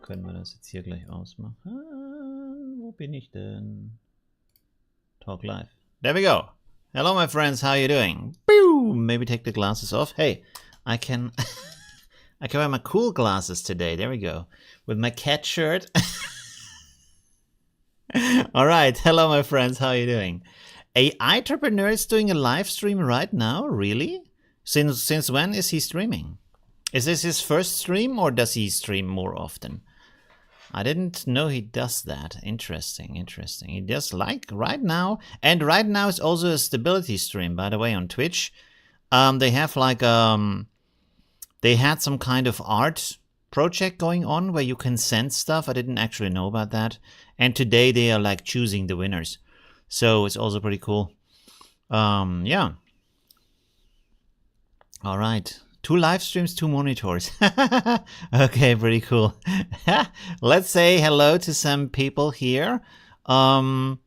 Können wir das jetzt hier gleich ausmachen? Wo bin ich denn? Talk live. There we go. Hello, my friends. How are you doing? Boom. Maybe take the glasses off. Hey, I can I can wear my cool glasses today. There we go. With my cat shirt. All right. Hello, my friends. How are you doing? A entrepreneur is doing a live stream right now. Really? Since when is he streaming? Is this his first stream or does he stream more often? I didn't know he does that. Interesting, interesting. He does like right now. And right now it's also a stability stream, by the way, on Twitch. They have like, they had some kind of art project going on where you can send stuff. I didn't actually know about that. And today they are like choosing the winners. So it's also pretty cool. Yeah. All right. 2 live streams, 2 monitors. Okay, pretty cool. Let's say hello to some people here. Okay,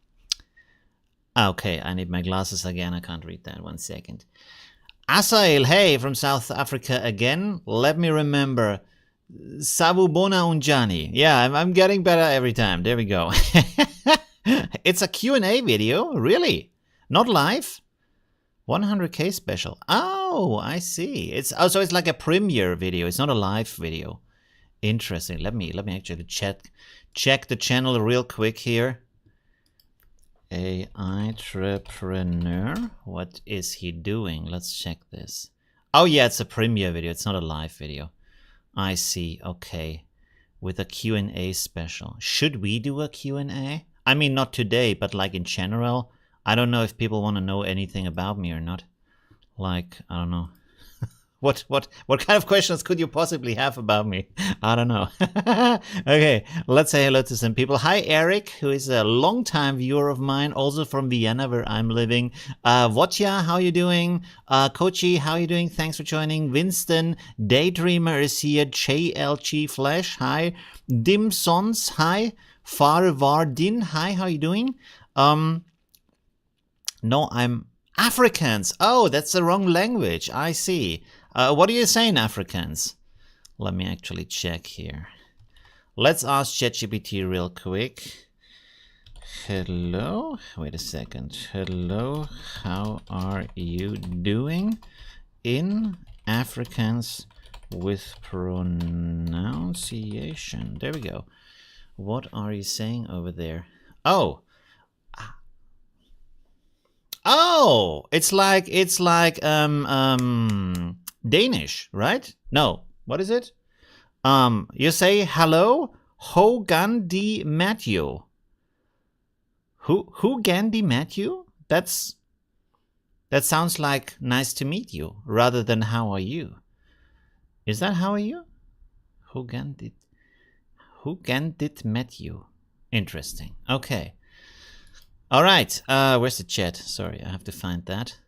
I need my glasses again. I can't read that. 1 second. Asail, hey, from South Africa again. Let me remember. Sabubona Unjani. Yeah, I'm getting better every time. There we go. It's a Q&A video? Really? Not live? 100K special. Oh, I see. It's also it's like a premiere video. It's not a live video. Interesting. Let me actually check the channel real quick here. A entrepreneur. What is he doing? Let's check this. Oh yeah, it's a premiere video. It's not a live video. I see. Okay. With a Q&A special. Should we do a Q&A? I mean, not today, but like in general. I don't know if people want to know anything about me or not. Like, I don't know. What kind of questions could you possibly have about me? I don't know. Okay, let's say hello to some people. Hi, Eric, who is a long-time viewer of mine, also from Vienna, where I'm living. Wotja, how you doing? Kochi, how you doing? Thanks for joining. Winston, Daydreamer is here. JLG Flash, hi. Dimsons, hi. Farvardin, hi, how you doing? No, I'm Afrikaans. Oh, that's the wrong language. I see. What are you saying, Afrikaans? Let me actually check here. Let's ask ChatGPT real quick. Hello. Wait a second. Hello. How are you doing in Afrikaans with pronunciation? There we go. What are you saying over there? Oh. Oh, it's like Danish, right? No, what is it? You say hello, Ho Gandhi Matthew. Who Gandhi Matthew? That sounds like nice to meet you rather than how are you. Is that how are you? Who Gandhi Matthew? Interesting. Okay. All right, where's the chat? Sorry, I have to find that.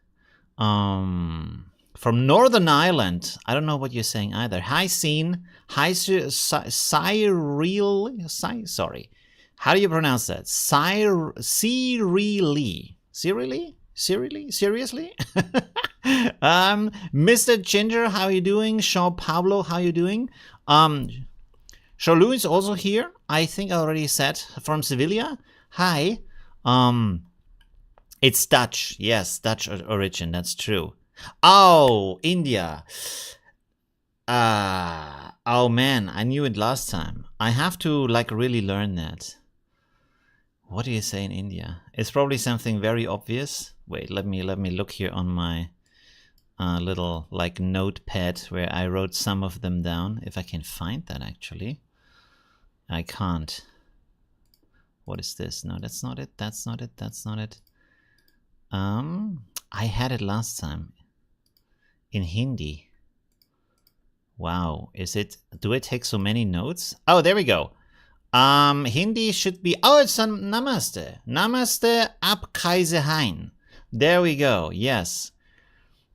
From Northern Ireland. I don't know what you're saying either. Hi, Scene. Hi, sorry. How do you pronounce that? Seriously? Mr. Ginger, how are you doing? Jean Pablo, how are you doing? Charlou is also here. I think I already said from Sevilla. Hi. It's Dutch. Yes, Dutch origin. That's true. Oh, India. Oh man, I knew it last time. I have to like really learn that. What do you say in India? It's probably something very obvious. Wait, let me look here on my a little like notepad where I wrote some of them down. If I can find that, actually. I can't. What is this? No, that's not it. That's not it. That's not it. I had it last time in Hindi. Wow, is it? Do I take so many notes? Oh, there we go. Hindi should be. Oh, it's on Namaste. Namaste Aap Kaise Hain. There we go. Yes.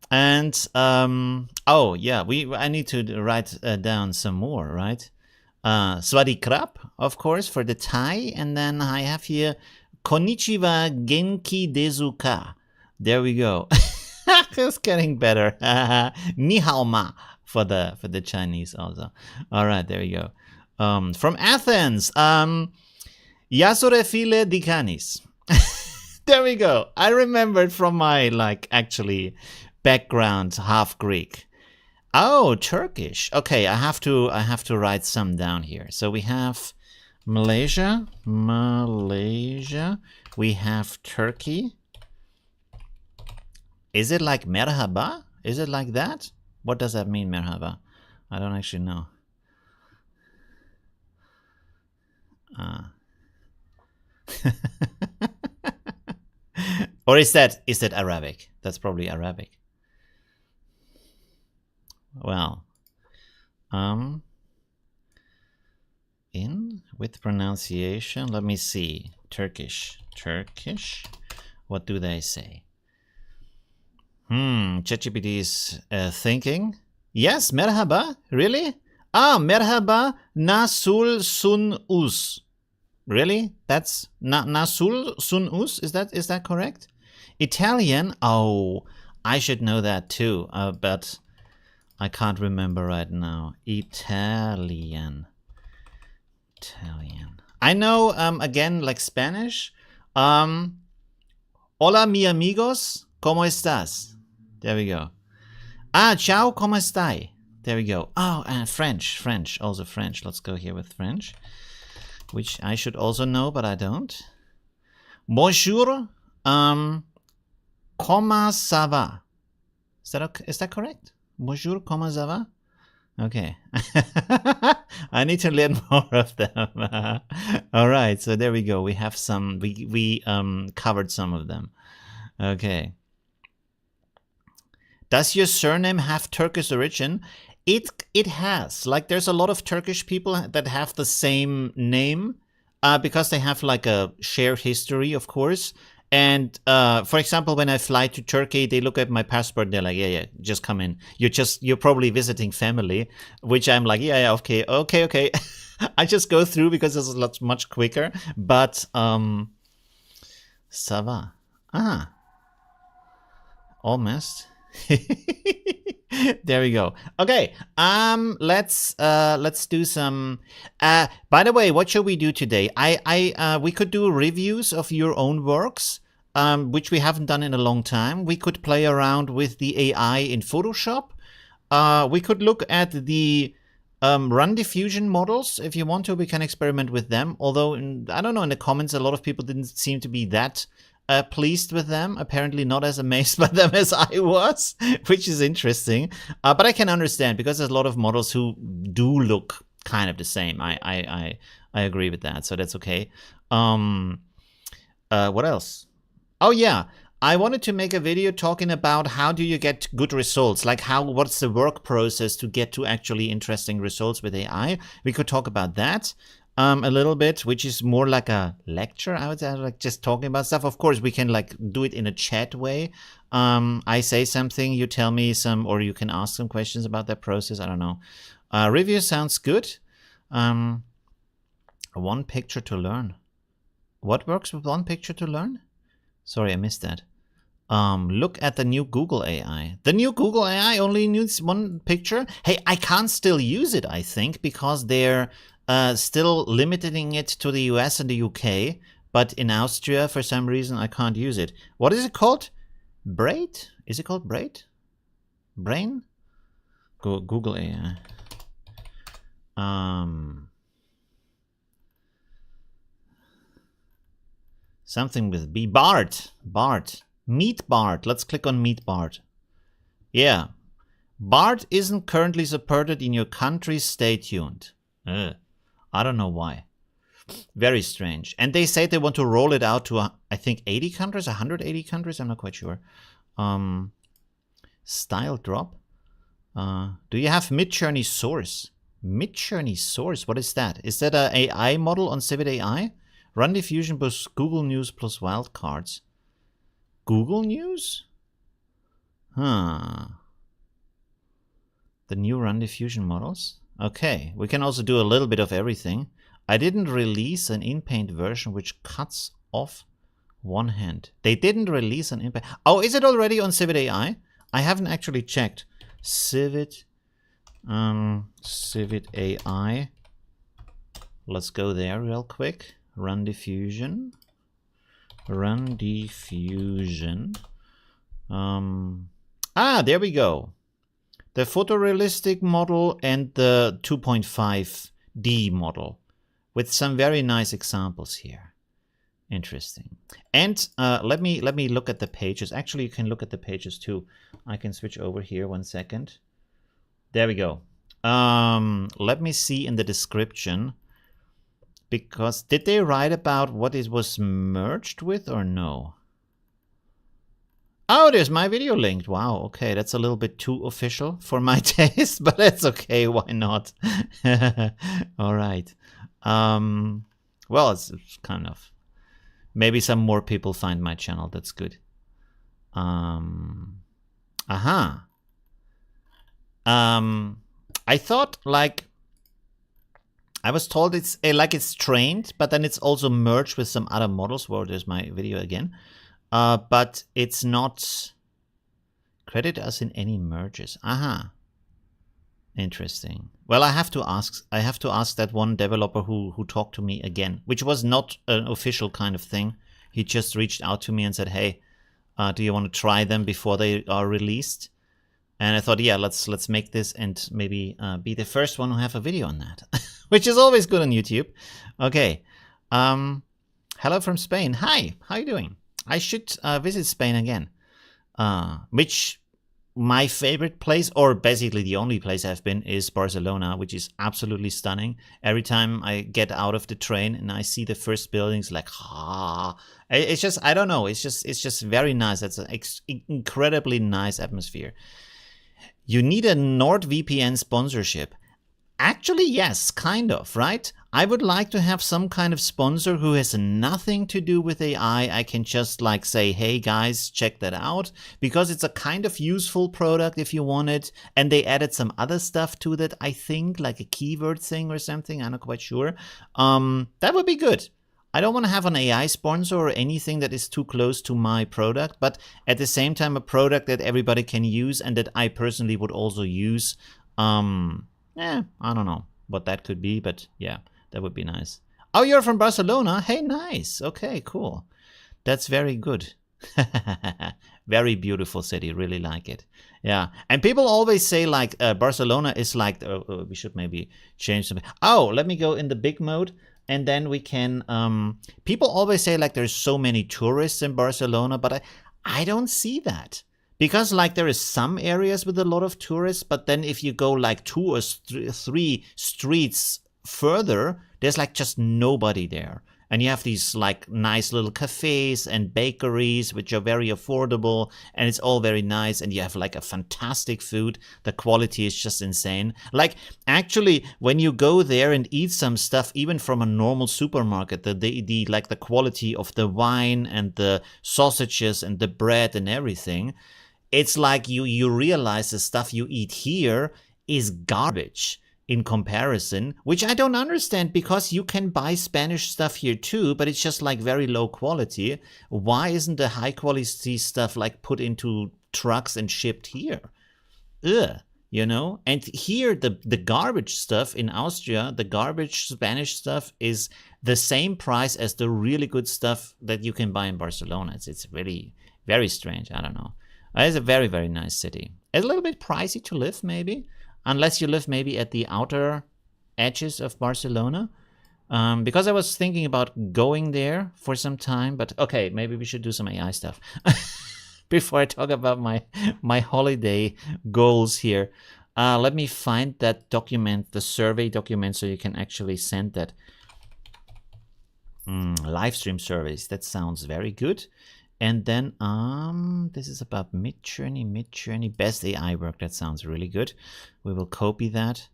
And oh yeah, I need to write down some more, right? Swadee Krap, of course, for the Thai, and then I have here Konnichiwa Genki Desu Ka. There we go. It's getting better. Ni hao ma for the Chinese also. All right, there we go. From Athens, Yasure File Dikanis. There we go. I remembered from my actually background, half Greek. Oh, Turkish. Okay, I have to write some down here. So we have Malaysia. We have Turkey. Is it like merhaba? Is it like that? What does that mean, merhaba? I don't actually know. Or is that Arabic? That's probably Arabic. Well, with pronunciation, let me see. Turkish. What do they say? ChatGPT is thinking. Yes, merhaba. Really? Merhaba nasul sun us. Really? That's nasul sun us? Is that correct? Italian? Oh, I should know that too. But I can't remember right now. Italian. I know, again, like Spanish. Hola, mi amigos. ¿Cómo estás? There we go. Ciao, ¿cómo estai? There we go. Oh, French. Also French. Let's go here with French, which I should also know, but I don't. Bonjour. Comment ça va? Is that correct? Bonjour, comment ça va? Okay. I need to learn more of them. All right, so there we go. We have some. We covered some of them. Okay. Does your surname have Turkish origin? It has. Like, there's a lot of Turkish people that have the same name because they have like a shared history, of course. And for example, when I fly to Turkey, they look at my passport. They're like, yeah, just come in. You're probably visiting family, which I'm like, yeah, okay. I just go through because it's much quicker. But ça va. Almost. There we go. Okay. Let's do some. By the way, what should we do today? We could do reviews of your own works, which we haven't done in a long time. We could play around with the AI in Photoshop. We could look at the run diffusion models. If you want to, we can experiment with them. Although, I don't know, in the comments, a lot of people didn't seem to be that pleased with them. Apparently not as amazed by them as I was, which is interesting. But I can understand, because there's a lot of models who do look kind of the same. I agree with that, so that's okay. What else? Oh yeah, I wanted to make a video talking about how do you get good results, like what's the work process to get to actually interesting results with AI. We could talk about that a little bit, which is more like a lecture, I would say, like just talking about stuff. Of course, we can like do it in a chat way. I say something, you tell me some, or you can ask some questions about that process. I don't know. Review sounds good. One picture to learn. What works with one picture to learn? Sorry, I missed that. Look at the new Google AI. The new Google AI only needs one picture. Hey, I can't still use it, I think, because they're still limiting it to the US and the UK. But in Austria, for some reason, I can't use it. What is it called? Braid? Is it called Braid? Brain? Google AI. Something with B. Bart. Meet Bart. Let's click on Meet Bart. Yeah. BART isn't currently supported in your country. Stay tuned. I don't know why. Very strange. And they say they want to roll it out to, I think, 80 countries, 180 countries. I'm not quite sure. Style drop. Do you have Midjourney Source? Midjourney Source? What is that? Is that an AI model on Civet AI? Run diffusion plus Google News plus wildcards. Google News? Huh. The new run diffusion models? Okay, we can also do a little bit of everything. I didn't release an in-paint version which cuts off one hand. They didn't release an in-paint. Oh, is it already on Civet AI? I haven't actually checked. Civet AI. Let's go there real quick. Run diffusion. Run diffusion. There we go. The photorealistic model and the 2.5D model with some very nice examples here. Interesting. And let me look at the pages. Actually, you can look at the pages too. I can switch over here 1 second. There we go. Let me see in the description, because did they write about what it was merged with or no? Oh, there's my video linked. Wow, okay, that's a little bit too official for my taste, but that's okay, why not? All right. Well, it's kind of... Maybe some more people find my channel, that's good. I thought, like... I was told it's like it's trained, but then it's also merged with some other models. Well, there's my video again. But it's not credit us in any merges. Interesting. Well, I have to ask that one developer who talked to me again, which was not an official kind of thing. He just reached out to me and said, "Hey, do you want to try them before they are released?" And I thought, yeah, let's make this and maybe be the first one who have a video on that, which is always good on YouTube. Okay. Hello from Spain. Hi. How you doing? I should visit Spain again, which my favorite place, or basically the only place I've been, is Barcelona, which is absolutely stunning. Every time I get out of the train and I see the first buildings, like, it's just, I don't know, it's just very nice. It's an incredibly nice atmosphere. You need a NordVPN sponsorship. Actually, yes, kind of, right? I would like to have some kind of sponsor who has nothing to do with AI. I can just like say, hey guys, check that out, because it's a kind of useful product if you want it. And they added some other stuff to that, I think, like a keyword thing or something. I'm not quite sure. That would be good. I don't want to have an AI sponsor or anything that is too close to my product, but at the same time, a product that everybody can use and that I personally would also use. I don't know what that could be, but yeah, that would be nice. Oh, you're from Barcelona? Hey, nice. Okay, cool. That's very good. Very beautiful city. Really like it. Yeah. And people always say like Barcelona is like, we should maybe change something. Oh, let me go in the big mode. And then we can, people always say like there's so many tourists in Barcelona, but I don't see that. Because like there is some areas with a lot of tourists, but then if you go like 2 or 3 streets further, there's like just nobody there. And you have these like nice little cafes and bakeries, which are very affordable, and it's all very nice. And you have like a fantastic food. The quality is just insane. Like actually, when you go there and eat some stuff, even from a normal supermarket, the like the quality of the wine and the sausages and the bread and everything, it's like you realize the stuff you eat here is garbage in comparison, which I don't understand, because you can buy Spanish stuff here too, but it's just like very low quality. Why isn't the high quality stuff like put into trucks and shipped here? You know? And here, the garbage stuff in Austria, the garbage Spanish stuff is the same price as the really good stuff that you can buy in Barcelona. It's really very strange. I don't know. It's a very, very nice city. It's a little bit pricey to live, maybe. Unless you live maybe at the outer edges of Barcelona. Because I was thinking about going there for some time. But okay, maybe we should do some AI stuff. before I talk about my holiday goals here. Let me find that document, the survey document, so you can actually send that. Live stream surveys. That sounds very good. And then this is about Midjourney best AI work. That sounds really good. We will copy that,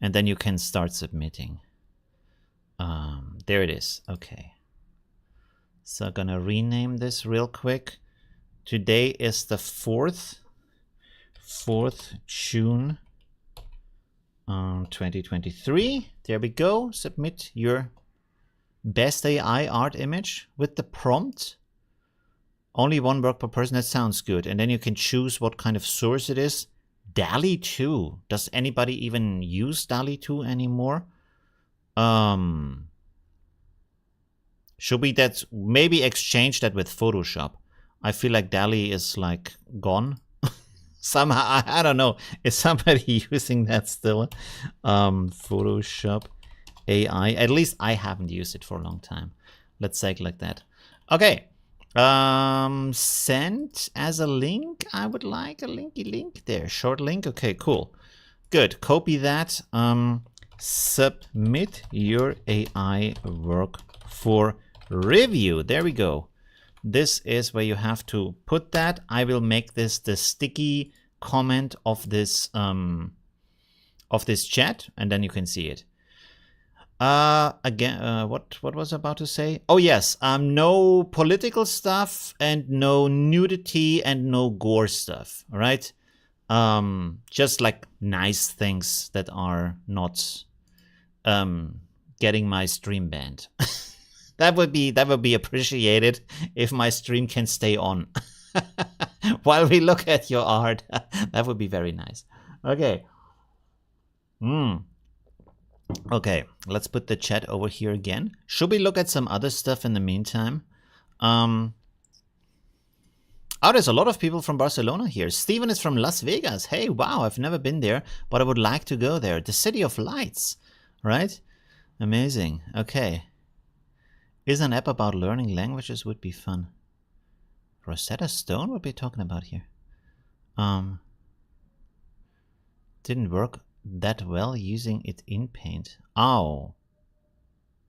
and then you can start submitting. There it is. Okay. So I'm gonna rename this real quick. Today is the 4th June 2023. There we go. Submit your best AI art image with the prompt. Only one work per person. That sounds good. And then you can choose what kind of source it is. DALL-E 2. Does anybody even use DALL-E 2 anymore? Should we maybe exchange that with Photoshop? I feel like DALL-E is like gone. Somehow, I don't know. Is somebody using that still? Photoshop AI. At least I haven't used it for a long time. Let's say it like that. Okay. Send as a link. I would like a link there. Short link. Okay, cool. Good. Copy that. Submit your AI work for review. There we go. This is where you have to put that. I will make this the sticky comment of this chat, and then you can see it. Again, what was I about to say? Oh yes, no political stuff and no nudity and no gore stuff. All right, just like nice things that are not getting my stream banned. That would be appreciated if my stream can stay on while we look at your art. That would be very nice. Okay. Okay, let's put the chat over here again. Should we look at some other stuff in the meantime? Oh, there's a lot of people from Barcelona here. Steven is from Las Vegas. Hey, wow, I've never been there, but I would like to go there. The City of Lights, right? Amazing. Okay. Is an app about learning languages would be fun. Rosetta Stone, what are we talking about here? Didn't work that well using it in Paint. Oh.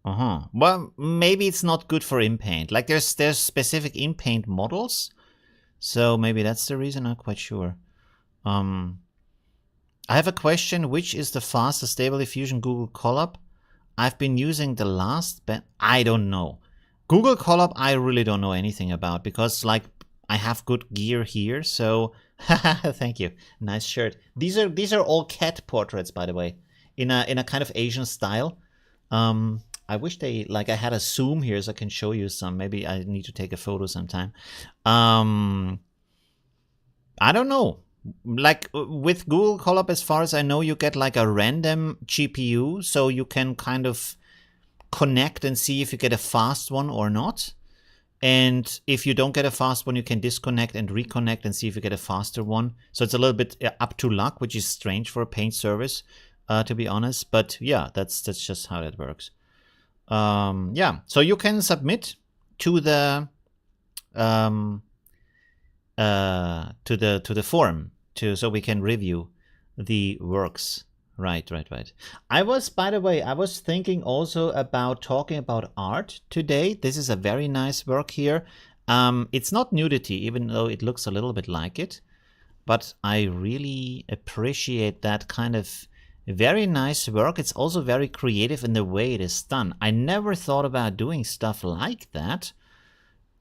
Well, maybe it's not good for in Paint. Like there's specific in Paint models. So maybe that's the reason, I'm not quite sure. I have a question. Which is the fastest Stable Diffusion Google Colab? I've been using the last I don't know. Google Colab I really don't know anything about because like I have good gear here, so thank you. Nice shirt. These are all cat portraits, by the way, in a kind of Asian style. I wish I had a zoom here so I can show you some. Maybe I need to take a photo sometime. I don't know. Like with Google Colab, as far as I know, you get like a random GPU, so you can kind of connect and see if you get a fast one or not. And if you don't get a fast one, you can disconnect and reconnect and see if you get a faster one. So it's a little bit up to luck, which is strange for a Paint service, to be honest. But yeah, that's just how that works. Yeah, so you can submit to the forum so we can review the works. Right. By the way, I was thinking also about talking about art today. This is a very nice work here. It's not nudity, even though it looks a little bit like it, but I really appreciate that kind of very nice work. It's also very creative in the way it is done. I never thought about doing stuff like that.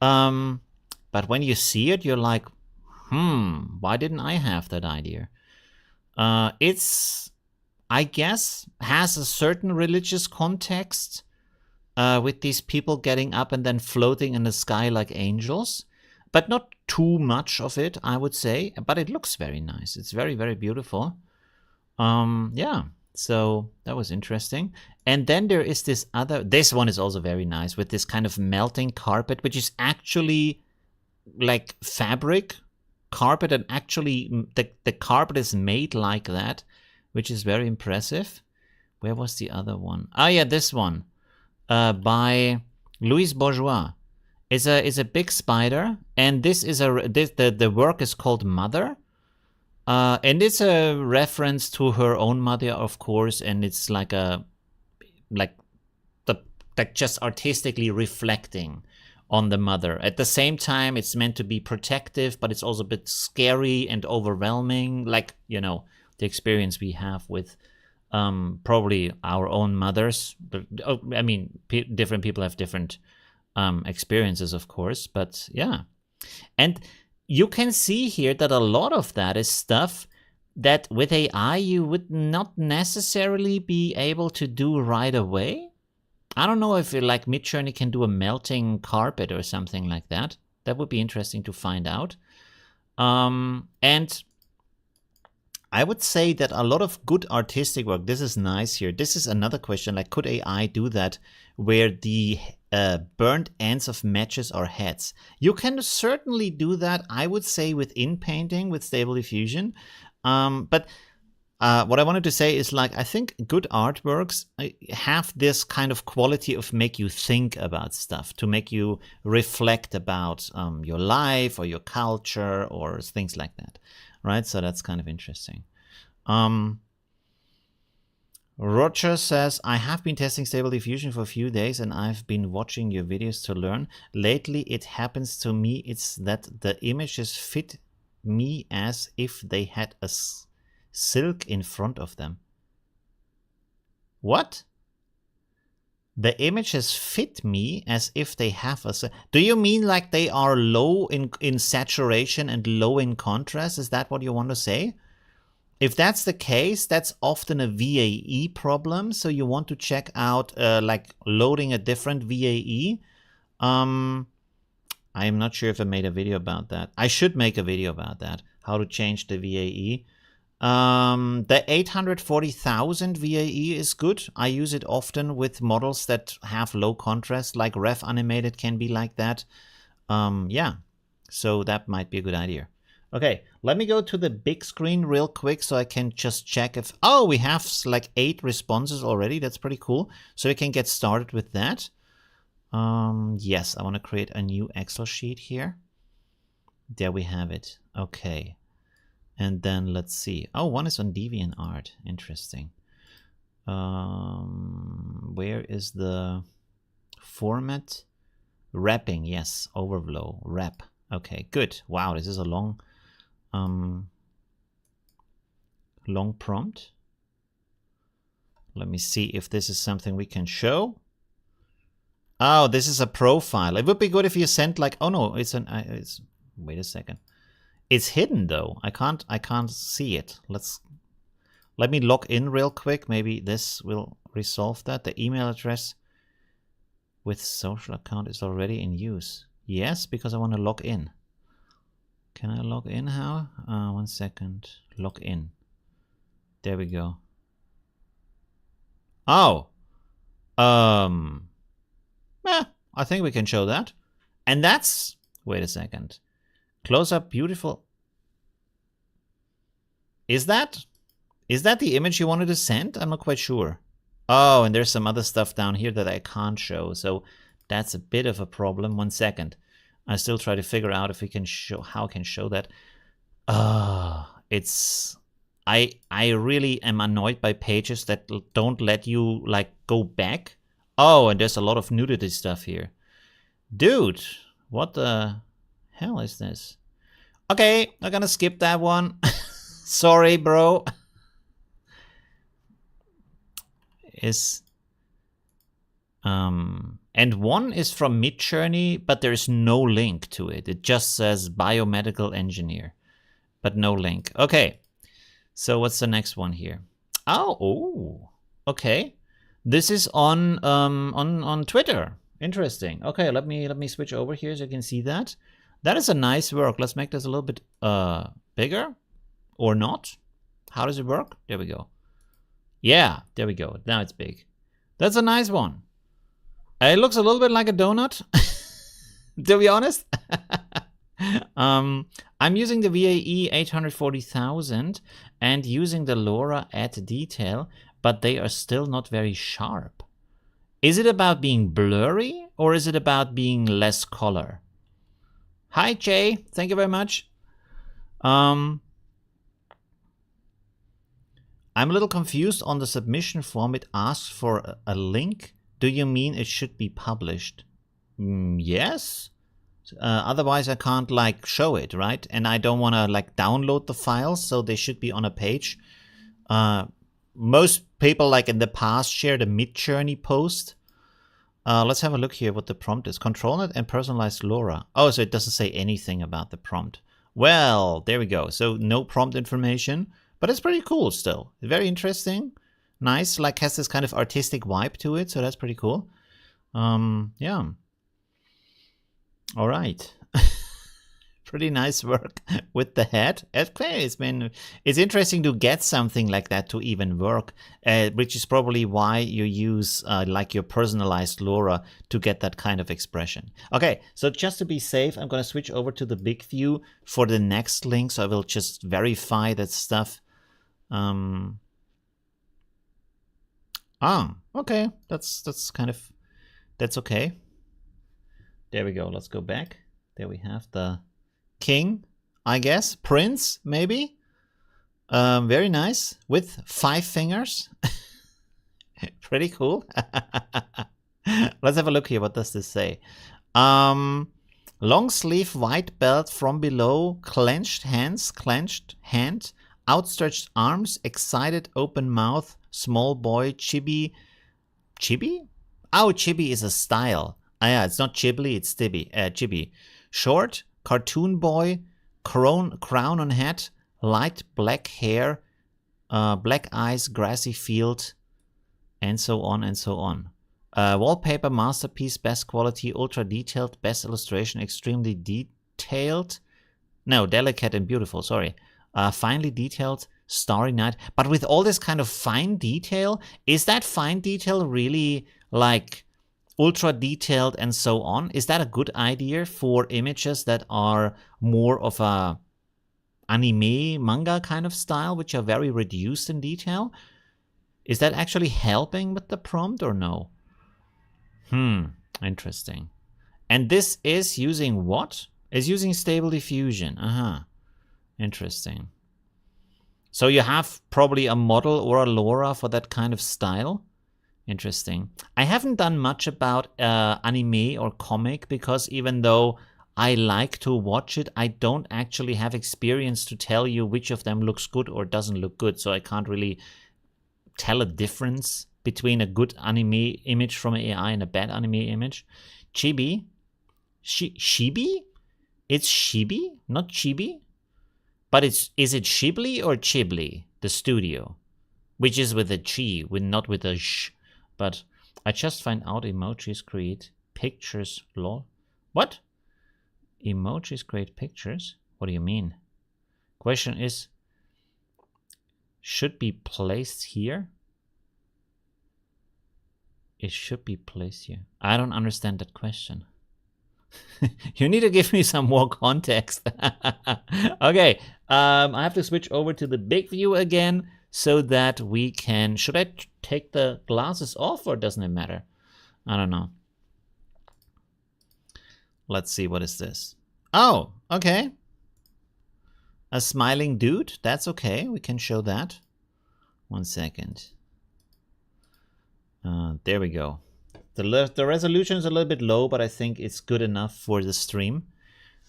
But when you see it, you're like, why didn't I have that idea? It's, I guess, has a certain religious context with these people getting up and then floating in the sky like angels, but not too much of it, I would say. But it looks very nice. It's very, very beautiful. Yeah, so that was interesting. And then there is this one is also very nice with this kind of melting carpet, which is actually like fabric carpet, and actually the carpet is made like that, which is very impressive. Where was the other one? Ah, yeah, this one by Louis Bourgeois. Is a big spider, and this is the work is called Mother, and it's a reference to her own mother, of course, and it's like just artistically reflecting on the mother. At the same time, it's meant to be protective, but it's also a bit scary and overwhelming, like, you know, the experience we have with probably our own mothers. But I mean, different people have different experiences, of course, but yeah. And you can see here that a lot of that is stuff that with AI you would not necessarily be able to do right away. I don't know if like Midjourney can do a melting carpet or something like that. That would be interesting to find out. And I would say that a lot of good artistic work, this is nice here. This is another question, like, could AI do that where the burnt ends of matches are heads? You can certainly do that, I would say, with in-painting, with Stable Diffusion. But what I wanted to say is, like, I think good artworks have this kind of quality of make you think about stuff, to make you reflect about your life or your culture or things like that, right? So that's kind of interesting. Roger says, I have been testing Stable Diffusion for a few days and I've been watching your videos to learn. Lately, it happens to me, it's that the images fit me as if they had a silk in front of them. What? The images fit me as if they have a... Do you mean like they are low in saturation and low in contrast? Is that what you want to say? If that's the case, that's often a VAE problem. So you want to check out like loading a different VAE. I'm not sure if I made a video about that. I should make a video about that. How to change the VAE. The 840,000 VAE is good. I use it often with models that have low contrast, like Ref Animated can be like that. Yeah, so that might be a good idea. Okay, let me go to the big screen real quick so I can just check if... Oh, we have like 8 responses already. That's pretty cool. So we can get started with that. Yes, I want to create a new Excel sheet here. There we have it. Okay. And then let's see. Oh, one is on DeviantArt. Interesting. Where is the format? Wrapping. Yes. Overflow. Wrap. Okay, good. Wow, this is a long prompt. Let me see if this is something we can show. Oh, this is a profile. It would be good if you sent like... Oh no, it's an... wait a second. It's hidden though. I can't see it. Let me log in real quick. Maybe this will resolve that. The email address with social account is already in use. Yes, because I want to log in. Can I log in? How? 1 second. Log in. There we go. Oh. I think we can show that. And that's... Wait a second. Close up, beautiful. Is that the image you wanted to send? I'm not quite sure. Oh, and there's some other stuff down here that I can't show. So that's a bit of a problem. 1 second. I still try to figure out if we can show, how I can show that. It's... I really am annoyed by pages that don't let you like go back. Oh, and there's a lot of nudity stuff here. Dude, what the hell is this? Okay, I'm gonna skip that one. Sorry, bro. And one is from Midjourney, but there's no link to it. It just says biomedical engineer, but no link. Okay, so what's the next one here? Oh, okay. This is on Twitter. Interesting. Okay, let me switch over here so you can see that. That is a nice work. Let's make this a little bit bigger, or not. How does it work? There we go. Yeah, there we go. Now it's big. That's a nice one. It looks a little bit like a donut, to be honest. I'm using the VAE 840,000 and using the LoRa at detail, but they are still not very sharp. Is it about being blurry or is it about being less color? Hi, Jay. Thank you very much. I'm a little confused on the submission form. It asks for a link. Do you mean it should be published? Yes. Otherwise, I can't like show it, right? And I don't want to like download the files, so they should be on a page. Most people, like in the past, shared a Midjourney post. Let's have a look here what the prompt is. ControlNet and personalized LoRa. Oh, so it doesn't say anything about the prompt. Well, there we go. So no prompt information, but it's pretty cool still. Very interesting. Nice, like has this kind of artistic vibe to it, so that's pretty cool. Yeah. All right. Pretty nice work with the head. It's interesting to get something like that to even work, which is probably why you use like your personalized LoRa to get that kind of expression. Okay, so just to be safe, I'm going to switch over to the big view for the next link. So I will just verify that stuff. Okay, that's okay. There we go. Let's go back. There we have the king, I guess. Prince, maybe. Very nice. With 5 fingers. Pretty cool. Let's have a look here. What does this say? Long sleeve white belt from below. Clenched hand. Outstretched arms. Excited open mouth. Small boy. Chibi. Chibi? Oh, chibi is a style. Yeah, it's not Ghibli, it's Chibi. Short, cartoon boy, crown on head, light black hair, black eyes, grassy field, and so on and so on. Wallpaper, masterpiece, best quality, ultra detailed, best illustration, extremely detailed. No, delicate and beautiful, sorry. Finely detailed, starry night. But with all this kind of fine detail, is that fine detail really like ultra detailed and so on? Is that a good idea for images that are more of a anime, manga kind of style, which are very reduced in detail? Is that actually helping with the prompt or no? Interesting. And this is using what? It's using Stable Diffusion. Interesting. So you have probably a model or a LoRa for that kind of style. Interesting. I haven't done much about anime or comic because even though I like to watch it, I don't actually have experience to tell you which of them looks good or doesn't look good. So I can't really tell a difference between a good anime image from AI and a bad anime image. Chibi. Shibi? It's Shibi, not Chibi. But is it Shibli or Chibli, the studio? Which is with a G, not with a sh. But I just find out emojis create pictures, lol. What? Emojis create pictures? What do you mean? Question is, should be placed here? It should be placed here. I don't understand that question. You need to give me some more context. Okay, I have to switch over to the big view again so that we can... Should I take the glasses off or doesn't it matter? I don't know. Let's see, what is this? Oh, okay. A smiling dude. That's okay. We can show that. 1 second. There we go. The resolution is a little bit low, but I think it's good enough for the stream.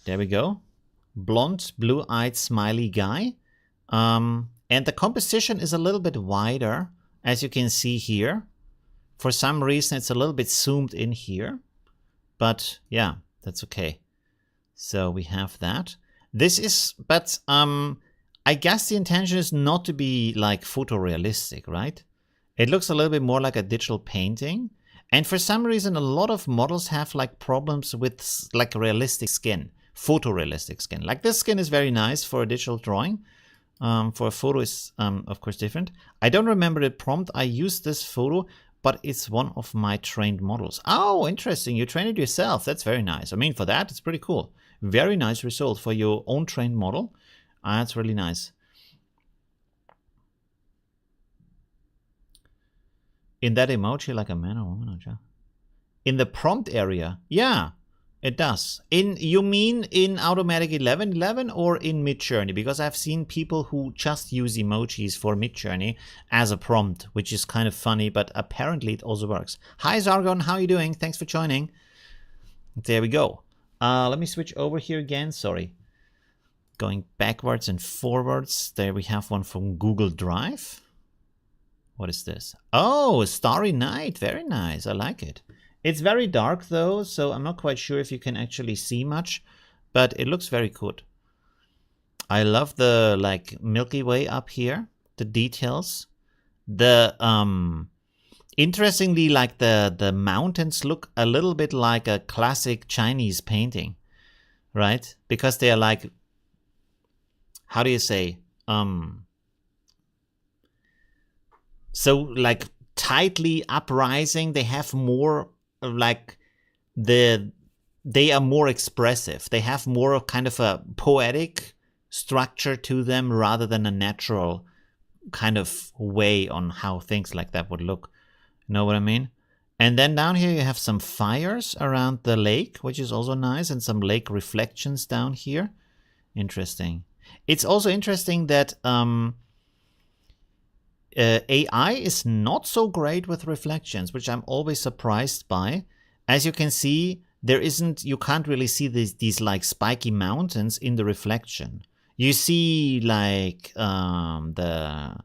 There we go. Blonde, blue-eyed, smiley guy. And the composition is a little bit wider, as you can see here. For some reason, it's a little bit zoomed in here. But yeah, that's okay. So we have that. This is, but I guess the intention is not to be like photorealistic, right? It looks a little bit more like a digital painting. And for some reason, a lot of models have like problems with like realistic skin, photorealistic skin. Like this skin is very nice for a digital drawing. For a photo is, of course, different. I don't remember the prompt. I used this photo, but it's one of my trained models. Oh, interesting. You trained it yourself. That's very nice. I mean, for that, it's pretty cool. Very nice result for your own trained model. That's really nice. In that emoji, like a man or woman or child. In the prompt area, yeah, it does. You mean in Automatic 1111 or in Midjourney? Because I've seen people who just use emojis for Midjourney as a prompt, which is kind of funny, but apparently it also works. Hi Zargon, how are you doing? Thanks for joining. There we go. Let me switch over here again. Sorry. Going backwards and forwards. There we have one from Google Drive. What is this? Oh, Starry Night. Very nice. I like it. It's very dark though, so I'm not quite sure if you can actually see much, but it looks very good. I love the like Milky Way up here, the details. The interestingly, like the mountains look a little bit like a classic Chinese painting, right? Because they are like, how do you say? So like tightly uprising, they have more like they are more expressive. They have more of kind of a poetic structure to them rather than a natural kind of way on how things like that would look. Know what I mean? And then down here you have some fires around the lake, which is also nice, and some lake reflections down here. Interesting. It's also interesting that AI is not so great with reflections, which I'm always surprised by. As you can see, you can't really see these like spiky mountains in the reflection. You see like the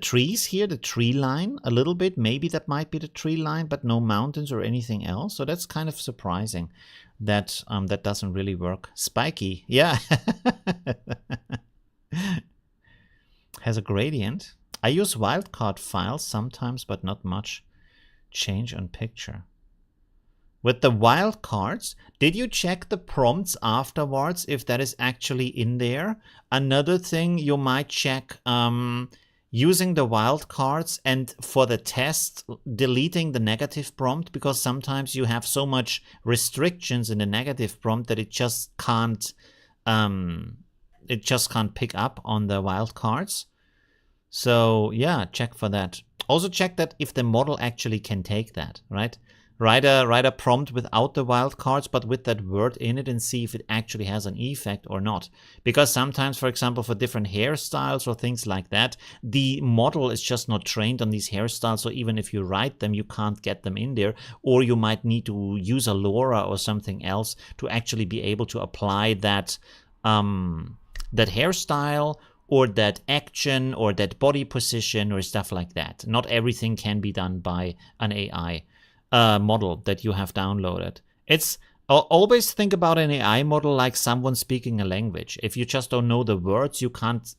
trees here, the tree line a little bit. Maybe that might be the tree line, but no mountains or anything else. So that's kind of surprising that that doesn't really work. Spiky, yeah. Has a gradient. I use wildcard files sometimes, but not much. Change on picture. With the wildcards, did you check the prompts afterwards if that is actually in there? Another thing you might check using the wildcards and for the test, deleting the negative prompt, because sometimes you have so much restrictions in the negative prompt that it just can't pick up on the wildcards. So yeah, check for that. Also check that if the model actually can take that, right? Write a prompt without the wildcards, but with that word in it, and see if it actually has an effect or not. Because sometimes, for example, for different hairstyles or things like that, the model is just not trained on these hairstyles. So even if you write them, you can't get them in there, or you might need to use a LoRa or something else to actually be able to apply that that hairstyle or that action or that body position or stuff like that. Not everything can be done by an AI model that you have downloaded. It's always think about an AI model like someone speaking a language. If you just don't know the words, you can't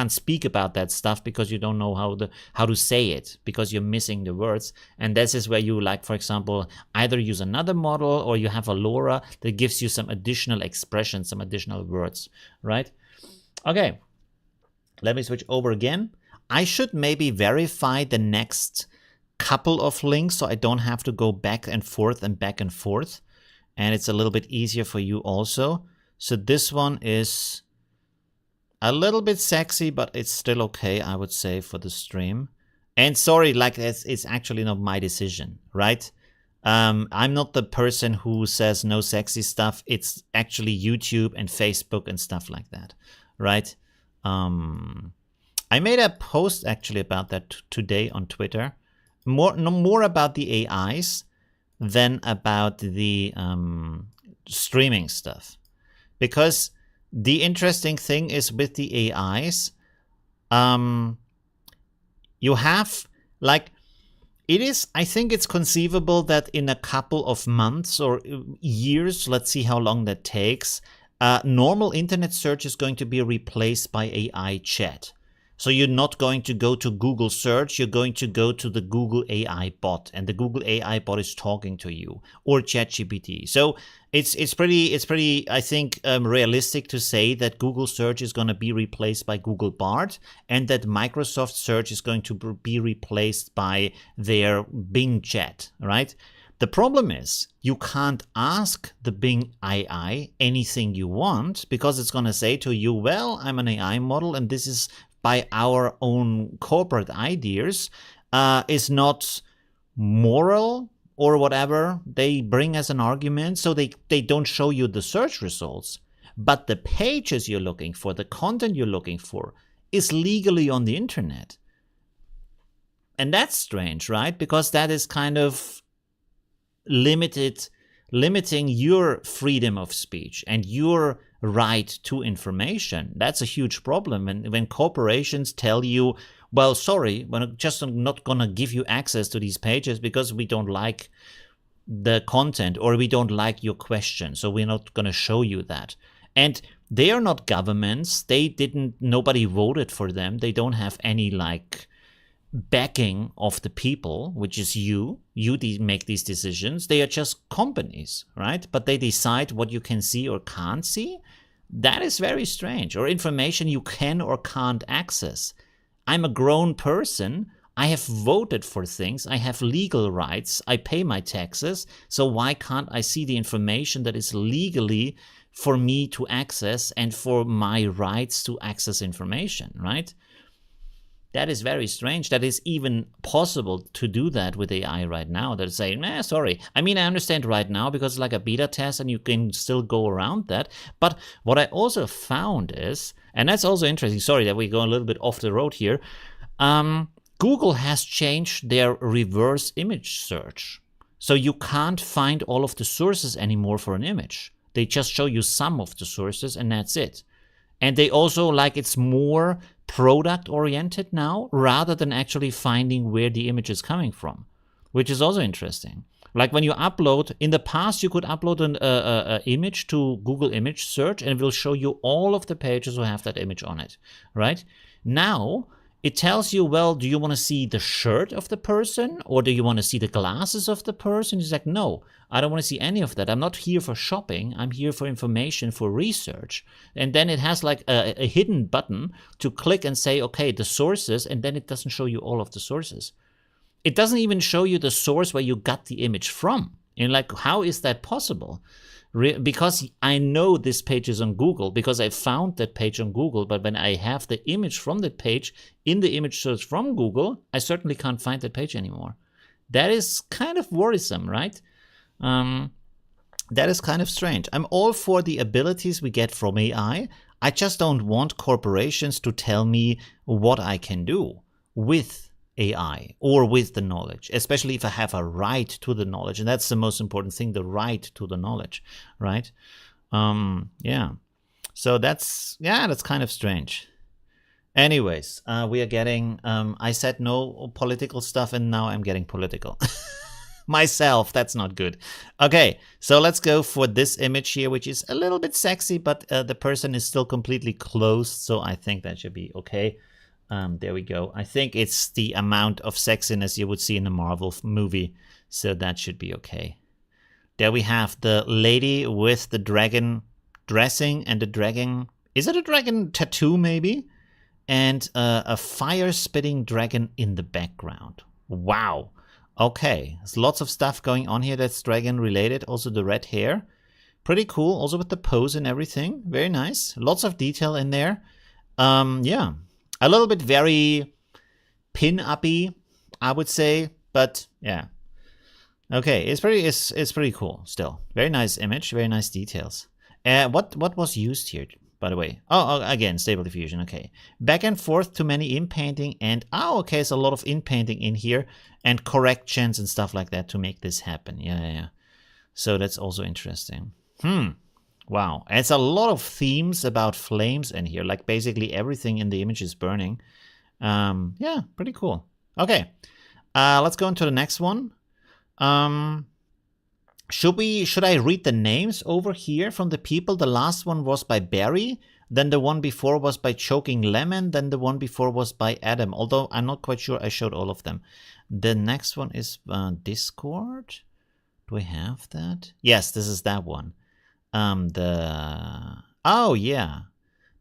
speak about that stuff because you don't know how to say it, because you're missing the words. And this is where you, like, for example, either use another model or you have a LoRa that gives you some additional expressions, some additional words, right? Okay, let me switch over again. I should maybe verify the next couple of links so I don't have to go back and forth and back and forth. And it's a little bit easier for you also. So this one is a little bit sexy, but it's still okay, I would say, for the stream. And sorry, like it's actually not my decision, right? I'm not the person who says no sexy stuff. It's actually YouTube and Facebook and stuff like that, right? I made a post actually about that today on Twitter. More about the AIs than about the streaming stuff. Because the interesting thing is with the AIs, you have, like, I think it's conceivable that in a couple of months or years, let's see how long that takes, normal internet search is going to be replaced by AI chat. So you're not going to go to Google search, you're going to go to the Google AI bot, and the Google AI bot is talking to you, or ChatGPT. So it's pretty, I think, realistic to say that Google search is going to be replaced by Google Bard, and that Microsoft search is going to be replaced by their Bing chat, right? The problem is you can't ask the Bing AI anything you want, because it's going to say to you, well, I'm an AI model and this is by our own corporate ideas. is not moral or whatever they bring as an argument, so they don't show you the search results. But the pages you're looking for, the content you're looking for, is legally on the internet. And that's strange, right? Because that is kind of limiting your freedom of speech and your right to information. That's a huge problem. And when corporations tell you, well, sorry, we're just not going to give you access to these pages because we don't like the content or we don't like your question, so we're not going to show you that. And they are not governments. Nobody voted for them. They don't have any backing of the people, which is you make these decisions. They are just companies, right? But they decide what you can see or can't see. That is very strange. Or information you can or can't access. I'm a grown person. I have voted for things. I have legal rights. I pay my taxes. So why can't I see the information that is legally for me to access and for my rights to access information, right? That is very strange. That is even possible to do that with AI right now. They're saying, sorry. I mean, I understand right now because it's like a beta test and you can still go around that. But what I also found is, and that's also interesting, sorry that we go a little bit off the road here, Google has changed their reverse image search. So you can't find all of the sources anymore for an image. They just show you some of the sources and that's it. And they also it's more product oriented now rather than actually finding where the image is coming from, which is also interesting. Like when you upload, in the past you could upload an image to Google image search and it will show you all of the pages who have that image on it, right? Now it tells you, well, do you want to see the shirt of the person or do you want to see the glasses of the person? It's like, no, I don't want to see any of that. I'm not here for shopping. I'm here for information, for research. And then it has a hidden button to click and say, okay, the sources, and then it doesn't show you all of the sources. It doesn't even show you the source where you got the image from. And how is that possible? Because I know this page is on Google, because I found that page on Google, but when I have the image from that page in the image search from Google, I certainly can't find that page anymore. That is kind of worrisome, right? That is kind of strange. I'm all for the abilities we get from AI. I just don't want corporations to tell me what I can do with AI or with the knowledge, especially if I have a right to the knowledge. And that's the most important thing, the right to the knowledge, right? Yeah. So that's kind of strange. Anyways, we are getting, I said no political stuff and now I'm getting political. Myself, that's not good. Okay, so let's go for this image here, which is a little bit sexy, but the person is still completely closed. So I think that should be okay. There we go. I think it's the amount of sexiness you would see in a Marvel movie. So that should be okay. There we have the lady with the dragon dressing and the dragon. Is it a dragon tattoo maybe? And a fire-spitting dragon in the background. Wow. Okay. There's lots of stuff going on here that's dragon related. Also the red hair. Pretty cool. Also with the pose and everything. Very nice. Lots of detail in there. Yeah. A little bit very pin-uppy, I would say, but yeah. Okay, it's pretty cool still. Very nice image, very nice details. What was used here, by the way? Oh, again, stable diffusion, okay. Back and forth to many in-painting and, okay, so a lot of in-painting in here and corrections and stuff like that to make this happen. Yeah. So that's also interesting. Wow, it's a lot of themes about flames in here. Like basically everything in the image is burning. Yeah, pretty cool. Okay, let's go into the next one. Should I read the names over here from the people? The last one was by Barry. Then the one before was by Choking Lemon. Then the one before was by Adam. Although I'm not quite sure I showed all of them. The next one is Discord. Do I have that? Yes, this is that one. Oh yeah,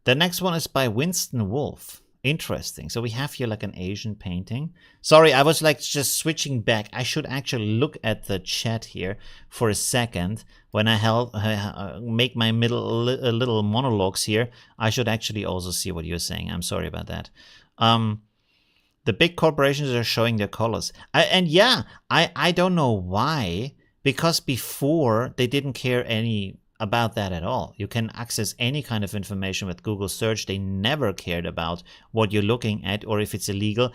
the next one is by Winston Wolfe. Interesting. So we have here like an Asian painting. Sorry, I was just switching back. I should actually look at the chat here for a second when I make my little monologues here. I should actually also see what you're saying. I'm sorry about that. The big corporations are showing their colors. And yeah, I don't know why, because before they didn't care any about that at all. You can access any kind of information with Google search. They never cared about what you're looking at or if it's illegal.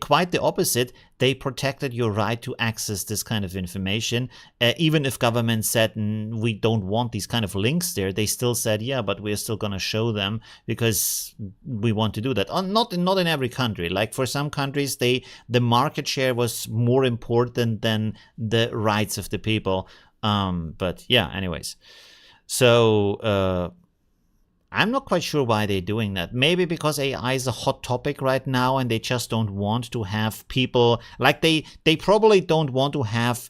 Quite the opposite. They protected your right to access this kind of information. Even if government said we don't want these kind of links there, they still said, yeah, but we're still going to show them because we want to do that. Not in every country. Like for some countries, the market share was more important than the rights of the people. But yeah, anyways. So I'm not quite sure why they're doing that. Maybe because AI is a hot topic right now and they just don't want to have people, like they probably don't want to have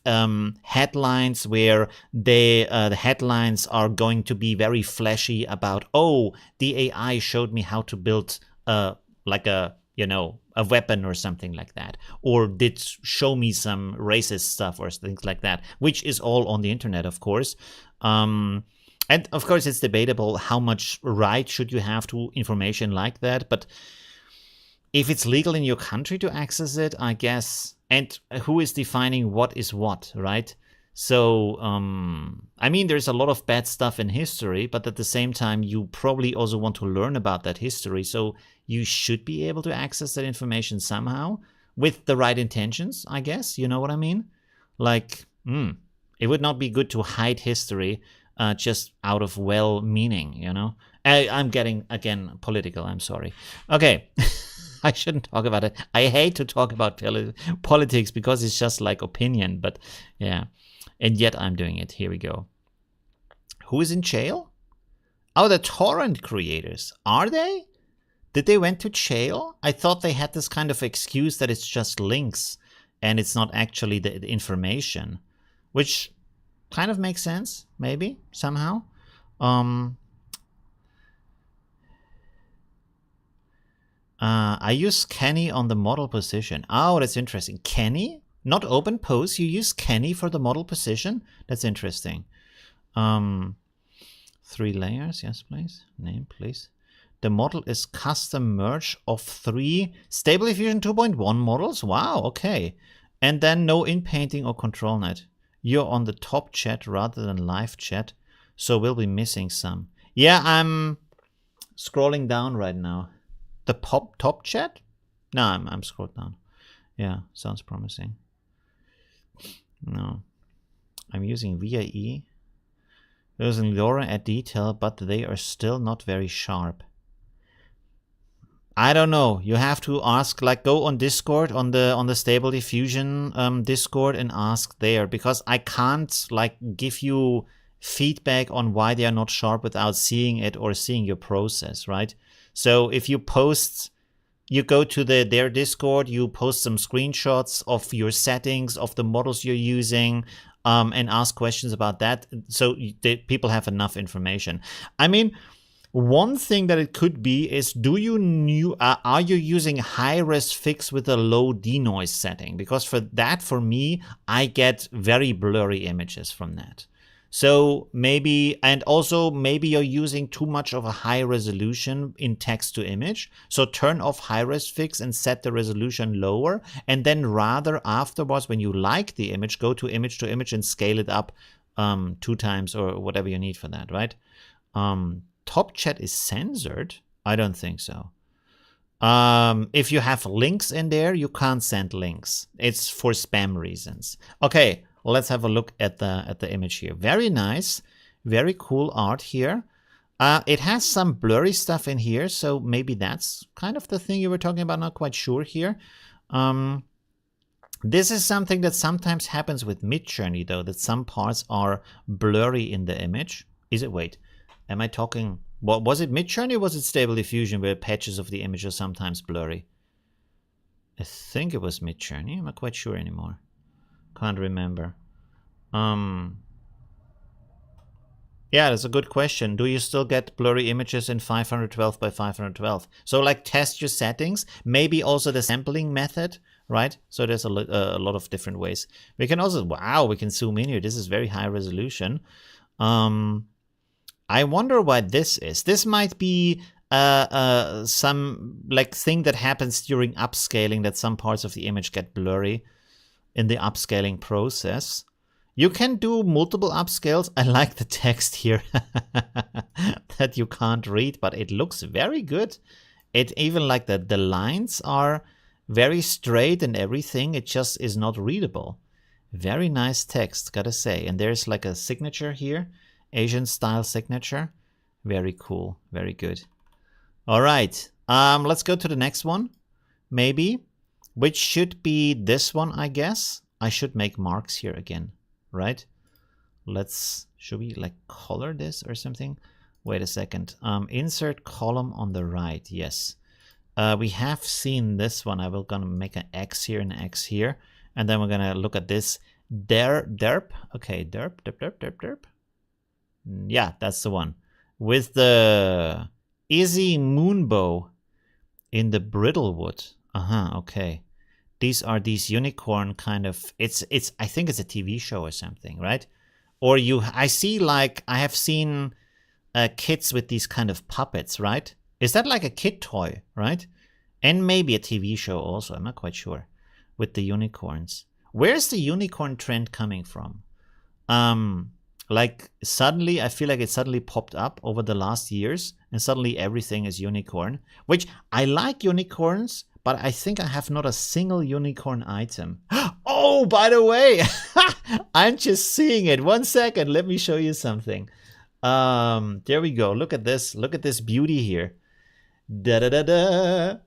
headlines where the headlines are going to be very flashy about, oh, the AI showed me how to build like a weapon or something like that, or did show me some racist stuff or things like that, which is all on the internet, of course. And of course, it's debatable how much right should you have to information like that. But if it's legal in your country to access it, I guess, and who is defining what is what, right? So, I mean, there's a lot of bad stuff in history, but at the same time, you probably also want to learn about that history. So you should be able to access that information somehow with the right intentions, I guess. You know what I mean? Like, it would not be good to hide history just out of well-meaning, you know? I'm getting, again, political. I'm sorry. Okay. I shouldn't talk about it. I hate to talk about politics because it's just like opinion, but yeah. And yet I'm doing it. Here we go. Who is in jail? Oh, the torrent creators. Are they? Did they went to jail? I thought they had this kind of excuse that it's just links and it's not actually the information, which kind of makes sense, maybe, somehow. I use Kenny on the model position. Oh, that's interesting. Kenny? Not open pose. You use Kenny for the model position? That's interesting. 3 layers. Yes, please. Name, please. The model is custom merge of 3 Stable Diffusion 2.1 models. Wow, okay. And then no inpainting or control net. You're on the top chat rather than live chat, so we'll be missing some. Yeah, I'm scrolling down right now. The top chat? No, I'm scrolled down. Yeah, sounds promising. No, I'm using VIE. Using LoRa at detail, but they are still not very sharp. I don't know. You have to ask, like, go on Discord, on the Stable Diffusion Discord, and ask there, because I can't like give you feedback on why they are not sharp without seeing it or seeing your process, right? So if you post, you go to their Discord, you post some screenshots of your settings, of the models you're using, and ask questions about that, so people have enough information. I mean, one thing that it could be is, are you using high-res fix with a low denoise setting? Because for me, I get very blurry images from that. So maybe, and also maybe you're using too much of a high resolution in text to image. So turn off high-res fix and set the resolution lower. And then rather afterwards, when you like the image, go to image and scale it up 2 times or whatever you need for that, right? Top chat is censored? I don't think so. If you have links in there, you can't send links. It's for spam reasons. Okay, let's have a look at the image here. Very nice, very cool art here. It has some blurry stuff in here, so maybe that's kind of the thing you were talking about. Not quite sure here. This is something that sometimes happens with Midjourney, though, that some parts are blurry in the image. Is it? Wait. Am I talking, was it Midjourney or was it Stable Diffusion where patches of the image are sometimes blurry? I think it was Midjourney. I'm not quite sure anymore. Can't remember. Yeah, that's a good question. Do you still get blurry images in 512 by 512? So like test your settings, maybe also the sampling method, right? So there's a lot of different ways. We can also, wow, we can zoom in here. This is very high resolution. I wonder why this is. This might be some like thing that happens during upscaling, that some parts of the image get blurry in the upscaling process. You can do multiple upscales. I like the text here that you can't read, but it looks very good. It even like the lines are very straight and everything. It just is not readable. Very nice text, gotta say. And there's like a signature here, Asian style signature. Very cool, very good. All right, let's go to the next one, maybe, which should be this one, I guess. I should make marks here again. Right? Should we like color this or something? Wait a second. Insert column on the right. Yes. We have seen this one. I will gonna make an X here and an X here. And then we're gonna look at this derp. Okay, derp. Yeah, that's the one. With the Izzy Moonbow in the Brittlewood. Okay. These are these unicorn kind of, I think it's a TV show or something, right? Or I see like, I have seen kids with these kind of puppets, right? Is that like a kid toy, right? And maybe a TV show also, I'm not quite sure, with the unicorns. Where's the unicorn trend coming from? Like suddenly, I feel like it suddenly popped up over the last years and suddenly everything is unicorn, which I like unicorns, but I think I have not a single unicorn item. Oh, by the way, I'm just seeing it. 1 second, let me show you something. There we go. Look at this. Look at this beauty here. Da-da-da-da.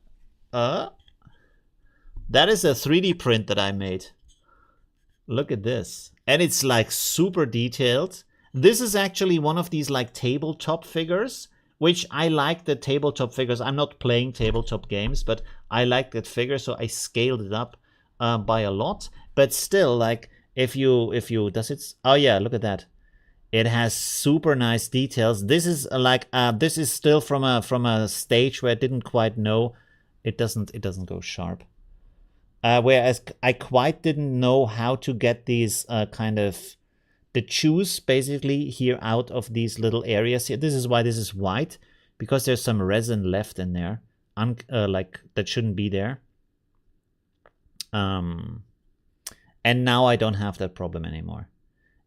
That is a 3D print that I made. Look at this. And it's like super detailed. This is actually one of these like tabletop figures, which I like the tabletop figures. I'm not playing tabletop games, but I like that figure, so I scaled it up by a lot. But still, like, if you, does it? Oh yeah, look at that. It has super nice details. This is like, this is still from a stage where I didn't quite know. It doesn't go sharp. Whereas I quite didn't know how to get these kind of the juice basically here out of these little areas here. This is why this is white, because there's some resin left in there, like that shouldn't be there. And now I don't have that problem anymore.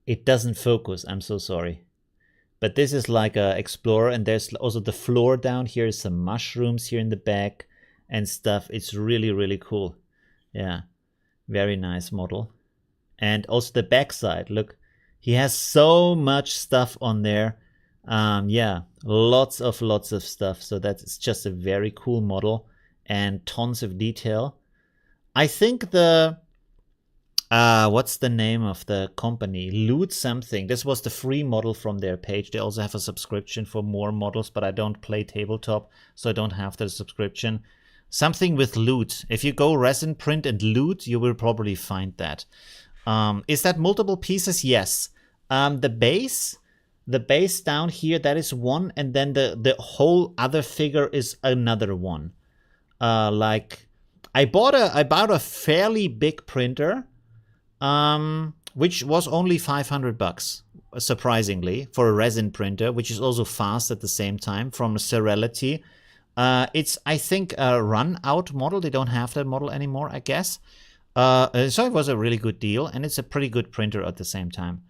It doesn't focus. I'm so sorry. But this is like a explorer, and there's also the floor down here, some mushrooms here in the back and stuff. It's really, really cool. Yeah, very nice model. And also the backside, look. He has so much stuff on there. Yeah, lots of stuff. So that's just a very cool model and tons of detail. I think the, what's the name of the company? Loot something. This was the free model from their page. They also have a subscription for more models, but I don't play tabletop, so I don't have the subscription. Something with loot. If you go resin print and loot, you will probably find that. Is that multiple pieces? Yes. The base down here, that is one, and then the whole other figure is another one. Like I bought a fairly big printer, which was only $500, surprisingly, for a resin printer, which is also fast at the same time, from Seriality. It's, I think, a run-out model. They don't have that model anymore, I guess. So it was a really good deal, and it's a pretty good printer at the same time.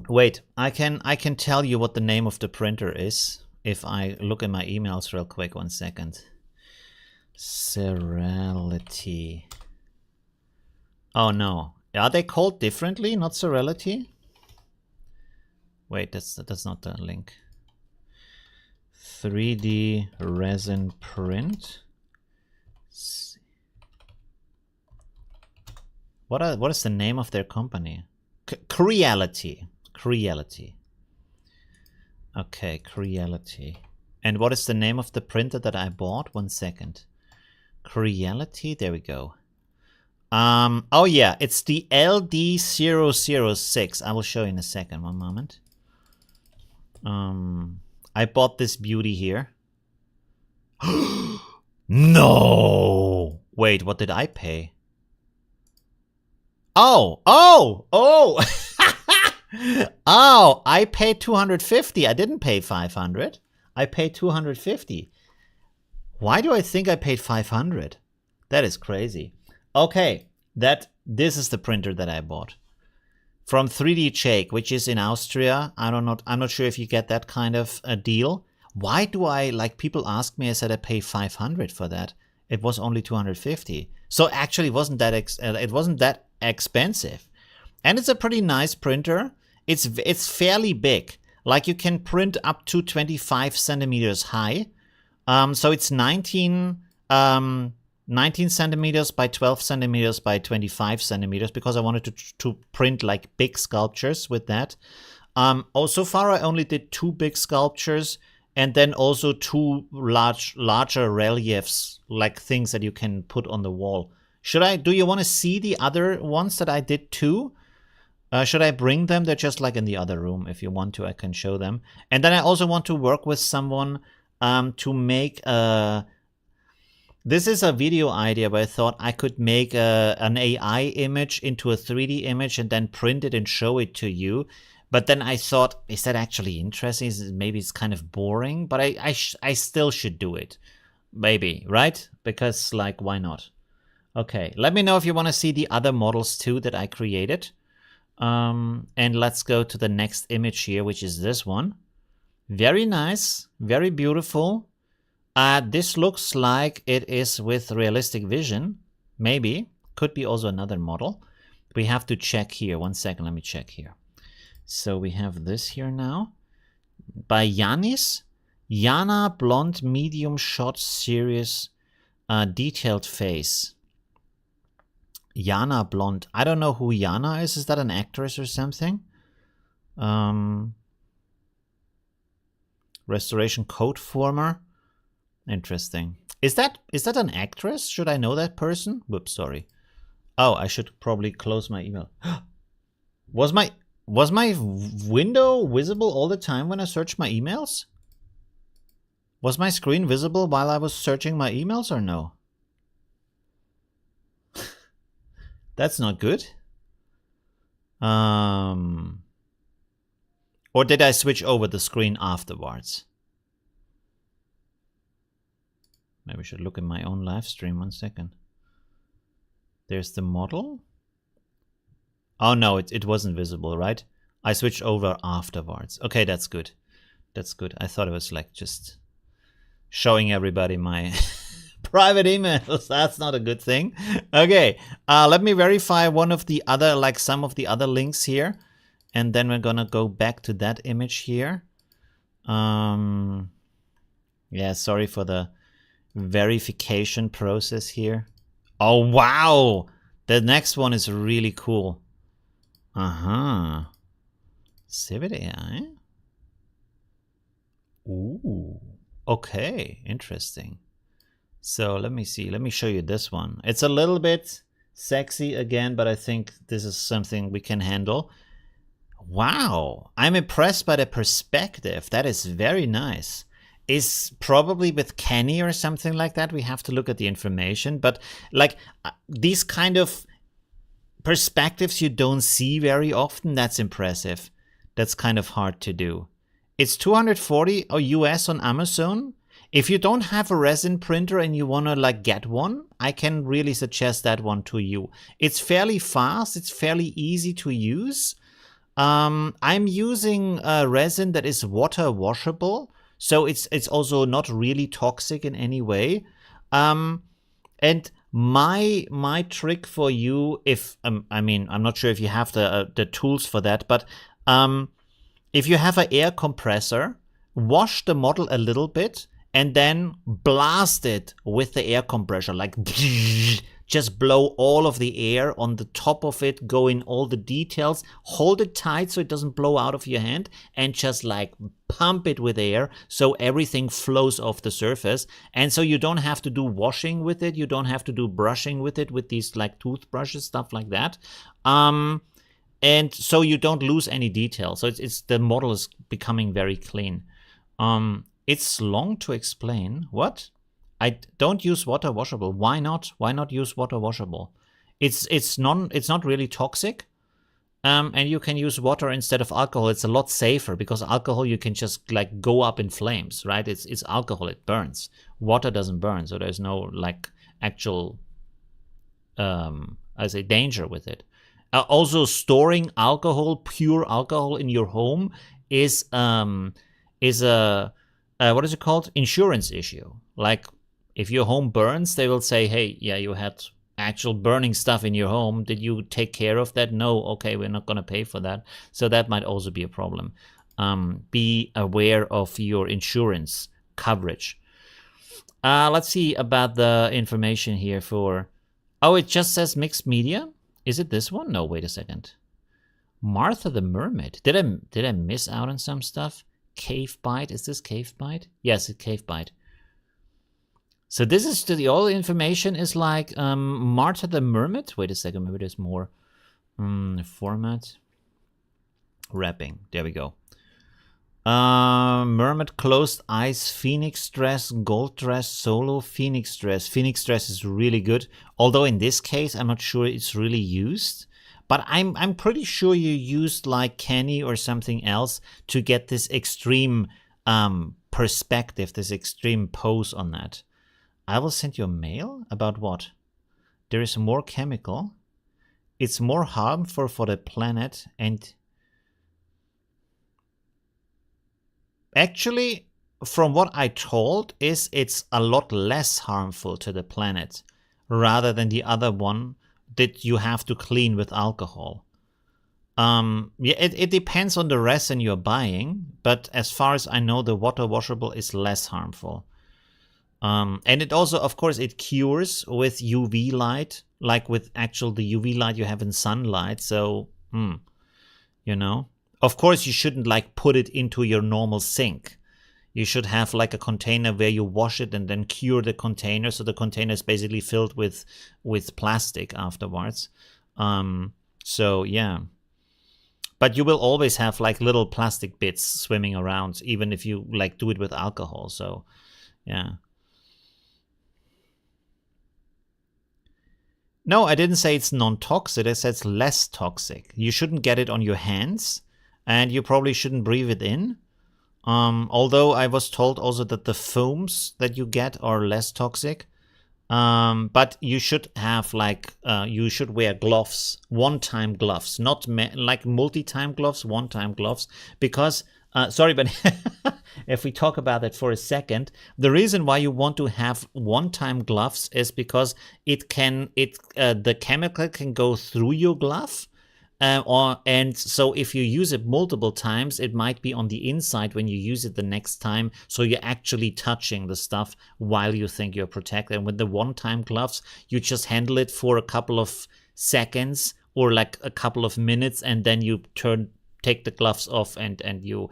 Wait, I can tell you what the name of the printer is if I look at my emails real quick. 1 second. Seriality. Oh no, are they called differently? Not Seriality? Wait, that's not the link. 3D resin print. What is the name of their company? Creality. Creality. Okay, Creality. And what is the name of the printer that I bought? 1 second. Creality. There we go. Oh yeah, it's the LD006. I will show you in a second. 1 moment. I bought this beauty here. No! Wait, what did I pay? Oh! Oh, I paid 250. I didn't pay 500. I paid 250. Why do I think I paid 500? That is crazy. Okay, this is the printer that I bought from 3D Check, which is in Austria. I'm not sure if you get that kind of a deal. Why do I, like, people ask me, I said I pay 500 for that. It was only 250. So actually it wasn't that expensive. And it's a pretty nice printer. It's fairly big. Like, you can print up to 25 centimeters high. So it's 19 centimeters by 12 centimeters by 25 centimeters, because I wanted to print like big sculptures with that. So far I only did 2 big sculptures, and then also 2 larger reliefs, like things that you can put on the wall. Do you want to see the other ones that I did too? Should I bring them? They're just like in the other room. If you want to, I can show them. And then I also want to work with someone to make this is a video idea, but I thought I could make an AI image into a 3D image and then print it and show it to you. But then I thought, is that actually interesting? Maybe it's kind of boring, but I still should do it. Maybe, right? Because, like, why not? Okay, let me know if you want to see the other models too that I created. And let's go to the next image here, which is this one. Very nice, very beautiful. This looks like it is with realistic vision. Maybe. Could be also another model. We have to check here. 1 second, let me check here. So we have this here now. By Yanis. Yana Blonde Medium Shot Series Detailed Face. Yana Blonde. I don't know who Yana is. Is that an actress or something? Restoration Code Former. Interesting. Is that an actress? Should I know that person? Whoops, sorry. Oh, I should probably close my email. Was my window visible all the time when I searched my emails? Was my screen visible while I was searching my emails or no? That's not good. Or did I switch over the screen afterwards? Maybe I should look at my own live stream. 1 second. There's the model. Oh no, it wasn't visible, right? I switched over afterwards. Okay, that's good. That's good. I thought it was like just showing everybody my private emails. That's not a good thing. Okay, let me verify one of the other, like some of the other links here. And then we're gonna go back to that image here. Yeah, sorry for the verification process here. Oh, wow. The next one is really cool. Civet AI. Ooh. Okay, interesting. So let me see. Let me show you this one. It's a little bit sexy again, but I think this is something we can handle. Wow. I'm impressed by the perspective. That is very nice. Is probably with Kenny or something like that. We have to look at the information. But like these kind of perspectives you don't see very often, that's impressive. That's kind of hard to do. It's 240 US on Amazon. If you don't have a resin printer and you want to like get one, I can really suggest that one to you. It's fairly fast. It's fairly easy to use. I'm using a resin that is water washable. So it's also not really toxic in any way. And my trick for you, if I mean, I'm not sure if you have the tools for that, but if you have an air compressor, wash the model a little bit and then blast it with the air compressor, like just blow all of the air on the top of it, go in all the details, hold it tight so it doesn't blow out of your hand, and just like pump it with air so everything flows off the surface. And so you don't have to do washing with it, you don't have to do brushing with it with these like toothbrushes, stuff like that. And so you don't lose any detail. So it's the model is becoming very clean. It's long to explain. What? I don't use water washable. Why not? Why not use water washable? It's not really toxic. And you can use water instead of alcohol. It's a lot safer because alcohol you can just like go up in flames, right? It's alcohol, it burns. Water doesn't burn, so there's no like actual I say danger with it. Also, storing alcohol, pure alcohol, in your home is a what is it called? Insurance issue. Like if your home burns, they will say, hey, yeah, you had actual burning stuff in your home. Did you take care of that? No. Okay, we're not going to pay for that. So that might also be a problem. Be aware of your insurance coverage. Let's see about the information here for... Oh, it just says mixed media. Is it this one? No, wait a second. Martha the Mermaid. Did I miss out on some stuff? Cave Bite. Is this Cave Bite? Yes, it's Cave Bite. So this is all the information is like Martha the Mermaid. Wait a second, maybe there's more. Format. Wrapping. There we go. Mermaid, Closed Eyes, Phoenix Dress, Gold Dress, Solo, Phoenix Dress. Phoenix Dress is really good. Although in this case, I'm not sure it's really used. But I'm pretty sure you used like Kenny or something else to get this extreme perspective, this extreme pose on that. I will send you a mail about what? There is more chemical. It's more harmful for the planet and... Actually, from what I told, it's a lot less harmful to the planet rather than the other one that you have to clean with alcohol. Yeah, it depends on the resin you're buying, but as far as I know, the water washable is less harmful. And it also, of course, it cures with UV light, like with actual the UV light you have in sunlight. So, you know, of course, you shouldn't like put it into your normal sink. You should have like a container where you wash it and then cure the container. So the container is basically filled with plastic afterwards. So yeah, but you will always have like little plastic bits swimming around, even if you like do it with alcohol. So yeah. No, I didn't say it's non-toxic. I said it's less toxic. You shouldn't get it on your hands, and you probably shouldn't breathe it in. Although I was told also that the foams that you get are less toxic. But you should have like, you should wear gloves, one-time gloves, not like multi-time gloves, one-time gloves. Because, sorry, but if we talk about it for a second, the reason why you want to have one-time gloves is because the chemical can go through your glove. And so if you use it multiple times, it might be on the inside when you use it the next time. So you're actually touching the stuff while you think you're protected. And with the one-time gloves, you just handle it for a couple of seconds or like a couple of minutes, and then you take the gloves off and you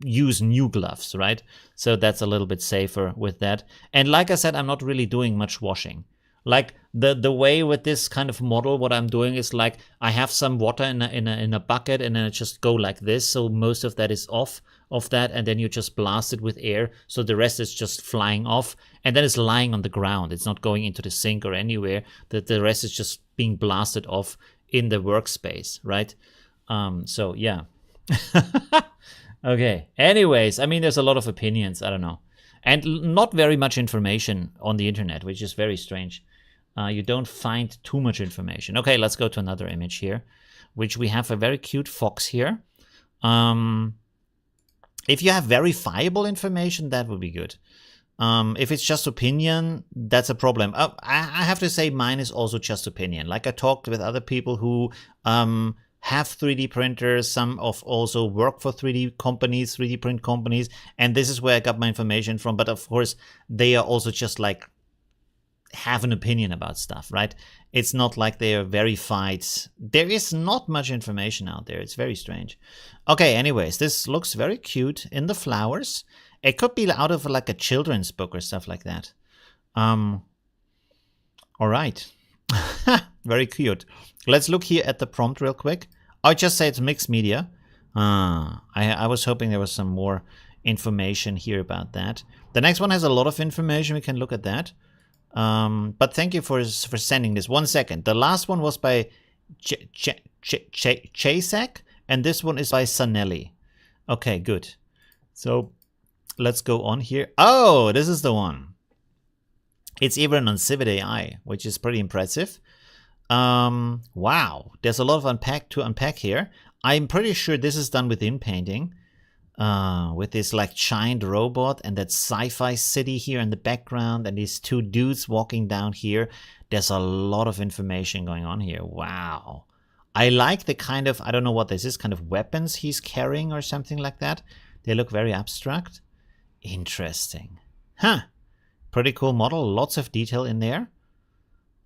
use new gloves, right? So that's a little bit safer with that. And like I said, I'm not really doing much washing. Like the way with this kind of model, what I'm doing is like I have some water in a bucket, and then I just go like this. So most of that is off of that, and then you just blast it with air. So the rest is just flying off, and then it's lying on the ground. It's not going into the sink or anywhere. The rest is just being blasted off in the workspace, right? So yeah. Okay. Anyways, I mean, there's a lot of opinions. I don't know, and not very much information on the internet, which is very strange. You don't find too much information. Okay, let's go to another image here, which we have a very cute fox here. If you have verifiable information, that would be good. If it's just opinion, that's a problem. I have to say mine is also just opinion. Like I talked with other people who have 3D printers. Some of also work for 3D companies, 3D print companies. And this is where I got my information from. But of course, they are also just like have an opinion about stuff, right? It's not like they are verified. There is not much information out there. It's very strange. Okay, anyways, this looks very cute in the flowers. It could be out of like a children's book or stuff like that. All right. Very cute. Let's look here at the prompt real quick. I'll just say it's mixed media. I was hoping there was some more information here about that. The next one has a lot of information. We can look at that. But thank you for sending this. 1 second. The last one was by Chasek, and this one is by Sanelli. Okay, good. So let's go on here. Oh, this is the one. It's even on Civet AI, which is pretty impressive. Wow, there's a lot of unpack here. I'm pretty sure this is done within painting. With this like giant robot and that sci-fi city here in the background and these two dudes walking down here. There's a lot of information going on here. Wow. I like the kind of, I don't know what this is, kind of weapons he's carrying or something like that. They look very abstract. Interesting. Huh. Pretty cool model. Lots of detail in there.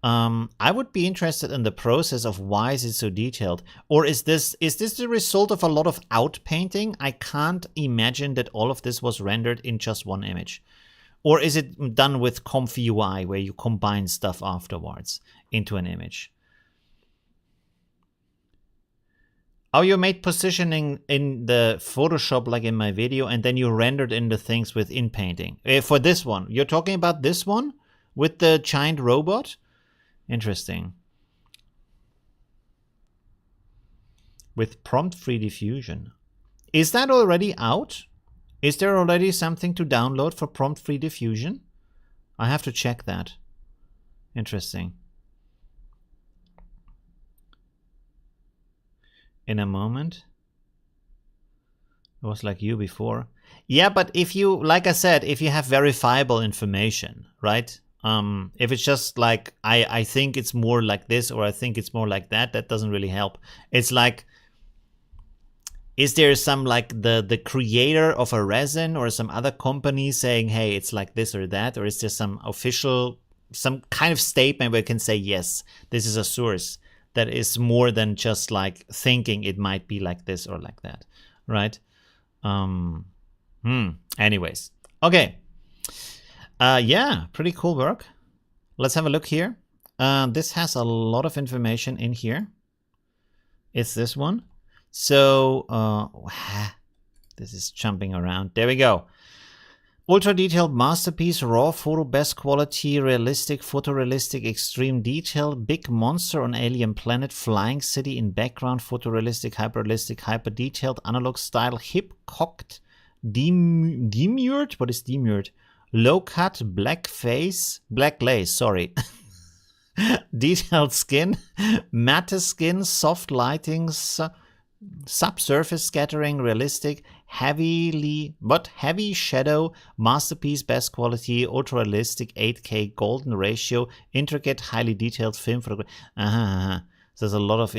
I would be interested in the process of why is it so detailed, or is this the result of a lot of outpainting? I can't imagine that all of this was rendered in just one image, or is it done with ComfUI where you combine stuff afterwards into an image? Oh, you made positioning in the Photoshop like in my video, and then you rendered in the things with in painting. For this one, you're talking about this one with the giant robot. Interesting. With prompt-free diffusion. Is that already out? Is there already something to download for prompt-free diffusion? I have to check that. Interesting. In a moment. It was like you before. Yeah, but if you, like I said, if you have verifiable information, right? If it's just like, I think it's more like this, or I think it's more like that, that doesn't really help. It's like, is there some like the creator of a resin or some other company saying, hey, it's like this or that? Or is there some official, some kind of statement where you can say, yes, this is a source that is more than just like thinking it might be like this or like that, right? Anyways, okay. Yeah, pretty cool work. Let's have a look here. This has a lot of information in here. It's this one. So, this is jumping around. There we go. Ultra detailed masterpiece, raw photo, best quality, realistic, photorealistic, extreme detail, big monster on alien planet, flying city in background, photorealistic, hyperrealistic, hyper detailed, analog style, hip cocked, demurred. What is demurred? Low cut, black face, black lace, sorry. Detailed skin, matte skin, soft lighting, subsurface scattering, realistic, heavy shadow, masterpiece, best quality, ultra realistic, 8K golden ratio, intricate, highly detailed film photography. So there's a lot of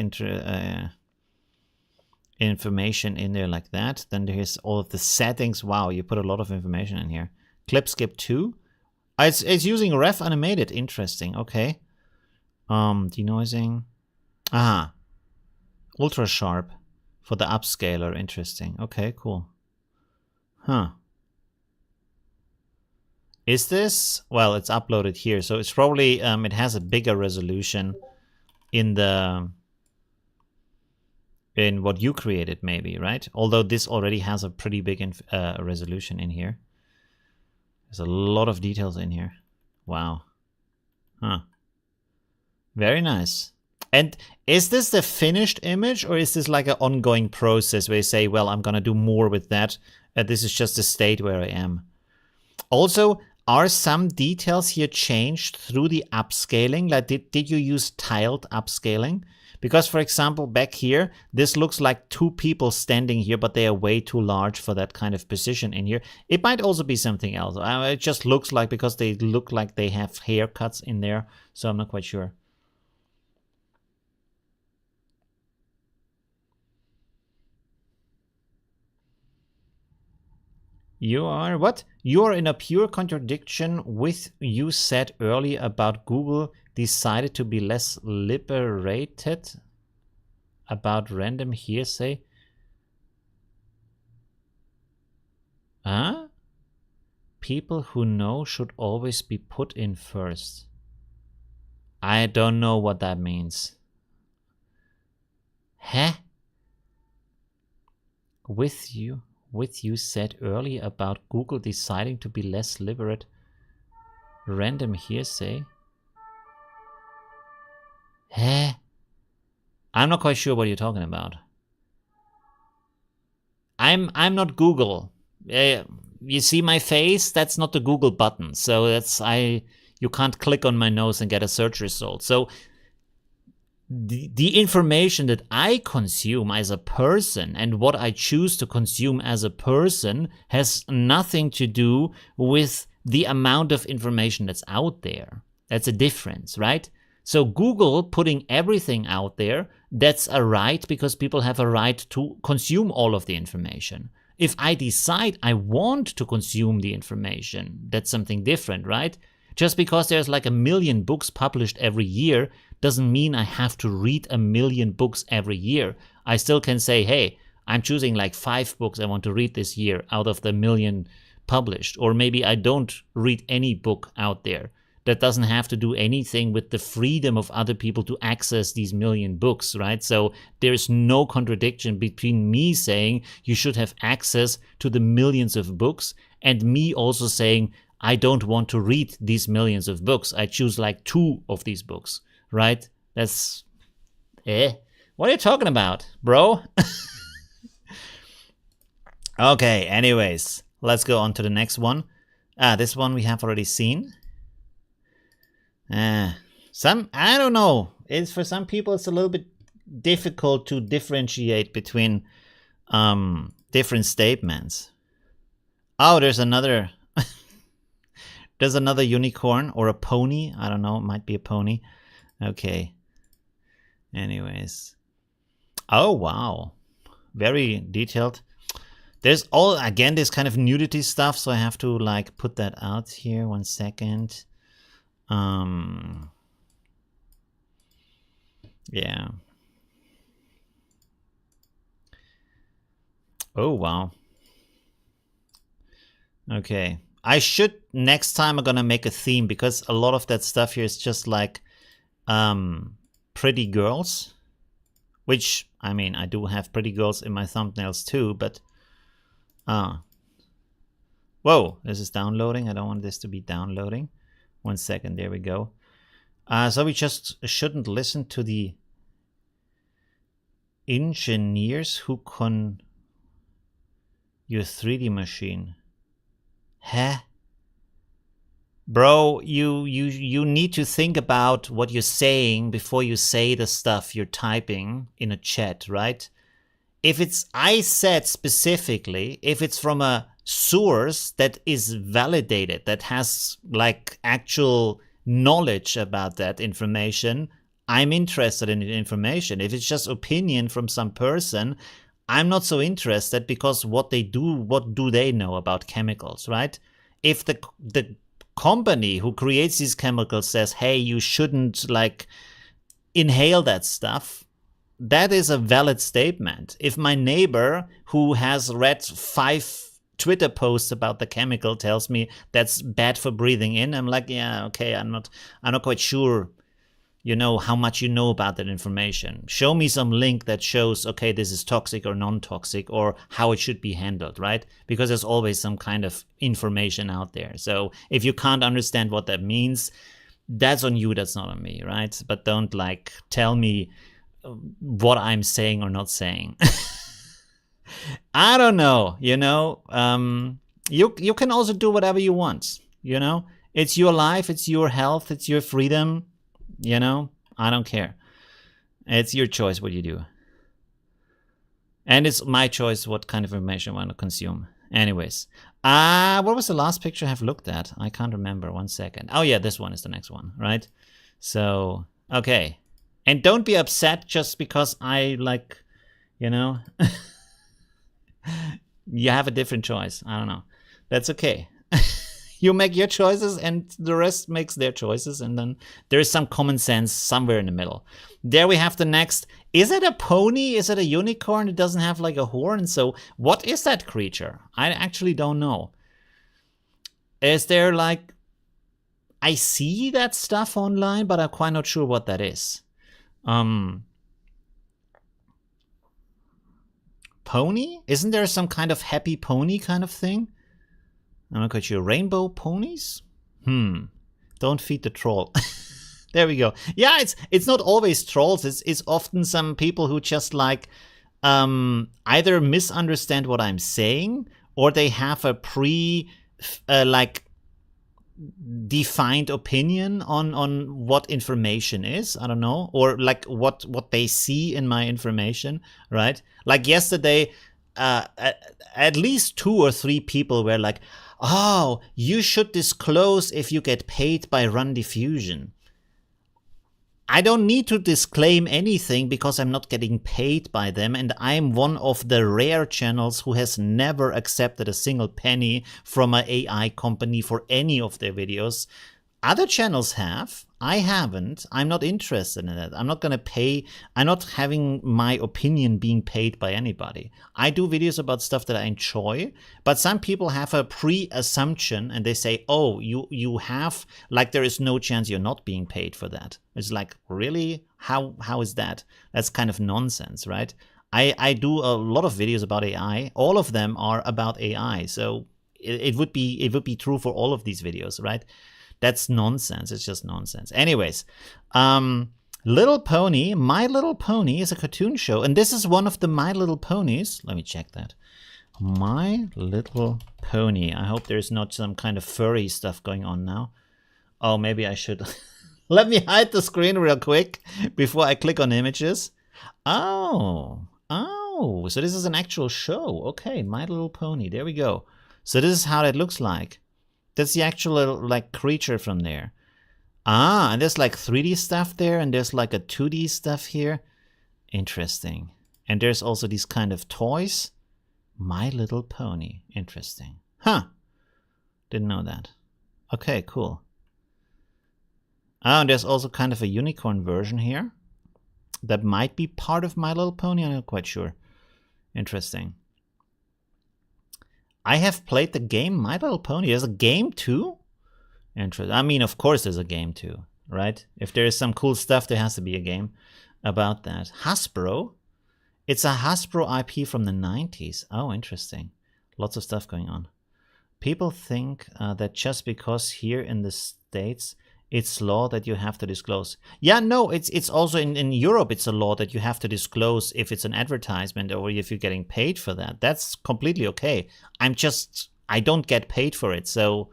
information in there like that. Then there's all of the settings. Wow, you put a lot of information in here. Clip skip 2. It's using ref animated. Interesting. Okay. Denoising. Ultra sharp for the upscaler. Interesting. Okay, cool. Huh. Is this? Well, it's uploaded here, so it's probably it has a bigger resolution in what you created, maybe, right? Although this already has a pretty big resolution in here. There's a lot of details in here. Wow. Huh. Very nice. And is this the finished image, or is this like an ongoing process where you say, well, I'm going to do more with that. This is just the state where I am. Also, are some details here changed through the upscaling? Like, did you use tiled upscaling? Because, for example, back here, this looks like two people standing here, but they are way too large for that kind of position in here. It might also be something else. It just looks like, because they look like they have haircuts in there, so I'm not quite sure. You are what? You are in a pure contradiction with you said earlier about Google decided to be less liberated about random hearsay. Huh? People who know should always be put in first. I don't know what that means. Huh? With you said earlier about Google deciding to be less liberate. Random hearsay. Huh? I'm not quite sure what you're talking about. I'm not Google. You see my face? That's not the Google button. So you can't click on my nose and get a search result. So the information that I consume as a person and what I choose to consume as a person has nothing to do with the amount of information that's out there. That's a difference, right? So Google putting everything out there, that's a right because people have a right to consume all of the information. If I decide I want to consume the information, that's something different, right? Just because there's like 1 million books published every year doesn't mean I have to read 1 million books every year. I still can say, hey, I'm choosing like 5 books I want to read this year out of the 1 million published. Or maybe I don't read any book out there. That doesn't have to do anything with the freedom of other people to access these 1 million books, right? So there's no contradiction between me saying you should have access to the millions of books and me also saying I don't want to read these millions of books. I choose like 2 of these books, right? That's... What are you talking about, bro? Okay, anyways, let's go on to the next one. This one we have already seen. I don't know. It's for some people it's a little bit difficult to differentiate between different statements. Oh, there's another there's another unicorn or a pony. I don't know, it might be a pony. Okay. Anyways. Oh wow. Very detailed. There's all again this kind of nudity stuff, so I have to like put that out here. 1 second. Yeah. Oh, wow. Okay. I should, next time I'm gonna make a theme because a lot of that stuff here is just like, pretty girls, which, I mean, I do have pretty girls in my thumbnails too, but, whoa, this is downloading. I don't want this to be downloading. 1 second, there we go. So we just shouldn't listen to the engineers who con your 3D machine. Huh? Bro, you need to think about what you're saying before you say the stuff you're typing in a chat, right? If it's, I said specifically, if it's from a source that is validated, that has like actual knowledge about that information, I'm interested in the information. If it's just opinion from some person, I'm not so interested because what do they know about chemicals, right? If the company who creates these chemicals says, hey, you shouldn't like inhale that stuff, that is a valid statement. If my neighbor who has read 5 Twitter posts about the chemical tells me that's bad for breathing in, I'm like, yeah, okay, I'm not quite sure, you know, how much you know about that information. Show me some link that shows, okay, this is toxic or non-toxic or how it should be handled, right? Because there's always some kind of information out there. So if you can't understand what that means, that's on you, that's not on me, right? But don't like tell me what I'm saying or not saying. I don't know, you know, you can also do whatever you want, you know, it's your life, it's your health, it's your freedom, you know, I don't care. It's your choice what you do. And it's my choice what kind of information I want to consume. Anyways, what was the last picture I have looked at? I can't remember. 1 second. Oh yeah, this one is the next one, right? So, okay. And don't be upset just because I like, you know, you have a different choice. I don't know. That's okay. You make your choices and the rest makes their choices. And then there is some common sense somewhere in the middle. There we have the next. Is it a pony? Is it a unicorn? It doesn't have like a horn. So what is that creature? I actually don't know. Is there like... I see that stuff online, but I'm quite not sure what that is. Pony? Isn't there some kind of happy pony kind of thing? I'm not quite sure. Rainbow ponies? Don't feed the troll. There we go. Yeah, it's not always trolls. It's often some people who just like either misunderstand what I'm saying, or they have a like defined opinion on what information is. I don't know, or like what they see in my information, right? Like yesterday, at least 2 or 3 people were like, "Oh, you should disclose if you get paid by Run Diffusion." I don't need to disclaim anything because I'm not getting paid by them, and I'm one of the rare channels who has never accepted a single penny from an AI company for any of their videos. Other channels have. I haven't. I'm not interested in that. I'm not going to pay. I'm not having my opinion being paid by anybody. I do videos about stuff that I enjoy, but some people have a pre-assumption and they say, oh, you have, like, there is no chance you're not being paid for that. It's like, really? How is that? That's kind of nonsense, right? I do a lot of videos about AI. All of them are about AI. So it would be true for all of these videos, right? That's nonsense. It's just nonsense. Anyways, Little Pony, My Little Pony is a cartoon show. And this is one of the My Little Ponies. Let me check that. My Little Pony. I hope there's not some kind of furry stuff going on now. Oh, maybe I should. Let me hide the screen real quick before I click on images. Oh, so this is an actual show. Okay, My Little Pony. There we go. So this is how it looks like. That's the actual like creature from there. Ah, and there's like 3D stuff there, and there's like a 2D stuff here. Interesting. And there's also these kind of toys. My Little Pony. Interesting. Huh. Didn't know that. Okay, cool. Oh, and there's also kind of a unicorn version here. That might be part of My Little Pony. I'm not quite sure. Interesting. I have played the game My Little Pony. There's a game too? Interesting. I mean, of course there's a game too, right? If there is some cool stuff, there has to be a game about that. Hasbro? It's a Hasbro IP from the 90s. Oh, interesting. Lots of stuff going on. People think that just because here in the States, it's law that you have to disclose. Yeah, no, it's also in Europe, it's a law that you have to disclose if it's an advertisement or if you're getting paid for that. That's completely okay. I don't get paid for it, so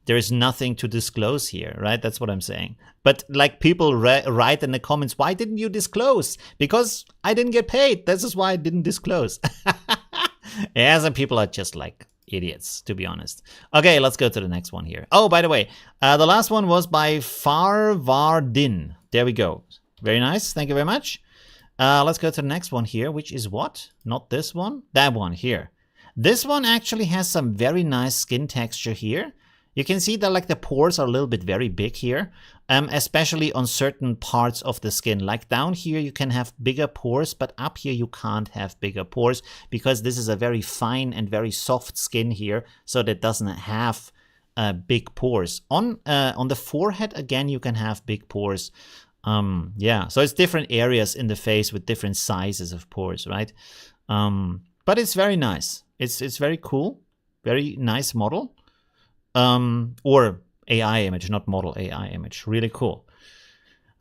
there is nothing to disclose here, right? That's what I'm saying. But like people write in the comments, why didn't you disclose? Because I didn't get paid. This is why I didn't disclose. Yeah, some people are just like idiots, to be honest. Okay, let's go to the next one here. Oh, by the way, the last one was by Farvardin. There we go. Very nice. Thank you very much. Let's go to the next one here, which is what? Not this one. That one here. This one actually has some very nice skin texture here. You can see that like the pores are a little bit very big here, especially on certain parts of the skin. Like down here you can have bigger pores, but up here you can't have bigger pores because this is a very fine and very soft skin here, so that doesn't have big pores. On the forehead, again, you can have big pores. Yeah, so it's different areas in the face with different sizes of pores, right? But it's very nice. It's very cool. Very nice model. Or AI image, not model, AI image. Really cool.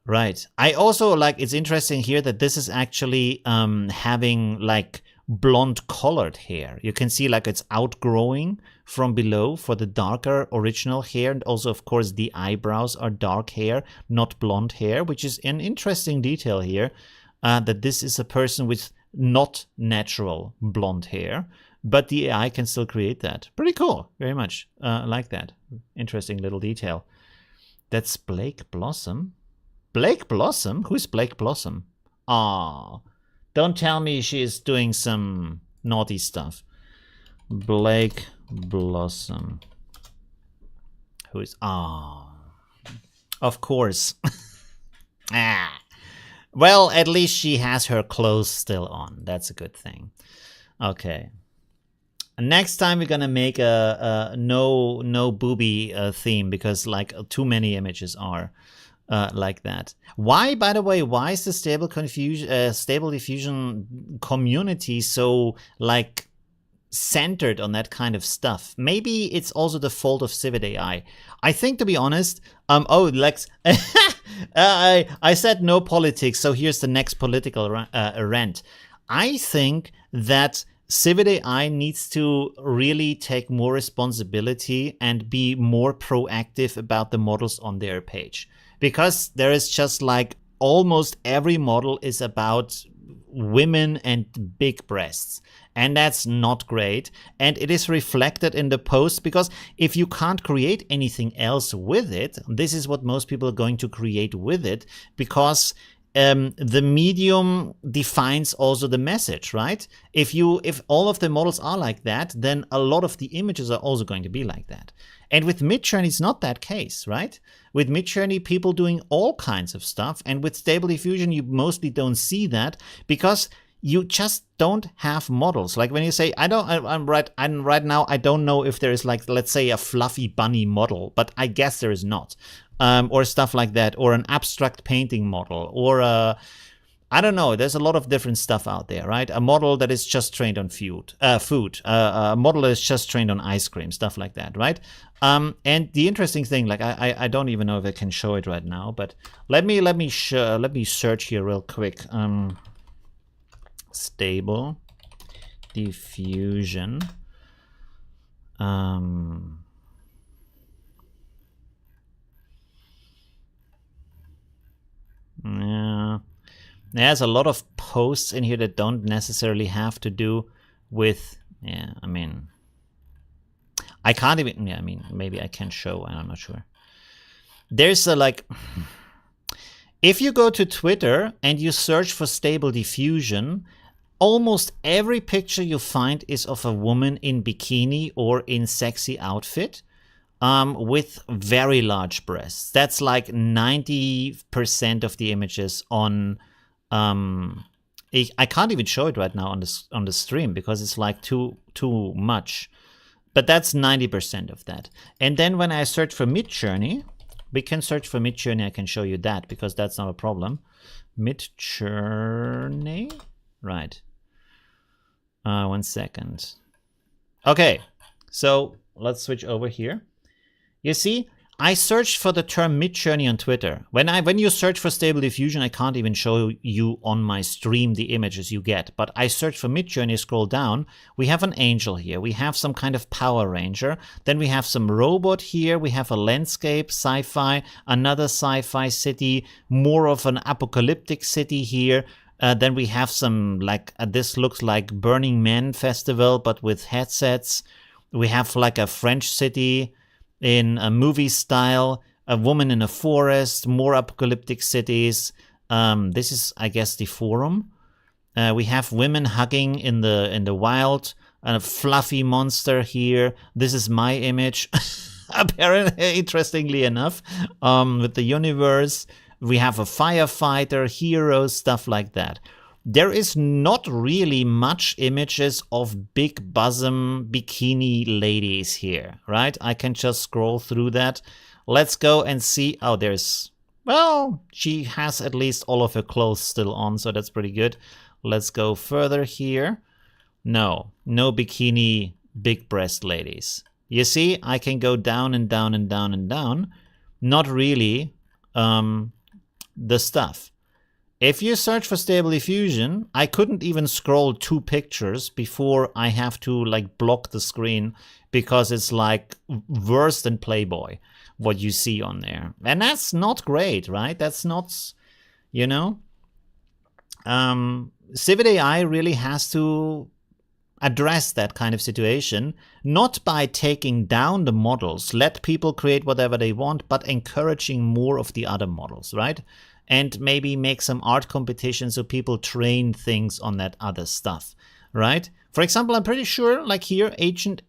Right. I also like, it's interesting here that this is actually having like blonde colored hair. You can see like it's outgrowing from below for the darker original hair. And also, of course, the eyebrows are dark hair, not blonde hair, which is an interesting detail here, that this is a person with not natural blonde hair. But the AI can still create that. Pretty cool. Very much like that. Interesting little detail. That's Blake Blossom. Blake Blossom? Who's Blake Blossom? Ah, don't tell me she's doing some naughty stuff. Blake Blossom. Who is... Ah, of course. Ah. Well, at least she has her clothes still on. That's a good thing. Okay. Next time we're gonna make a no booby theme because like too many images are like that. Why, by the way, why is the stable diffusion community so like centered on that kind of stuff. Maybe it's also the fault of Civet AI. I think, to be honest, oh, Lex, I said no politics, so here's the next political rant. I think that Civet AI needs to really take more responsibility and be more proactive about the models on their page. Because there is just like almost every model is about women and big breasts. And that's not great. And it is reflected in the post, because if you can't create anything else with it, this is what most people are going to create with it, because the medium defines also the message, right? If all of the models are like that, then a lot of the images are also going to be like that. And with Midjourney, it's not that case, right? With Midjourney, people doing all kinds of stuff, and with Stable Diffusion, you mostly don't see that because you just don't have models. Like when you say, I'm right now, I don't know if there is, like, let's say a fluffy bunny model, but I guess there is not. Or stuff like that, or an abstract painting model, or I don't know. There's a lot of different stuff out there, right? A model that is just trained on food, a model that is just trained on ice cream, stuff like that, right? And the interesting thing, like I don't even know if I can show it right now, but let me search here real quick. Stable Diffusion. Yeah, there's a lot of posts in here that don't necessarily have to do with, yeah, I mean, I can't even, yeah, I mean, maybe I can show, I'm not sure. There's a, like, if you go to Twitter and you search for Stable Diffusion, almost every picture you find is of a woman in bikini or in sexy outfit. With very large breasts. That's like 90% of the images on. I can't even show it right now on the stream because it's like too much. But that's 90% of that. And then when I search for Midjourney, we can search for Midjourney. I can show you that because that's not a problem. Midjourney, right? 1 second. Okay, so let's switch over here. You see, I searched for the term Midjourney on Twitter. When you search for Stable Diffusion, I can't even show you on my stream the images you get. But I search for Midjourney, scroll down. We have an angel here. We have some kind of Power Ranger. Then we have some robot here. We have a landscape, sci-fi, another sci-fi city, more of an apocalyptic city here. Then we have some, like, this looks like Burning Man festival, but with headsets. We have like a French city in a movie style, a woman in a forest, more apocalyptic cities. This is, I guess, the forum. We have women hugging in the wild, and a fluffy monster here. This is my image, apparently, interestingly enough, with the universe. We have a firefighter, heroes, stuff like that. There is not really much images of big bosom bikini ladies here, right? I can just scroll through that. Let's go and see. Oh, there's, well, she has at least all of her clothes still on, so that's pretty good. Let's go further here. No bikini big breast ladies. You see, I can go down and down and down and down. Not really the stuff. If you search for Stable Diffusion, I couldn't even scroll 2 pictures before I have to, like, block the screen because it's like worse than Playboy, what you see on there. And that's not great, right? That's not, you know. Civet AI really has to address that kind of situation, not by taking down the models, let people create whatever they want, but encouraging more of the other models, right? And maybe make some art competitions so people train things on that other stuff, right? For example, I'm pretty sure, like here, ancient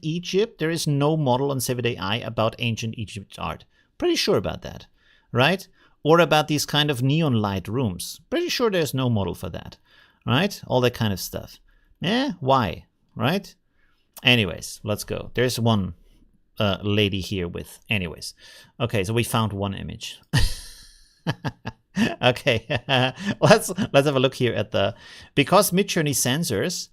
Egypt, there is no model on Civet AI about ancient Egypt art. Pretty sure about that, right? Or about these kind of neon light rooms. Pretty sure there's no model for that, right? All that kind of stuff. Why, right? Anyways, let's go. There's one lady here with, anyways. Okay, so we found one image. Okay, let's have a look here at the, because Midjourney censors,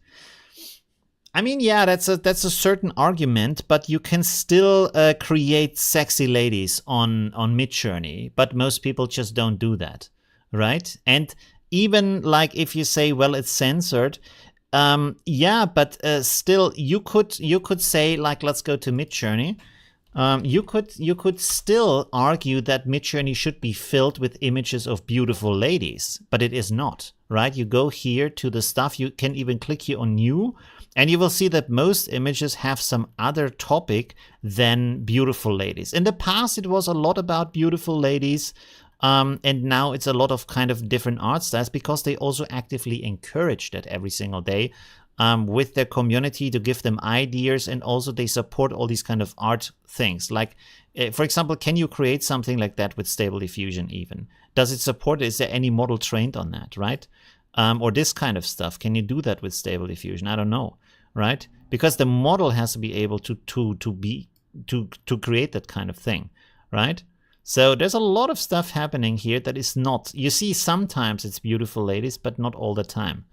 I mean, yeah, that's a certain argument, but you can still create sexy ladies on Midjourney, but most people just don't do that, right? And even like if you say, well, it's censored, yeah, but still, you could say like, let's go to Midjourney. You could still argue that Midjourney should be filled with images of beautiful ladies, but it is not, right? You go here to the stuff. You can even click here on new. And you will see that most images have some other topic than beautiful ladies. In the past, it was a lot about beautiful ladies. And now it's a lot of kind of different art styles because they also actively encourage that every single day with their community to give them ideas. And also they support all these kind of art things. Like, for example, can you create something like that with Stable Diffusion even? Does it support it? Is there any model trained on that, right? Or this kind of stuff. Can you do that with Stable Diffusion? I don't know, right? Because the model has to be able to create that kind of thing, right? So there's a lot of stuff happening here that is not. You see, sometimes it's beautiful ladies, but not all the time,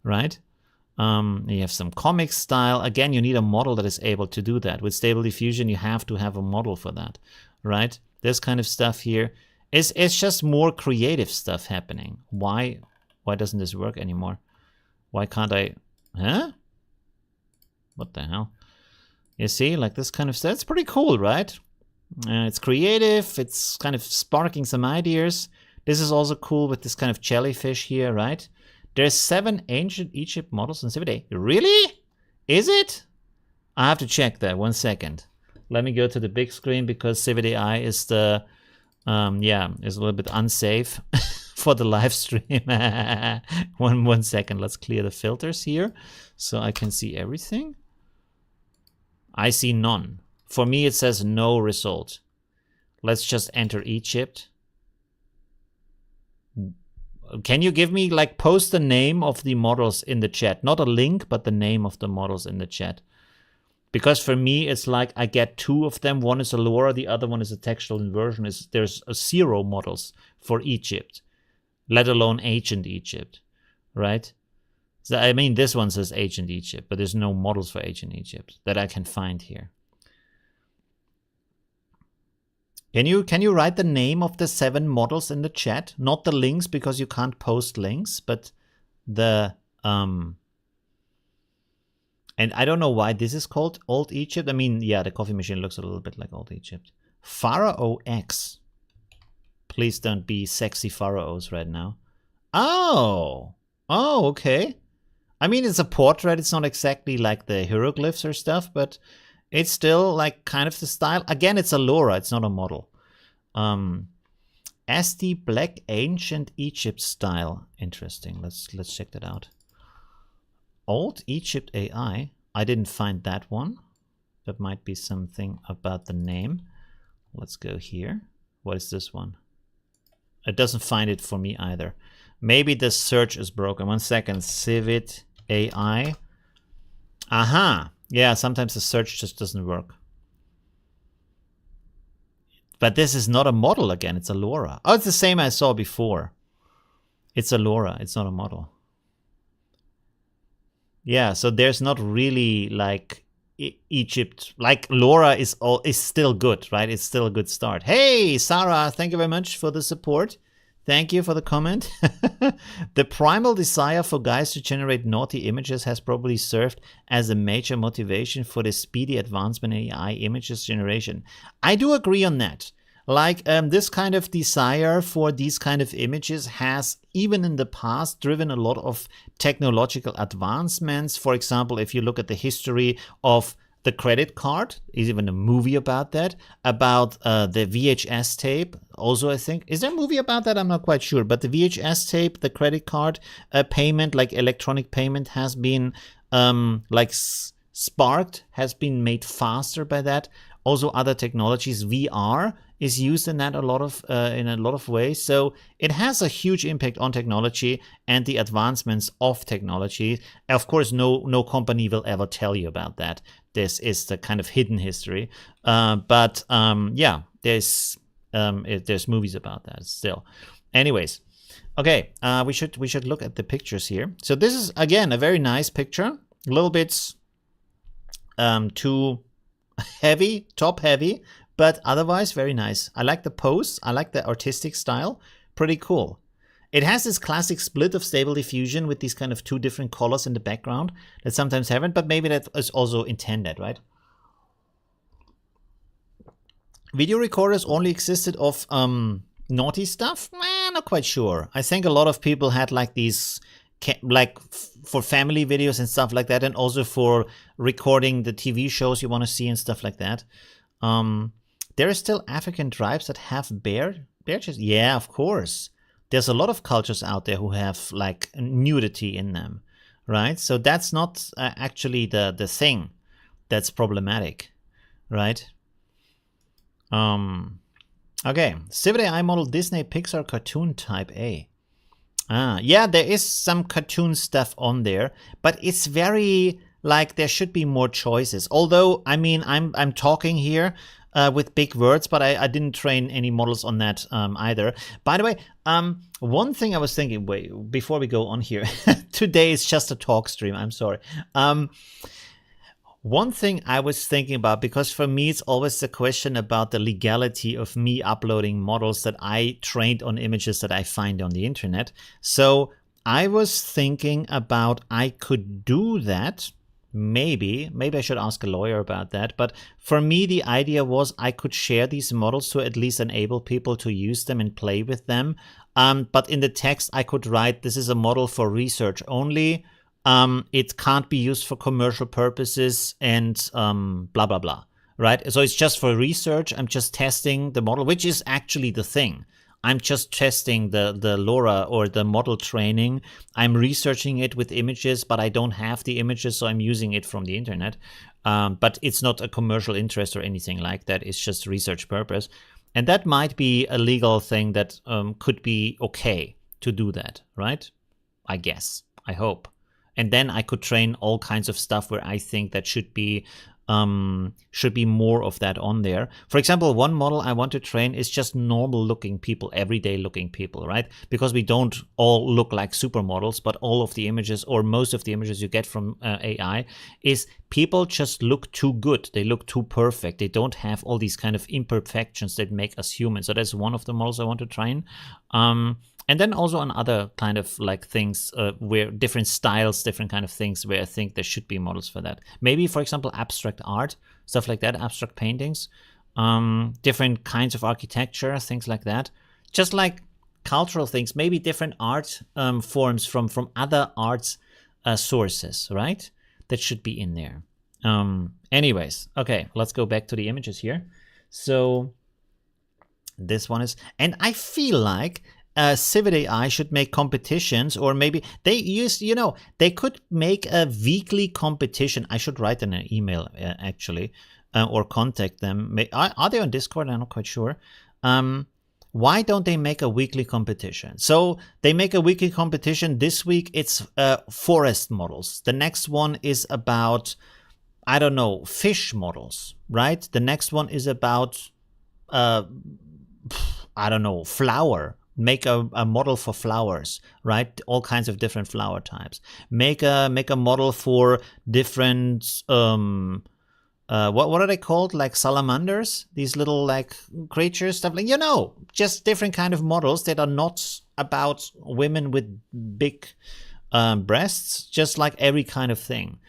right? You have some comic style. Again, you need a model that is able to do that. With Stable Diffusion, you have to have a model for that, right? This kind of stuff here is just more creative stuff happening. Why doesn't this work anymore? Why can't I? Huh? What the hell? You see, like this kind of stuff. It's pretty cool, right? It's creative. It's kind of sparking some ideas. This is also cool with this kind of jellyfish here, right? There's 7 ancient Egypt models in Civic. Really? Is it? I have to check that. 1 second. Let me go to the big screen because Civic AI is the is a little bit unsafe for the live stream. one second. Let's clear the filters here so I can see everything. I see none. For me, it says no result. Let's just enter Egypt. Can you give me, like, post the name of the models in the chat? Not a link, but the name of the models in the chat. Because for me, it's like I get 2 of them. One is a Laura, the other one is a textual inversion. There's 0 models for Egypt, let alone ancient Egypt, right? So, I mean, this one says ancient Egypt, but there's no models for ancient Egypt that I can find here. Can you write the name of the 7 models in the chat? Not the links, because you can't post links, but the and I don't know why this is called Old Egypt. I mean, yeah, the coffee machine looks a little bit like Old Egypt. Pharaoh X. Please don't be sexy pharaohs right now. Oh, okay. I mean, it's a portrait. It's not exactly like the hieroglyphs or stuff, but it's still like kind of the style. Again, it's a Laura. It's not a model. SD Black Ancient Egypt style. Interesting. Let's check that out. Old Egypt AI. I didn't find that one. That might be something about the name. Let's go here. What is this one? It doesn't find it for me either. Maybe the search is broken. 1 second. Civic AI. Aha. Yeah, sometimes the search just doesn't work. But this is not a model again. It's a Laura. Oh, it's the same I saw before. It's a Laura. It's not a model. Yeah, so there's not really like Egypt. Like Laura is still good, right? It's still a good start. Hey, Sarah, thank you very much for the support. Thank you for the comment. The primal desire for guys to generate naughty images has probably served as a major motivation for the speedy advancement in AI images generation. I do agree on that. Like this kind of desire for these kind of images has, even in the past, driven a lot of technological advancements. For example, if you look at the history of the credit card, is even a movie about that, about the VHS tape. Also, I think, is there a movie about that? I'm not quite sure. But the VHS tape, the credit card payment, like electronic payment, has been sparked, has been made faster by that. Also, other technologies, VR is used in that in a lot of ways. So it has a huge impact on technology and the advancements of technology. Of course, no company will ever tell you about that. This is the kind of hidden history. But yeah, there's movies about that still. Anyways, okay, we should look at the pictures here. So this is again a very nice picture. A little bit too heavy, top heavy, but otherwise very nice. I like the pose. I like the artistic style. Pretty cool. It has this classic split of stable diffusion with these kind of two different colors in the background that sometimes haven't, but maybe that is also intended, right? Video recorders only existed of naughty stuff? Not quite sure. I think a lot of people had like these, like for family videos and stuff like that, and also for recording the TV shows you want to see and stuff like that. There are still African tribes that have bear chests. Yeah, of course. There's a lot of cultures out there who have like nudity in them, right? So that's not actually the thing that's problematic, right? Okay, Civet AI model Disney Pixar cartoon type A. Yeah, there is some cartoon stuff on there, but it's very like there should be more choices. Although, I mean, I'm talking here with big words, but I didn't train any models on that either. By the way, one thing I was thinking, wait, before we go on here, today is just a talk stream, I'm sorry. One thing I was thinking about, because for me it's always the question about the legality of me uploading models that I trained on images that I find on the internet. So I was thinking about I could do that. Maybe I should ask a lawyer about that. But for me, the idea was I could share these models to at least enable people to use them and play with them. But in the text, I could write, this is a model for research only. It can't be used for commercial purposes and blah, blah, blah, right? So it's just for research. I'm just testing the model, which is actually the thing. I'm just testing the LoRa or the model training. I'm researching it with images, but I don't have the images, so I'm using it from the internet. But it's not a commercial interest or anything like that. It's just research purpose. And that might be a legal thing that could be okay to do that, right? I guess. I hope. And then I could train all kinds of stuff where I think that should be more of that on there. For example, one model I want to train is just normal looking people, everyday looking people, right? Because we don't all look like supermodels, but all of the images or most of the images you get from AI is people just look too good. They look too perfect. They don't have all these kind of imperfections that make us human. So that's one of the models I want to train. And then also on other kind of like things where different styles, different kind of things where I think there should be models for that. Maybe, for example, abstract art, stuff like that, abstract paintings, different kinds of architecture, things like that. Just like cultural things, maybe different art forms from other arts sources, right? That should be in there. Anyways, okay, let's go back to the images here. So this one is, and I feel like Civet AI should make competitions, or maybe they use, they could make a weekly competition. I should write in an email actually, or contact them. Are they on Discord? I'm not quite sure. Why don't they make a weekly competition? So they make a weekly competition. This week it's forest models. The next one is about, I don't know, fish models, right? The next one is about, I don't know, flower. Make a model for flowers, right? All kinds of different flower types. Make a model for different what are they called? Like salamanders? These little like creatures, stuff like, just different kind of models that are not about women with big breasts, just like every kind of thing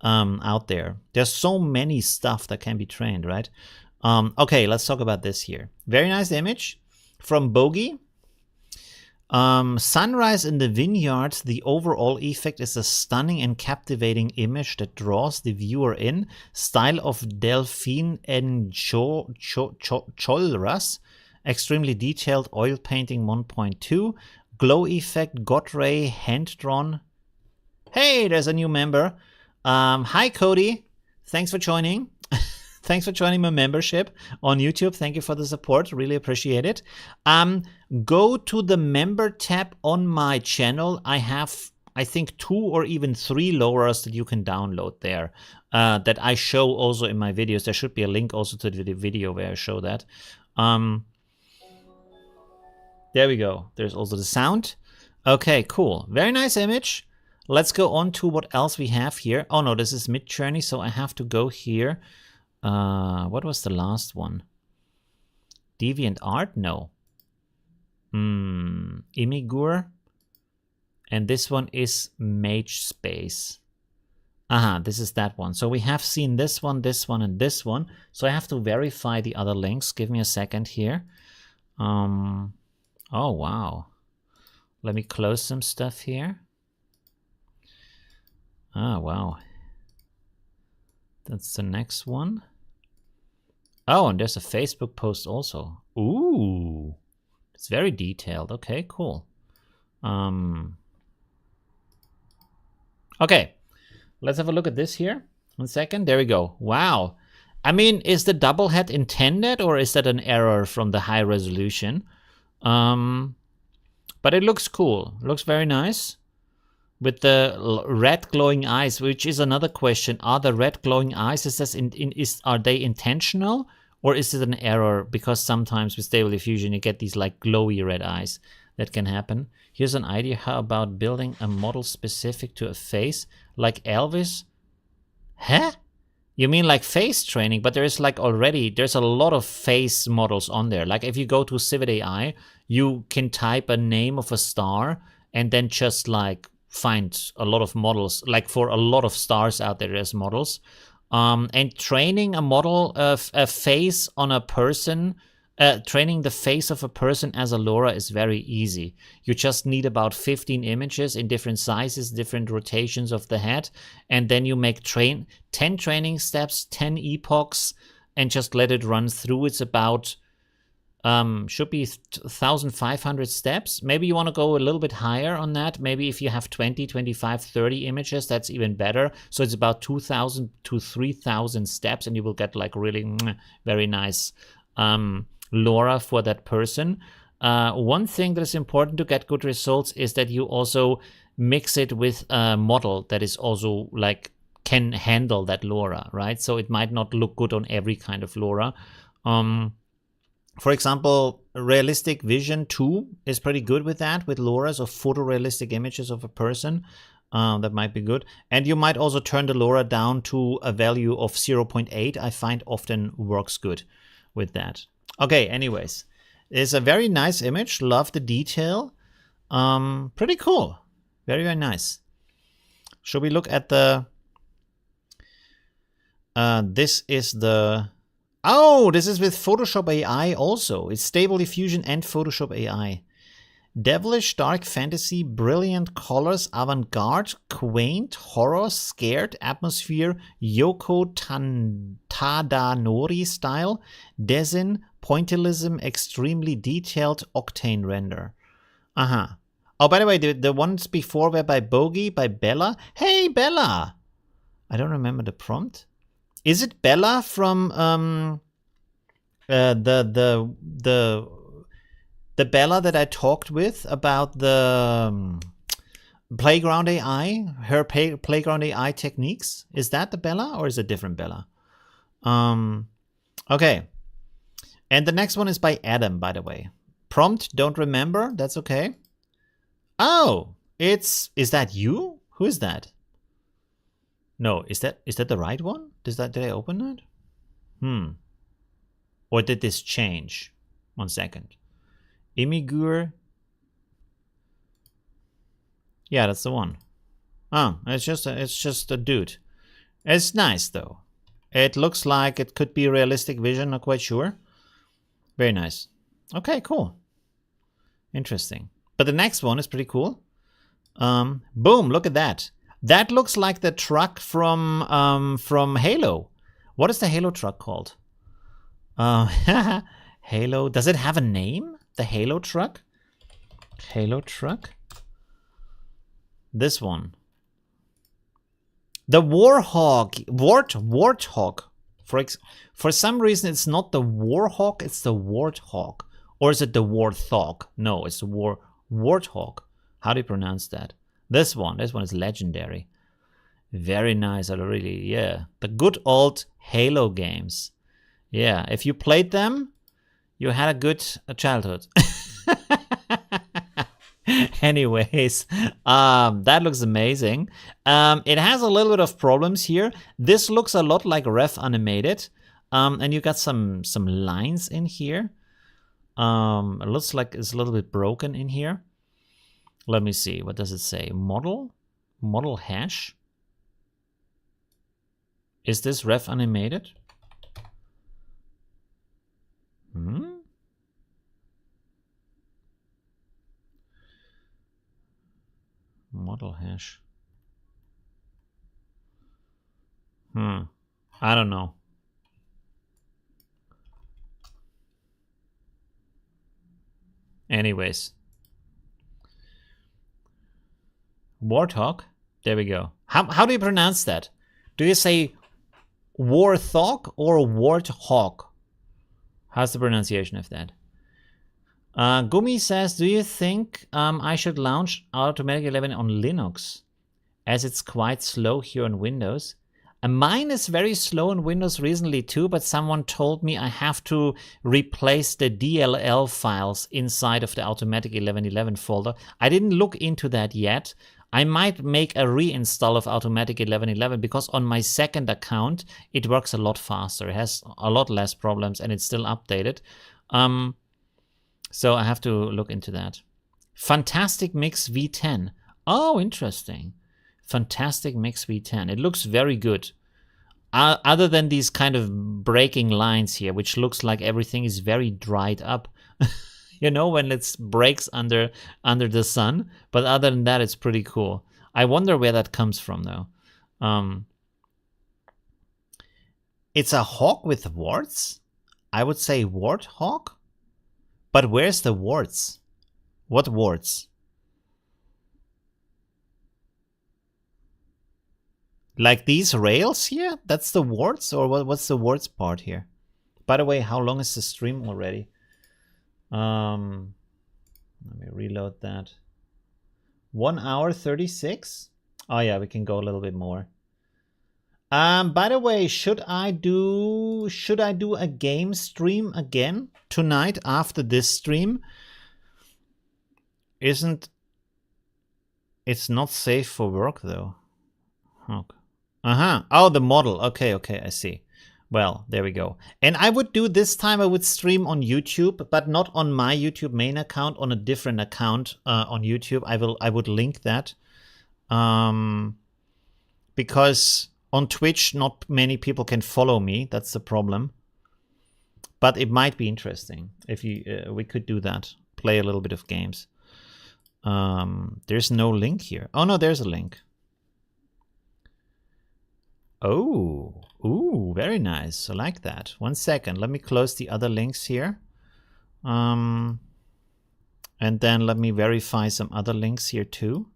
out there. There's so many stuff that can be trained, right? Okay, let's talk about this here. Very nice image from Bogey. Sunrise in the vineyard, the overall effect is a stunning and captivating image that draws the viewer in. Style of Delphine and Cholras. Extremely detailed oil painting 1.2. Glow effect, Godray, hand-drawn. Hey, there's a new member. Hi, Cody. Thanks for joining. Thanks for joining my membership on YouTube. Thank you for the support. Really appreciate it. Go to the member tab on my channel. I have, I think, 2 or even 3 LoRa's that you can download there that I show also in my videos. There should be a link also to the video where I show that. There we go. There's also the sound. Okay, cool. Very nice image. let's go on to what else we have here. Oh no, this is Midjourney, so I have to go here. What was the last one? DeviantArt? No. Imigur. And this one is MageSpace. This is that one. So we have seen this one, and this one. So I have to verify the other links. Give me a second here. Oh, wow. Let me close some stuff here. Ah, wow. That's the next one. Oh, and there's a Facebook post also. Ooh. It's very detailed. Okay, cool. Okay. Let's have a look at this here. 1 second. There we go. Wow. I mean, is the double head intended or is that an error from the high resolution? But it looks cool. It looks very nice. With the red glowing eyes, which is another question. Are the red glowing eyes, are they intentional? Or is it an error? Because sometimes with Stable Diffusion, you get these like glowy red eyes. That can happen. Here's an idea. How about building a model specific to a face? Like Elvis? Huh? You mean like face training? But there's like already, there's a lot of face models on there. Like if you go to Civet AI, you can type a name of a star and then just like find a lot of models. Like for a lot of stars out there, there's models. And training a model of a face on a person, training the face of a person as a LoRa is very easy. You just need about 15 images in different sizes, different rotations of the head, and then you make 10 training steps, 10 epochs, and just let it run through. It's about, should be 1,500 steps. Maybe you want to go a little bit higher on that. Maybe if you have 20, 25, 30 images, that's even better. So it's about 2,000 to 3,000 steps, and you will get like really very nice LoRa for that person. One thing that is important to get good results is that you also mix it with a model that is also like can handle that LoRa, right? So it might not look good on every kind of LoRa. For example, Realistic Vision 2 is pretty good with that, with LoRa's or photorealistic images of a person. That might be good. And you might also turn the LoRa down to a value of 0.8. I find often works good with that. Okay, anyways. It's a very nice image. Love the detail. Pretty cool. Very, very nice. Should we look at the... this is the... Oh, this is with Photoshop AI also. It's Stable Diffusion and Photoshop AI. Devilish, dark fantasy, brilliant colors, avant-garde, quaint, horror, scared, atmosphere, Yoko Tadanori style, Resin, pointillism, extremely detailed, octane render. Oh, by the way, the ones before were by Bogey, by Bella. Hey, Bella! I don't remember the prompt. Is it Bella from the Bella that I talked with about the Playground AI, her Playground AI techniques? Is that the Bella or is it a different Bella? Okay. And the next one is by Adam, by the way. Prompt, don't remember. That's okay. Oh, is that you? Who is that? No, is that the right one? Did I open that? Or did this change? 1 second. Imigur. Yeah, that's the one. Oh, it's just a dude. It's nice though. It looks like it could be Realistic Vision, not quite sure. Very nice. Okay, cool. Interesting. But the next one is pretty cool. Boom, look at that. That looks like the truck from Halo. What is the Halo truck called? Halo. Does it have a name? The Halo truck? Halo truck? This one. The Warhawk. Warthog. For some reason, it's not the Warhawk, it's the Warthog. Or is it the Warthog? No, it's the Warthog. How do you pronounce that? This one is legendary. Very nice. I really, yeah. The good old Halo games. Yeah, if you played them, you had a good childhood. Anyways, that looks amazing. It has a little bit of problems here. This looks a lot like Ref Animated. And you got some lines in here. It looks like it's a little bit broken in here. Let me see. What does it say? Model hash. Is this Ref Animated? Model hash. I don't know. Anyways. Warthog? There we go. How do you pronounce that? Do you say Warthog or Warthog? How's the pronunciation of that? Gumi says, do you think I should launch Automatic 11 on Linux? As it's quite slow here on Windows. Mine is very slow on Windows recently too, but someone told me I have to replace the DLL files inside of the Automatic 1111 folder. I didn't look into that yet. I might make a reinstall of Automatic 1111 because on my second account, it works a lot faster. It has a lot less problems and it's still updated. So I have to look into that. Fantastic Mix V10. Oh, interesting. Fantastic Mix V10. It looks very good. Other than these kind of breaking lines here, which looks like everything is very dried up. You know, when it breaks under the sun. But other than that, it's pretty cool. I wonder where that comes from, though. It's a hawk with warts? I would say warthog? But where's the warts? What warts? Like these rails here? That's the warts? Or what's the warts part here? By the way, how long is the stream already? Let me reload that. 1 hour 36? Oh yeah, we can go a little bit more. By the way, should I do a game stream again tonight after this stream? It's not safe for work though. Okay. Oh, the model. Okay, I see. Well, there we go. And I would do this time, I would stream on YouTube, but not on my YouTube main account, on a different account on YouTube. I would link that. Because on Twitch, not many people can follow me. That's the problem. But it might be interesting if we could do that. Play a little bit of games. There's no link here. Oh, no, there's a link. Oh, ooh, very nice. I like that. 1 second. Let me close the other links here. And then let me verify some other links here too.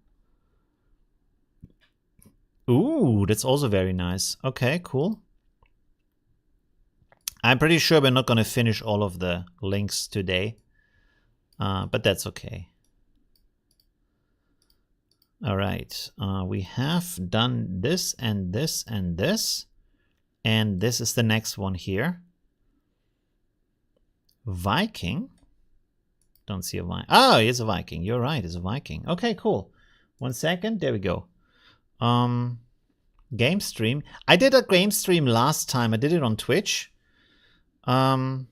Ooh, that's also very nice. Okay, cool. I'm pretty sure we're not going to finish all of the links today. But that's okay. All right, we have done this and this and this. And this is the next one here. Viking. Don't see a Viking. Oh, it's a Viking. You're right, it's a Viking. Okay, cool. 1 second. There we go. Game stream. I did a game stream last time. I did it on Twitch. What's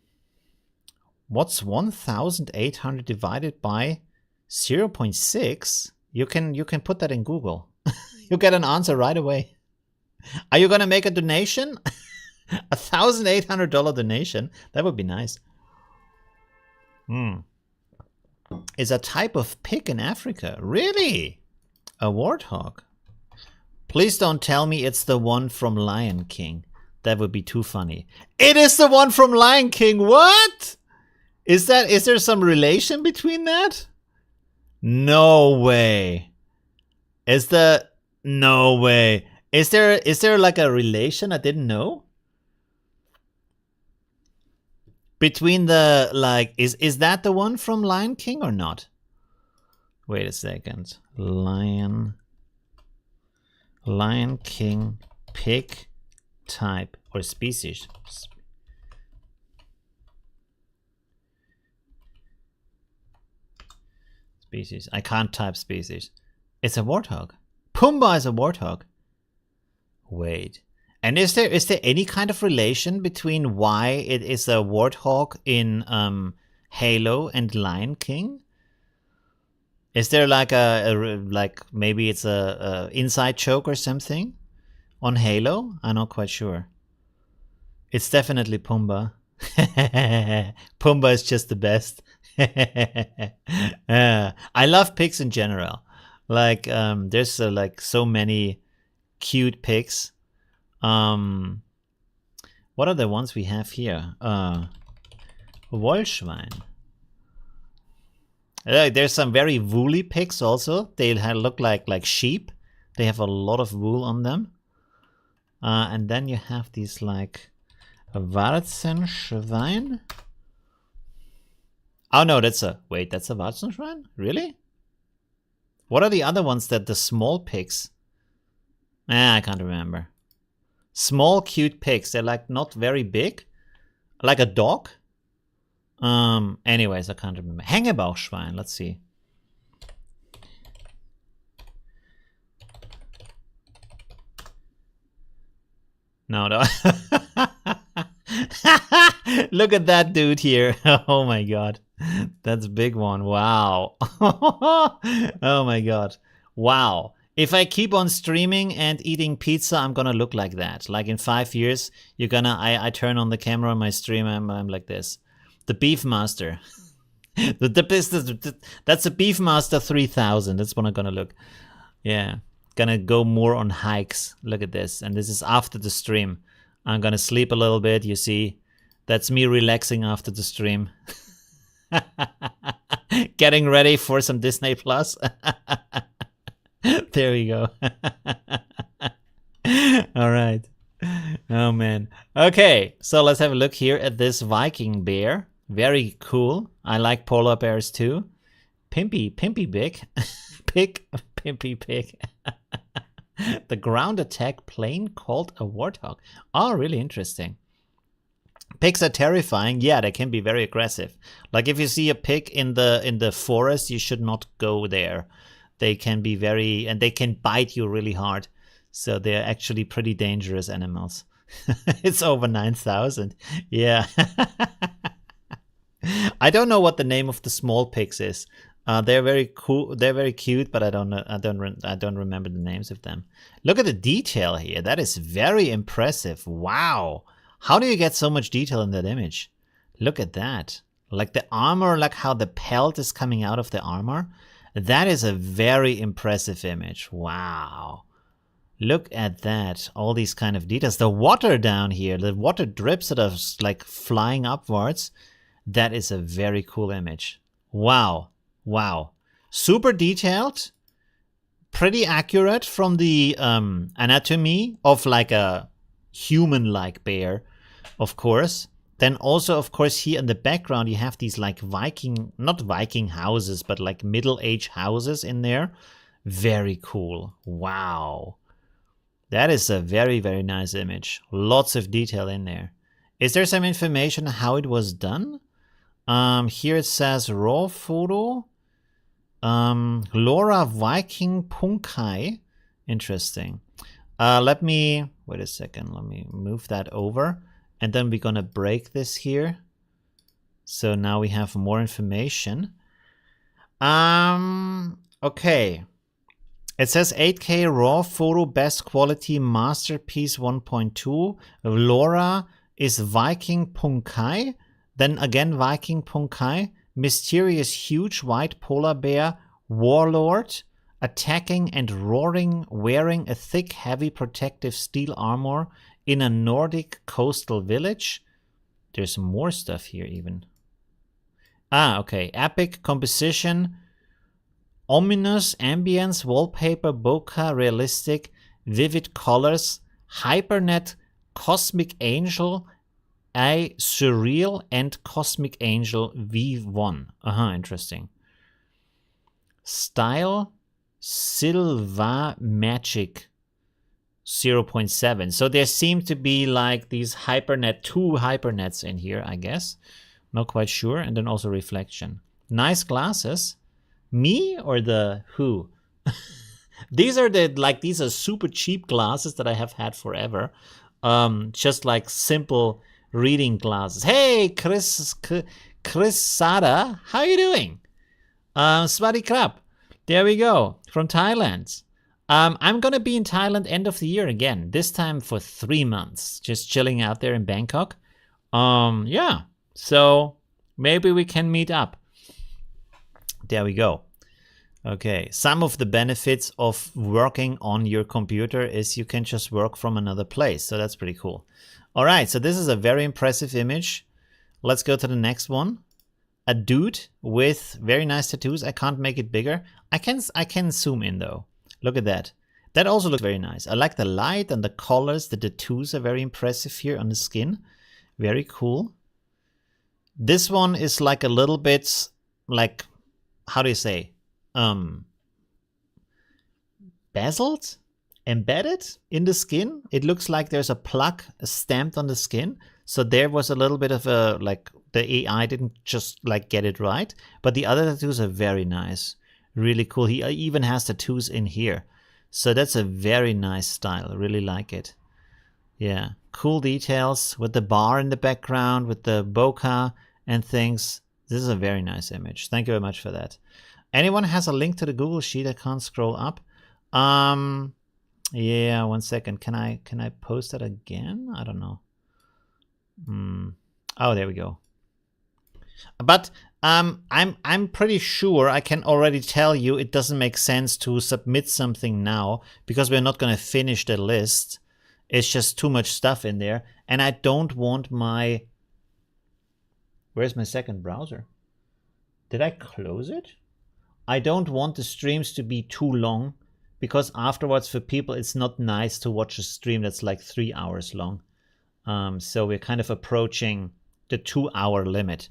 1,800 divided by 0.6? You can put that in Google. You get an answer right away. Are you gonna make a donation? $1,800 donation. That would be nice. Is a type of pig in Africa. Really? A warthog. Please don't tell me it's the one from Lion King. That would be too funny. It is the one from Lion King. What? Is there some relation between that? No way. No way. Is there like a relation I didn't know? Between the, like, is that the one from Lion King or not? Wait a second. Lion King pig type or species. Species. I can't type species. It's a warthog. Pumbaa is a warthog. Wait. And is there any kind of relation between why it is a warthog in Halo and Lion King? Is there like like maybe it's a inside joke or something on Halo? I'm not quite sure. It's definitely Pumbaa. Pumbaa is just the best. I love pigs in general. Like there's like so many cute pigs. What are the ones we have here? Wollschwein. There's some very woolly pigs also. They look like sheep. They have a lot of wool on them. And then you have these like Warzenschwein. Oh no, that's a Warzenschwein? Really? What are the other ones that the small pigs? I can't remember. Small cute pigs. They're like not very big. Like a dog. Anyways, I can't remember. Hängebauchschwein, let's see. No. Look at that dude here. Oh my god. That's a big one. Wow. Oh my god. Wow. If I keep on streaming and eating pizza, I'm gonna look like that. Like in 5 years, you're gonna I turn on the camera on my stream, I'm like this. The Beef Master. That's a Beef Master 3000. That's what I'm gonna look. Yeah. Gonna go more on hikes. Look at this. And this is after the stream. I'm gonna sleep a little bit, you see. That's me relaxing after the stream. Getting ready for some Disney Plus. There we go. All right. Oh man. Okay, so let's have a look here at this Viking bear. Very cool. I like polar bears too. Pimpy pig. Pimpy pig. The ground attack plane called a warthog. Oh, really interesting. Pigs are terrifying. Yeah, they can be very aggressive. Like if you see a pig in the forest, you should not go there. They can be and they can bite you really hard. So they're actually pretty dangerous animals. It's over 9,000. Yeah. I don't know what the name of the small pigs is. They're very cool. They're very cute, but I don't know. I don't remember the names of them. Look at the detail here. That is very impressive. Wow. How do you get so much detail in that image? Look at that. Like the armor, like how the pelt is coming out of the armor. That is a very impressive image. Wow. Look at that. All these kind of details. The water down here, the water drips that are like flying upwards. That is a very cool image. Wow. Wow. Super detailed. Pretty accurate from the anatomy of like a human-like bear, of course. Then also, of course, here in the background, you have these like not Viking houses, but like middle-age houses in there. Very cool. Wow. That is a very, very nice image. Lots of detail in there. Is there some information how it was done? Here it says raw photo. Laura Viking Punkai. Interesting. Let me, wait a second. Let me move that over. And then we're going to break this here. So now we have more information. Okay. It says 8K raw photo, best quality, masterpiece 1.2. Laura is Viking Punkai. Then again, Viking Punkai. Mysterious huge white polar bear warlord. Attacking and roaring, wearing a thick, heavy protective steel armor in a Nordic coastal village. There's more stuff here even. Okay. Epic composition. Ominous ambience, wallpaper, bokeh, realistic, vivid colors, hypernet, cosmic angel, a surreal, and cosmic angel V1. Interesting. Style, Silva Magic 0.7. So there seem to be like these hypernet, 2 hypernets in here, I guess. Not quite sure. And then also reflection. Nice glasses. Me or the who? These are super cheap glasses that I have had forever. Just like simple reading glasses. Hey, Chris Sada, how you doing? Swati Krab. There we go. From Thailand. I'm gonna be in Thailand end of the year again. This time for 3 months. Just chilling out there in Bangkok. Yeah. So maybe we can meet up. There we go. Okay. Some of the benefits of working on your computer is you can just work from another place. So that's pretty cool. All right. So this is a very impressive image. Let's go to the next one. A dude with very nice tattoos. I can't make it bigger. I can zoom in though. Look at that. That also looks very nice. I like the light and the colors. The tattoos are very impressive here on the skin. Very cool. This one is like a little bit like, how do you say? Bezeled? Embedded in the skin. It looks like there's a plug stamped on the skin. So there was a little bit of a, like, the AI didn't just like get it right. But the other tattoos are very nice. Really cool. He even has tattoos in here. So that's a very nice style. I really like it. Yeah. Cool details with the bar in the background, with the bokeh and things. This is a very nice image. Thank you very much for that. Anyone has a link to the Google Sheet? I can't scroll up. Yeah, 1 second. Can I post that again? I don't know. Oh, there we go. But I'm pretty sure I can already tell you it doesn't make sense to submit something now because we're not going to finish the list. It's just too much stuff in there, and I don't want my. Where's my second browser? Did I close it? I don't want the streams to be too long because afterwards for people it's not nice to watch a stream that's like 3 hours long. So we're kind of approaching the 2-hour limit.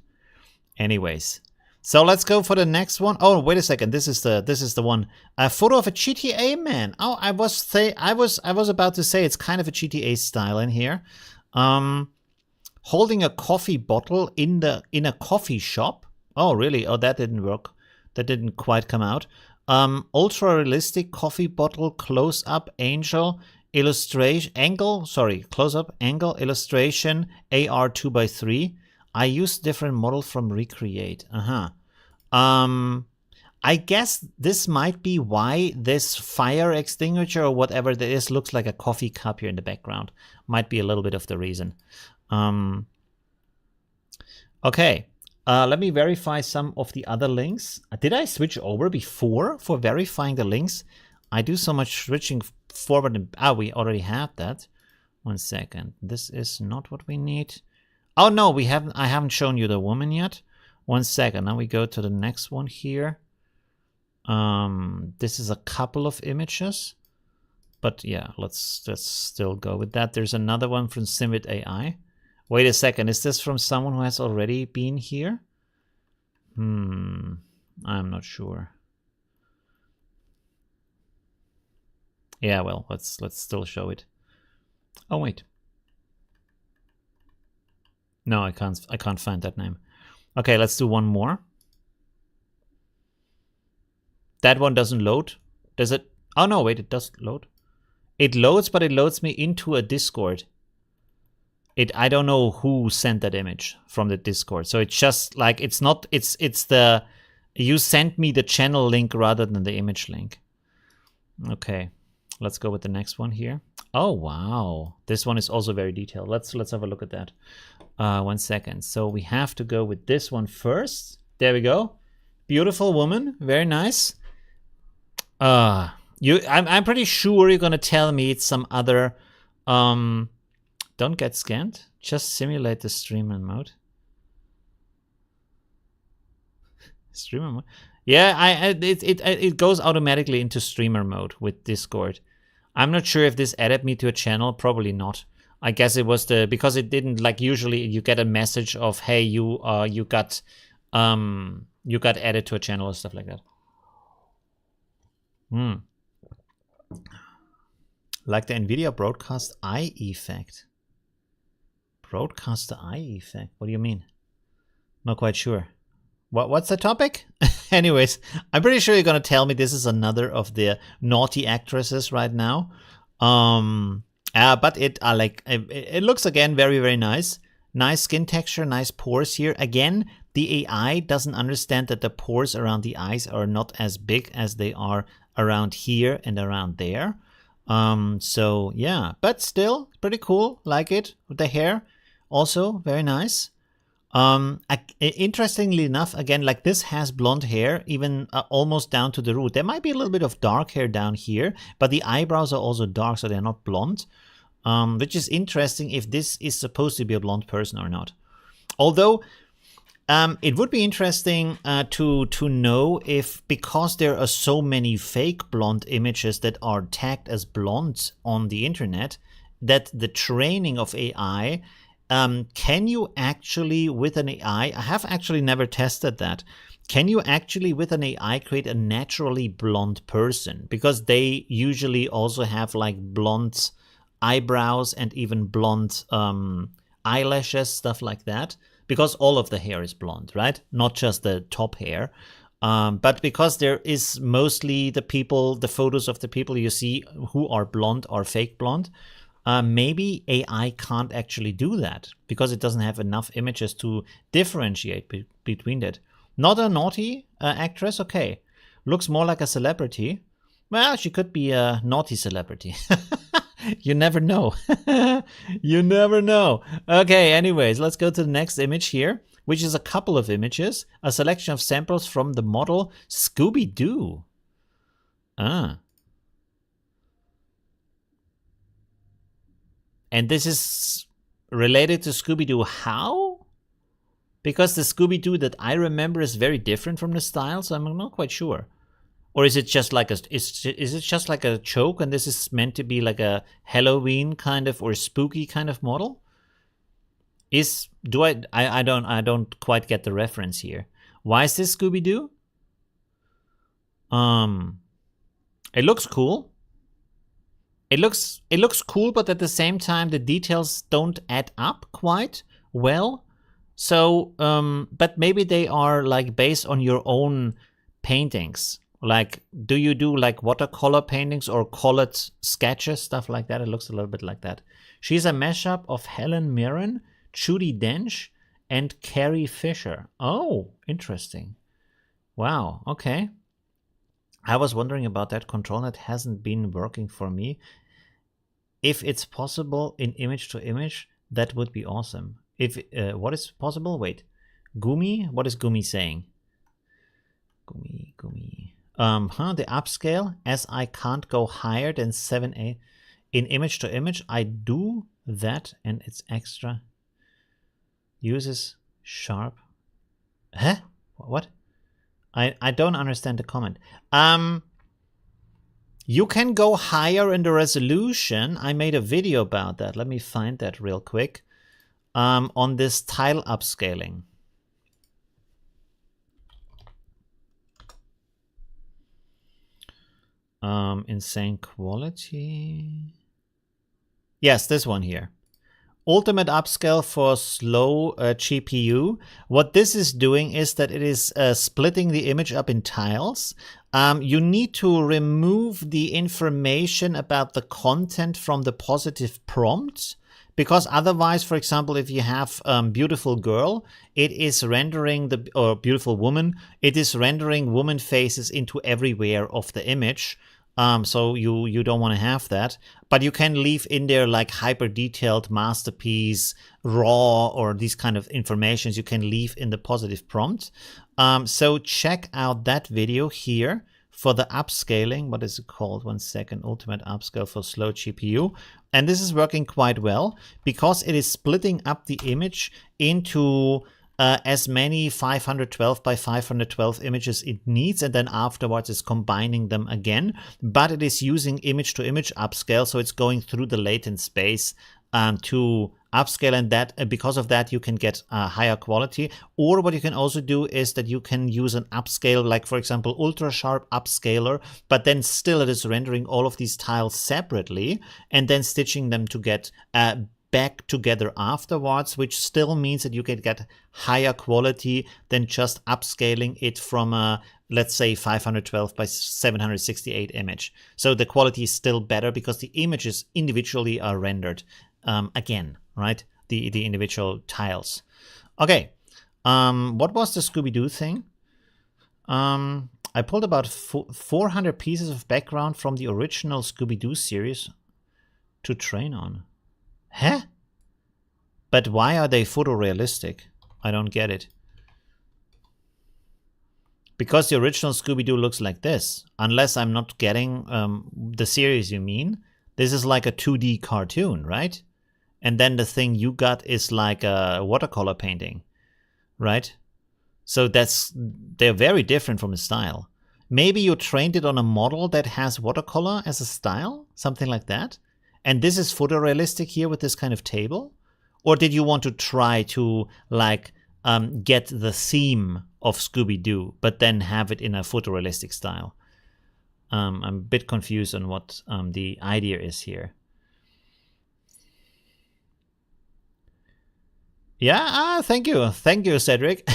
Anyways, so let's go for the next one. Oh, wait a second. This is the one. A photo of a GTA man. Oh, I was about to say it's kind of a GTA style in here. Holding a coffee bottle in a coffee shop. Oh, really? Oh, that didn't work. That didn't quite come out. Ultra realistic coffee bottle close up angel illustration angle. Sorry, close up angle illustration AR 2x3. I used different model from Recreate. I guess this might be why this fire extinguisher or whatever that is looks like a coffee cup here in the background. Might be a little bit of the reason. Okay, let me verify some of the other links. Did I switch over before for verifying the links? I do so much switching forward. We already have that. 1 second. This is not what we need. Oh no, I haven't shown you the woman yet. 1 second. Now we go to the next one here. This is a couple of images. But yeah, let's still go with that. There's another one from Simit AI. Wait a second. Is this from someone who has already been here? I'm not sure. Yeah, well, let's still show it. Oh wait. No, I can't find that name. Okay, let's do one more. That one doesn't load. Does it? Oh no, wait, it does load. It loads, but it loads me into a Discord. I don't know who sent that image from the Discord. So it's just like it's the you sent me the channel link rather than the image link. Okay. Let's go with the next one here. Oh wow. This one is also very detailed. Let's have a look at that. 1 second. So we have to go with this one first. There we go. Beautiful woman. Very nice. I'm pretty sure you're gonna tell me it's some other don't get scanned. Just simulate the streamer mode. Streamer mode. Yeah, it goes automatically into streamer mode with Discord. I'm not sure if this added me to a channel. Probably not. I guess it was because it didn't, like, usually you get a message of, hey, you got added to a channel or stuff like that. Like the NVIDIA broadcast eye effect. Broadcast eye effect. What do you mean? Not quite sure. What's the topic? Anyways, I'm pretty sure you're gonna tell me this is another of the naughty actresses right now. But it looks again very nice. Nice skin texture, nice pores here. Again, the AI doesn't understand that the pores around the eyes are not as big as they are around here and around there. So yeah, but still pretty cool. Like it with the hair, also very nice. Interestingly enough, again, like this has blonde hair, even almost down to the root. There might be a little bit of dark hair down here, but the eyebrows are also dark, so they're not blonde. Which is interesting if this is supposed to be a blonde person or not. Although, it would be interesting to know if, because there are so many fake blonde images that are tagged as blonde on the internet, that the training of AI, can you actually, with an AI, I have actually never tested that, can you actually, with an AI, create a naturally blonde person? Because they usually also have like blonde eyebrows and even blonde eyelashes, stuff like that. Because all of the hair is blonde, right? Not just the top hair. But because there is mostly the photos of the people you see who are blonde are fake blonde, maybe AI can't actually do that because it doesn't have enough images to differentiate between that. Not a naughty actress, okay. Looks more like a celebrity. Well, she could be a naughty celebrity. You never know. You never know. Okay, anyways, let's go to the next image here, which is a couple of images. A selection of samples from the model Scooby-Doo. And this is related to Scooby-Doo how? Because the Scooby-Doo that I remember is very different from the style, so I'm not quite sure. Or is it just like is it just like a joke and this is meant to be like a Halloween kind of or spooky kind of model? I don't quite get the reference here. Why is this Scooby-Doo? It looks cool. It looks cool, but at the same time the details don't add up quite well. So but maybe they are like based on your own paintings. Like, do you do like watercolor paintings or colored sketches, stuff like that? It looks a little bit like that. She's a mashup of Helen Mirren, Judi Dench, and Carrie Fisher. Oh, interesting. Wow, okay. I was wondering about that. ControlNet hasn't been working for me. If it's possible in image to image, that would be awesome. If what is possible? Wait, Gumi? What is Gumi saying? Gumi. The upscale, as I can't go higher than 7A in image to image, I do that and it's extra. Uses sharp. Huh? What? I don't understand the comment. You can go higher in the resolution. I made a video about that. Let me find that real quick. On this tile upscaling. Insane quality. Yes, this one here. Ultimate upscale for slow GPU. What this is doing is that it is splitting the image up in tiles. You need to remove the information about the content from the positive prompt. Because otherwise, for example, if you have beautiful girl, it is rendering or beautiful woman, it is rendering woman faces into everywhere of the image. So you don't want to have that, but you can leave in there like hyper detailed masterpiece, raw, or these kind of informations you can leave in the positive prompt. So check out that video here for the upscaling. What is it called? 1 second. Ultimate upscale for slow GPU. And this is working quite well because it is splitting up the image into as many 512 by 512 images it needs, and then afterwards it's combining them again. But it is using image to image upscale, so it's going through the latent space to upscale, and that because of that you can get higher quality. Or what you can also do is that you can use an upscale, like for example ultra sharp upscaler, but then still it is rendering all of these tiles separately and then stitching them to get back together afterwards, which still means that you can get higher quality than just upscaling it from a, let's say, 512 by 768 image. So the quality is still better because the images individually are rendered again, right? The individual tiles. Okay, what was the Scooby-Doo thing? I pulled about 400 pieces of background from the original Scooby-Doo series to train on. Huh? But why are they photorealistic? I don't get it. Because the original Scooby-Doo looks like this. Unless I'm not getting the series you mean. This is like a 2D cartoon, right? And then the thing you got is like a watercolor painting, right? So they're very different from the style. Maybe you trained it on a model that has watercolor as a style, something like that. And this is photorealistic here with this kind of table? Or did you want to try to like get the theme of Scooby-Doo, but then have it in a photorealistic style? I'm a bit confused on what the idea is here. Yeah, thank you, Cedric.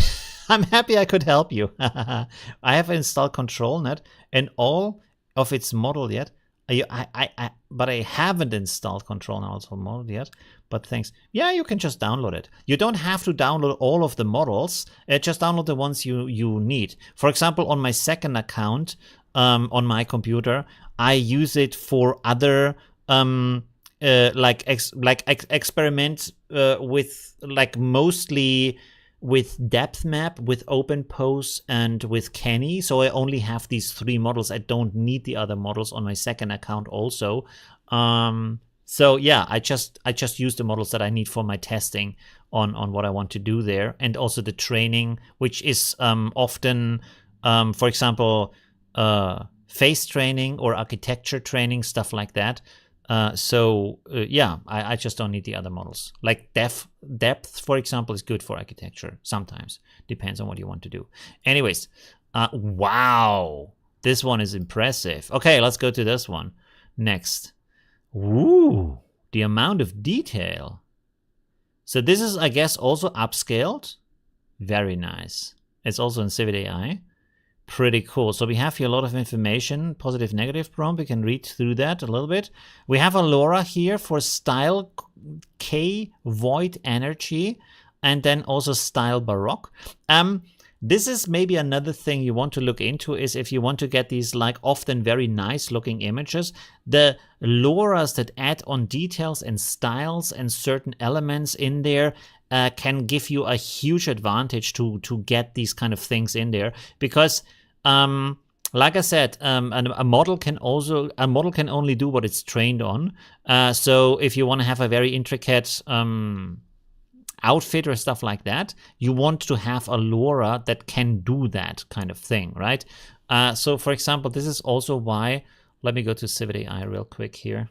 I'm happy I could help you. I have installed ControlNet and all of its model yet. But I haven't installed ControlNet model yet. But thanks. Yeah, you can just download it. You don't have to download all of the models. Just download the ones you need. For example, on my second account on my computer, I use it for other experiments with like mostly with depth map, with OpenPose, and with Kenny. So I only have these 3 models. I don't need the other models on my second account also. So yeah, I just use the models that I need for my testing on what I want to do there, and also the training, which is often, for example, face training or architecture training, stuff like that. Yeah, I just don't need the other models. Like depth, for example, is good for architecture sometimes. Depends on what you want to do. Anyways, wow, this one is impressive. Okay, let's go to this one next. Ooh, the amount of detail. So this is, I guess, also upscaled. Very nice. It's also in Civet AI. Pretty cool. So we have here a lot of information, positive, negative prompt. We can read through that a little bit. We have a LoRa here for style K void energy, and then also style baroque. This is maybe another thing you want to look into, is if you want to get these like often very nice looking images, the LoRas that add on details and styles and certain elements in there can give you a huge advantage to get these kind of things in there, because like I said, a model can only do what it's trained on. So if you want to have a very intricate outfit or stuff like that, you want to have a LoRa that can do that kind of thing, right? So for example, this is also why, let me go to Civet AI real quick here.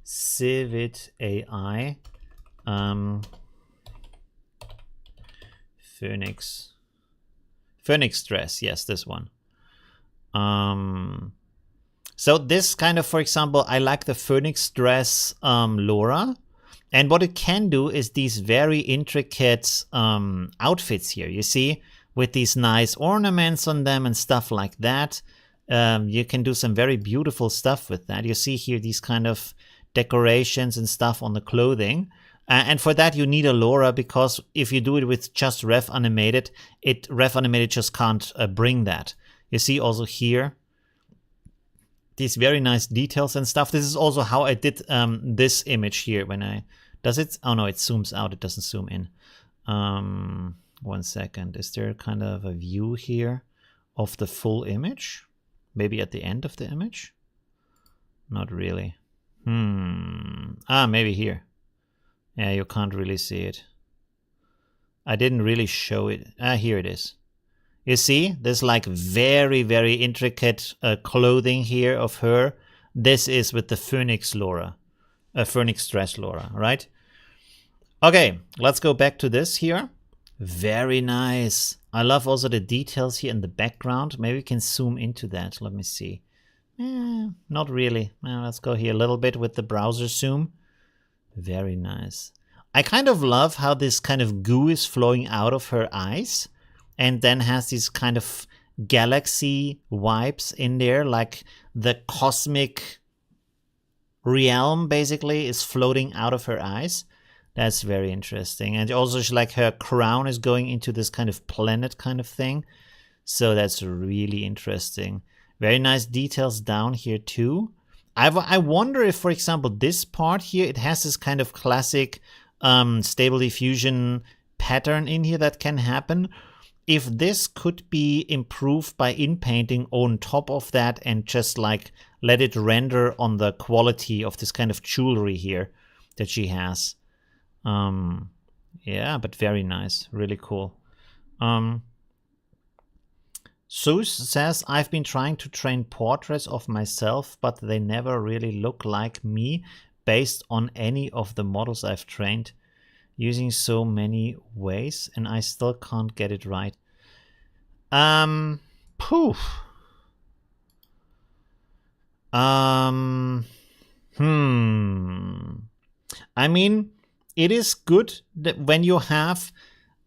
Civet AI, Phoenix Stress, yes, this one. So this kind of, for example, I like the Phoenix Stress LoRa. And what it can do is these very intricate outfits here, you see, with these nice ornaments on them and stuff like that. You can do some very beautiful stuff with that. You see here these kind of decorations and stuff on the clothing. And for that, you need a LoRa, because if you do it with just Ref Animated, Ref Animated just can't bring that. You see also here these very nice details and stuff. This is also how I did this image here. When I does it? Oh no, it zooms out. It doesn't zoom in. 1 second. Is there kind of a view here of the full image? Maybe at the end of the image? Not really. Maybe here. Yeah, you can't really see it. I didn't really show it. Here it is. You see, there's like very, very intricate clothing here of her. This is with the Phoenix LoRa, Phoenix Stress LoRa, right? Okay, let's go back to this here. Very nice. I love also the details here in the background. Maybe we can zoom into that. Let me see. Not really. Let's go here a little bit with the browser zoom. Very nice. I kind of love how this kind of goo is flowing out of her eyes and then has these kind of galaxy vibes in there, like the cosmic realm basically is floating out of her eyes. That's very interesting. And also like her crown is going into this kind of planet kind of thing. So that's really interesting. Very nice details down here too. I wonder if, for example, this part here, it has this kind of classic stable diffusion pattern in here that can happen. If this could be improved by inpainting on top of that and just like let it render on the quality of this kind of jewelry here that she has. Yeah, but very nice. Really cool. Zeus says, I've been trying to train portraits of myself, but they never really look like me based on any of the models I've trained, using so many ways, and I still can't get it right. Poof. I mean, it is good that when you have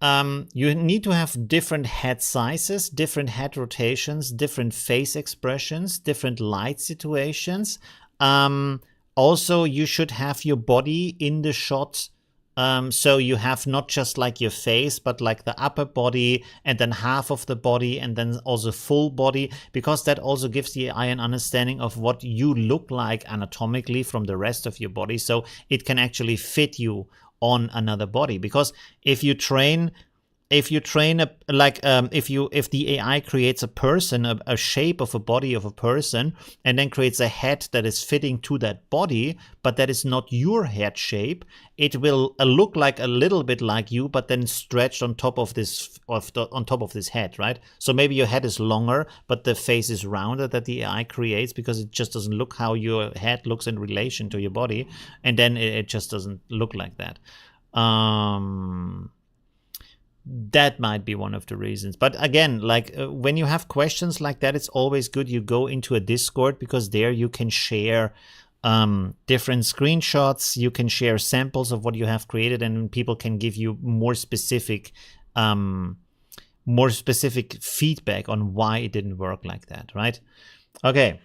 you need to have different head sizes, different head rotations, different face expressions, different light situations. Also, you should have your body in the shot. So you have not just like your face, but like the upper body and then half of the body and then also full body, because that also gives the eye an understanding of what you look like anatomically from the rest of your body. So it can actually fit you on another body, because if you train if the AI creates a person, a shape of a body of a person, and then creates a head that is fitting to that body, but that is not your head shape, it will look like a little bit like you, but then stretched on top of this head, right? So maybe your head is longer, but the face is rounded that the AI creates, because it just doesn't look how your head looks in relation to your body, and then it just doesn't look like that. That might be one of the reasons. But again, like when you have questions like that, it's always good you go into a Discord, because there you can share different screenshots, you can share samples of what you have created, and people can give you more specific feedback on why it didn't work like that, right? Okay.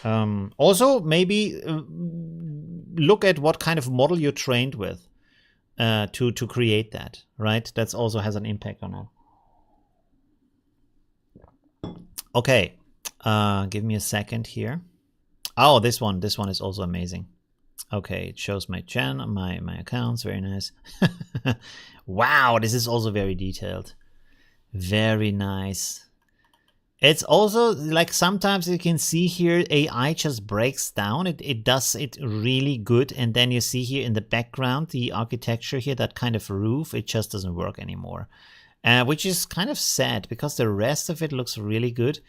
Also, maybe look at what kind of model you're trained with. To create that, right? That's also has an impact on it. Okay, give me a second here. Oh, this one is also amazing. Okay, it shows my my accounts. Very nice. Wow, this is also very detailed. Very nice. It's also like sometimes you can see here AI just breaks down. It does it really good. And then you see here in the background, the architecture here, that kind of roof, it just doesn't work anymore. Which is kind of sad, because the rest of it looks really good.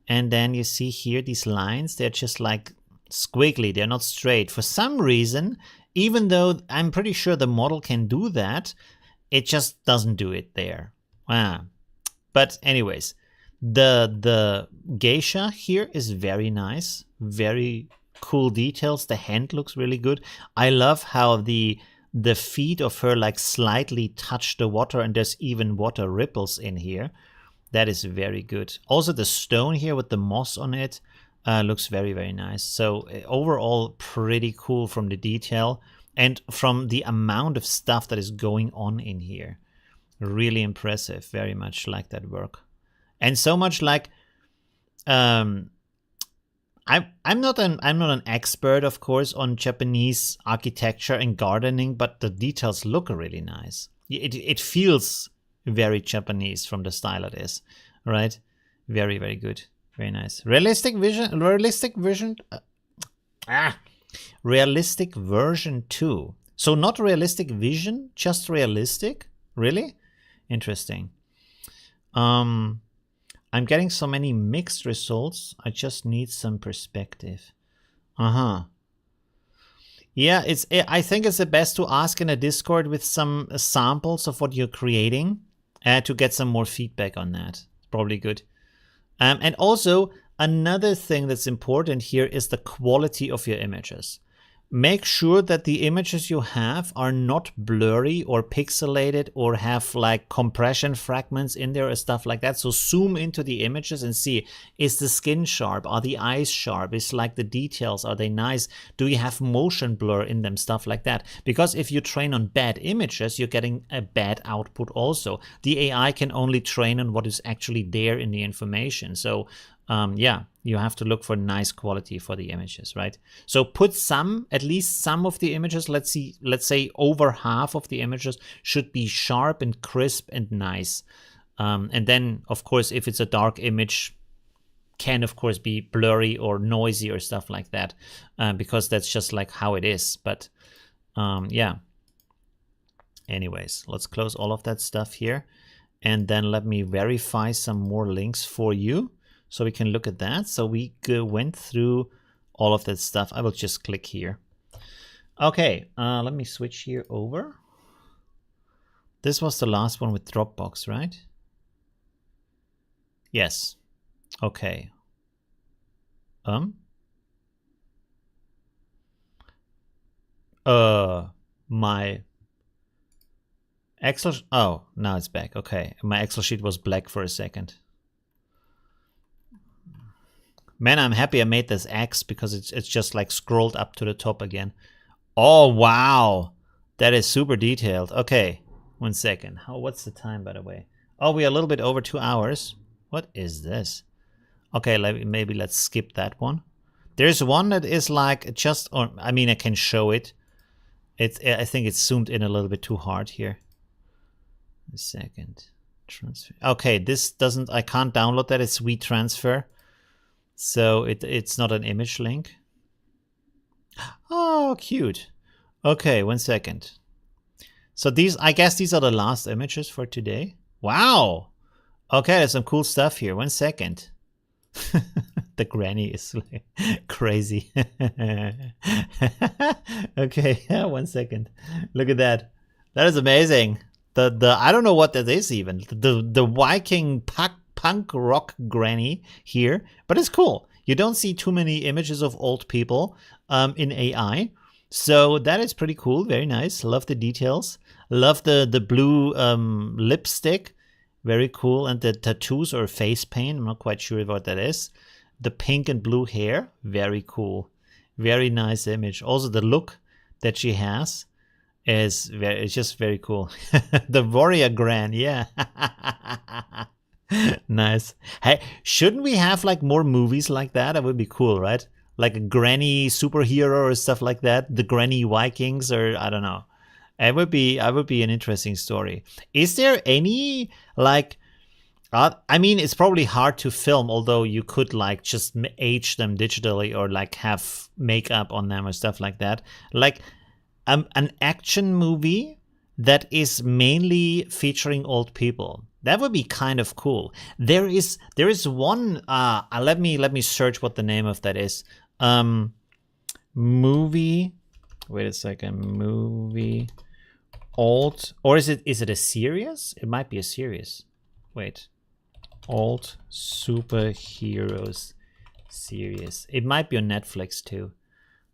And then you see here these lines, they're just like squiggly. They're not straight. For some reason, even though I'm pretty sure the model can do that, it just doesn't do it there. Wow. But anyways, the geisha here is very nice, very cool details. The hand looks really good. I love how the feet of her like slightly touch the water, and there's even water ripples in here. That is very good. Also the stone here with the moss on it looks very, very nice. So overall pretty cool from the detail and from the amount of stuff that is going on in here. Really impressive. Very much like that work. And so much like, I'm not an expert, of course, on Japanese architecture and gardening, but the details look really nice. It feels very Japanese from the style it is, right? Very, very good, very nice. Realistic version 2. So not realistic vision, just realistic. Really interesting. I'm getting so many mixed results. I just need some perspective. Yeah, I think it's the best to ask in a Discord with some samples of what you're creating to get some more feedback on that. It's probably good. And also, Another thing that's important here is the quality of your images. Make sure that the images you have are not blurry or pixelated or have like compression fragments in there or stuff like that. So zoom into the images and see, is the skin sharp? Are the eyes sharp? Is like the details, are they nice? Do you have motion blur in them? Stuff like that. Because if you train on bad images, you're getting a bad output also. The AI can only train on what is actually there in the information. So yeah, you have to look for nice quality for the images, right? So put some, at least some of the images, let's say over half of the images should be sharp and crisp and nice. And then, of course, if it's a dark image, can of course be blurry or noisy or stuff like that, because that's just like how it is. But yeah. Anyways, let's close all of that stuff here. And then let me verify some more links for you, so we can look at that. So we went through all of that stuff. I will just click here. Okay, let me switch here over. This was the last one with Dropbox, right? Yes. Okay. My Excel. Oh, now it's back. Okay, my Excel sheet was black for a second. Man, I'm happy I made this X because it's just like scrolled up to the top again. Oh, wow. That is super detailed. Okay, 1 second. What's the time, by the way? Oh, we are a little bit over 2 hours. What is this? Okay, maybe let's skip that one. There's one that is like just, or I mean, I can show it. I think it's zoomed in a little bit too hard here. A second. Transfer. Okay, this doesn't, I can't download that. It's WeTransfer. So it's not an image link. Oh, cute. Okay, 1 second. So I guess these are the last images for today. Wow. Okay, there's some cool stuff here. 1 second. The granny is like crazy. Okay, 1 second. Look at that. That is amazing. The I don't know what that is even. The Viking punk rock granny here, but it's cool. You don't see too many images of old people in AI, so that is pretty cool. Very nice. Love the details. Love the blue lipstick. Very cool. And the tattoos or face paint, I'm not quite sure what that is. The pink and blue hair, very cool. Very nice image. Also the look that she has is it's just very cool. The warrior gran, yeah. Nice. Hey, shouldn't we have like more movies like that? That would be cool, right? Like a granny superhero or stuff like that. The granny Vikings, or I don't know. It would be an interesting story. Is there any like I mean, it's probably hard to film, although you could like just age them digitally or like have makeup on them or stuff like that. Like an action movie that is mainly featuring old people. That would be kind of cool. There is one. Let me search what the name of that is. Movie. Wait a second. Movie. Old, or is it a series? It might be a series. Wait. Old superheroes series. It might be on Netflix too.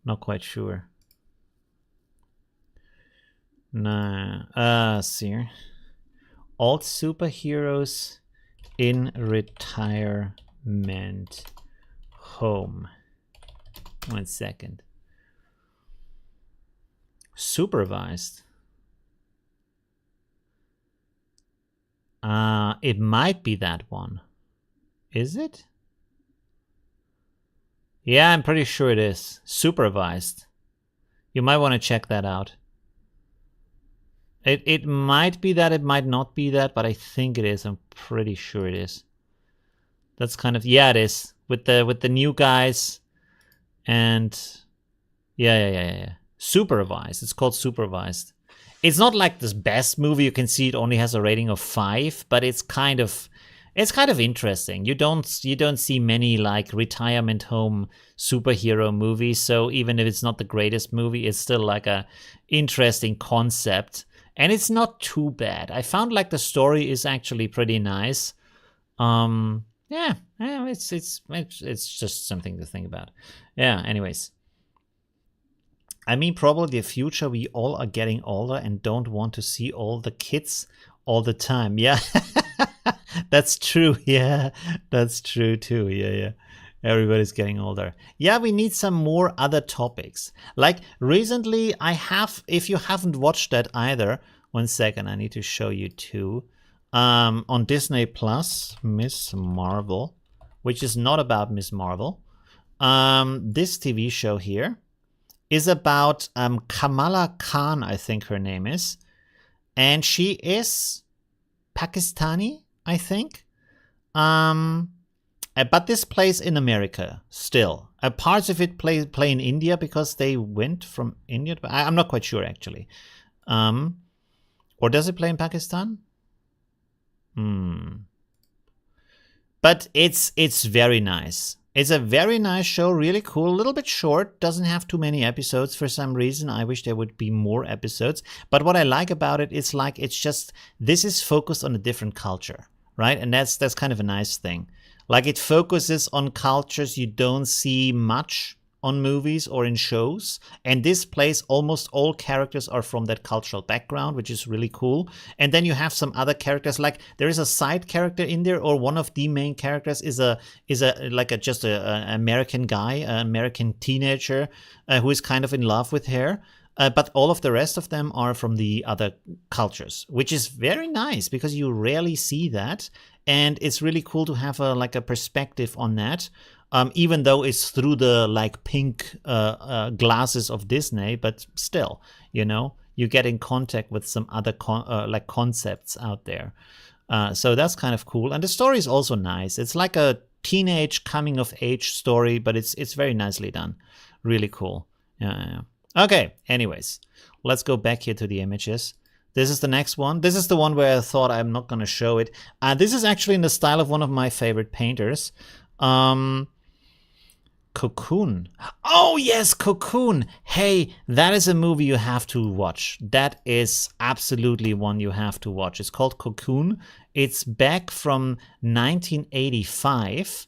Not quite sure. Nah. See. Old superheroes in retirement home. 1 second. Supervised. It might be that one. Is it? Yeah, I'm pretty sure it is. Supervised. You might want to check that out. It might be that, it might not be that, but I think it is. I'm pretty sure it is. That's kind of, yeah, it is. With the new guys and yeah. Supervised. It's called Supervised. It's not like this best movie. You can see it only has a rating of 5, but it's kind of interesting. You don't see many like retirement home superhero movies. So even if it's not the greatest movie, it's still like a interesting concept. And it's not too bad. I found like the story is actually pretty nice. Yeah, it's just something to think about. Yeah. Anyways, I mean, probably the future we all are getting older and don't want to see all the kids all the time. Yeah, that's true. Yeah, that's true too. Yeah. Everybody's getting older. Yeah, we need some more other topics. Like recently, I have, if you haven't watched that either, one second, I need to show you too. On Disney Plus, Miss Marvel, which is not about Miss Marvel. This TV show here is about Kamala Khan, I think her name is. And she is Pakistani, I think. But this plays in America still. Parts of it play in India because they went from India. I'm not quite sure, actually. Or does it play in Pakistan? But it's very nice. It's a very nice show, really cool, a little bit short, doesn't have too many episodes for some reason. I wish there would be more episodes. But what I like about it is like it's just, this is focused on a different culture, right? And that's kind of a nice thing. Like it focuses on cultures you don't see much on movies or in shows. And this place, almost all characters are from that cultural background, which is really cool. And then you have some other characters, like there is a side character in there, or one of the main characters is a American guy, an American teenager who is kind of in love with her. But all of the rest of them are from the other cultures, which is very nice because you rarely see that. And it's really cool to have a perspective on that. Even though it's through the like pink glasses of Disney, but still, you know, you get in contact with some other concepts out there. So that's kind of cool. And the story is also nice. It's like a teenage coming of age story, but it's very nicely done. Really cool. Yeah. Okay. Anyways, let's go back here to the images. This is the next one. This is the one where I thought I'm not going to show it. This is actually in the style of one of my favorite painters. Cocoon. Oh, yes, Cocoon. Hey, that is a movie you have to watch. That is absolutely one you have to watch. It's called Cocoon. It's back from 1985.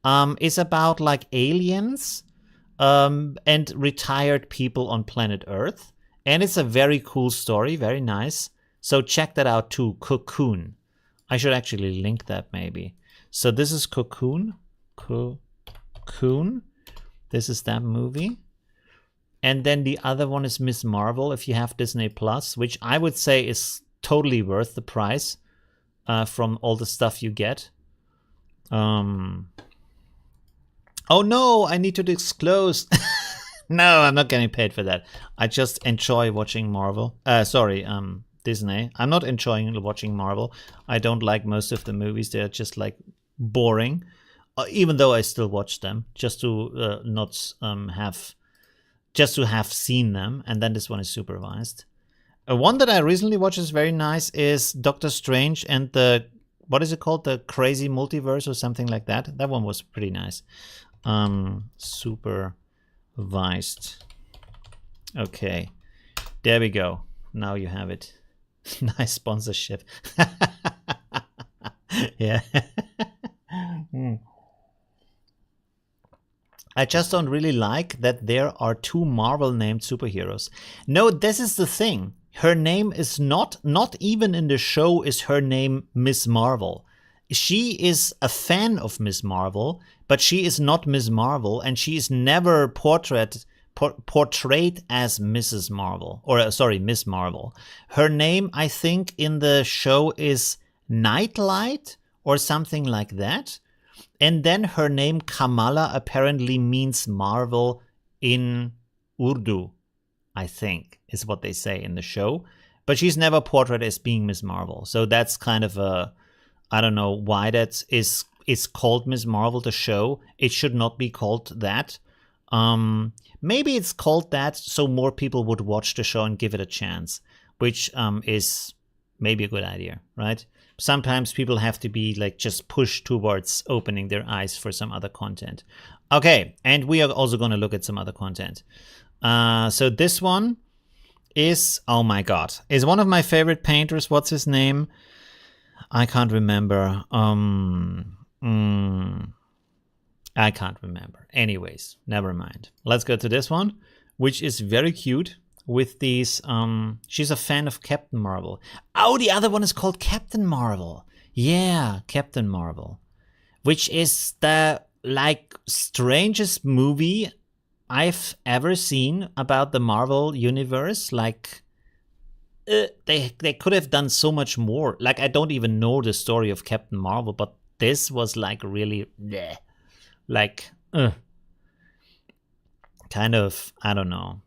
It's about like aliens and retired people on planet Earth. And it's a very cool story, very nice. So check that out too, Cocoon. I should actually link that maybe. So this is Cocoon. Cocoon. This is that movie. And then the other one is Miss Marvel, if you have Disney Plus, which I would say is totally worth the price from all the stuff you get. Oh no, I need to disclose. No, I'm not getting paid for that. I just enjoy watching Marvel. Disney. I'm not enjoying watching Marvel. I don't like most of the movies. They're just like boring. Even though I still watch them, just to have seen them. And then this one is supervised. One that I recently watched is very nice is Doctor Strange and what is it called? The Crazy Multiverse or something like that. That one was pretty nice. Supervised. Okay, there we go. Now you have it. Nice sponsorship. Yeah. I just don't really like that there are two Marvel named superheroes. No, this is the thing. Her name is not even in the show is her name Miss Marvel. She is a fan of Miss Marvel, but she is not Miss Marvel, and she is never portrayed as Mrs. Marvel, or sorry, Miss Marvel. Her name, I think, in the show is Nightlight or something like that. And then her name Kamala apparently means Marvel in Urdu, I think, is what they say in the show. But she's never portrayed as being Miss Marvel. So that's kind of I don't know why that is called Miss Marvel, the show. It should not be called that. Maybe it's called that so more people would watch the show and give it a chance, which is maybe a good idea, right? Sometimes people have to be like just pushed towards opening their eyes for some other content. Okay, and we are also going to look at some other content. So this one is, oh my god, is one of my favorite painters. What's his name? I can't remember. I can't remember. Anyways, never mind. Let's go to this one, which is very cute with these. She's a fan of Captain Marvel. Oh, the other one is called Captain Marvel. Yeah, Captain Marvel, which is the like strangest movie I've ever seen about the Marvel universe. Like, they could have done so much more. Like, I don't even know the story of Captain Marvel, but this was like really bleh. Like kind of, I don't know.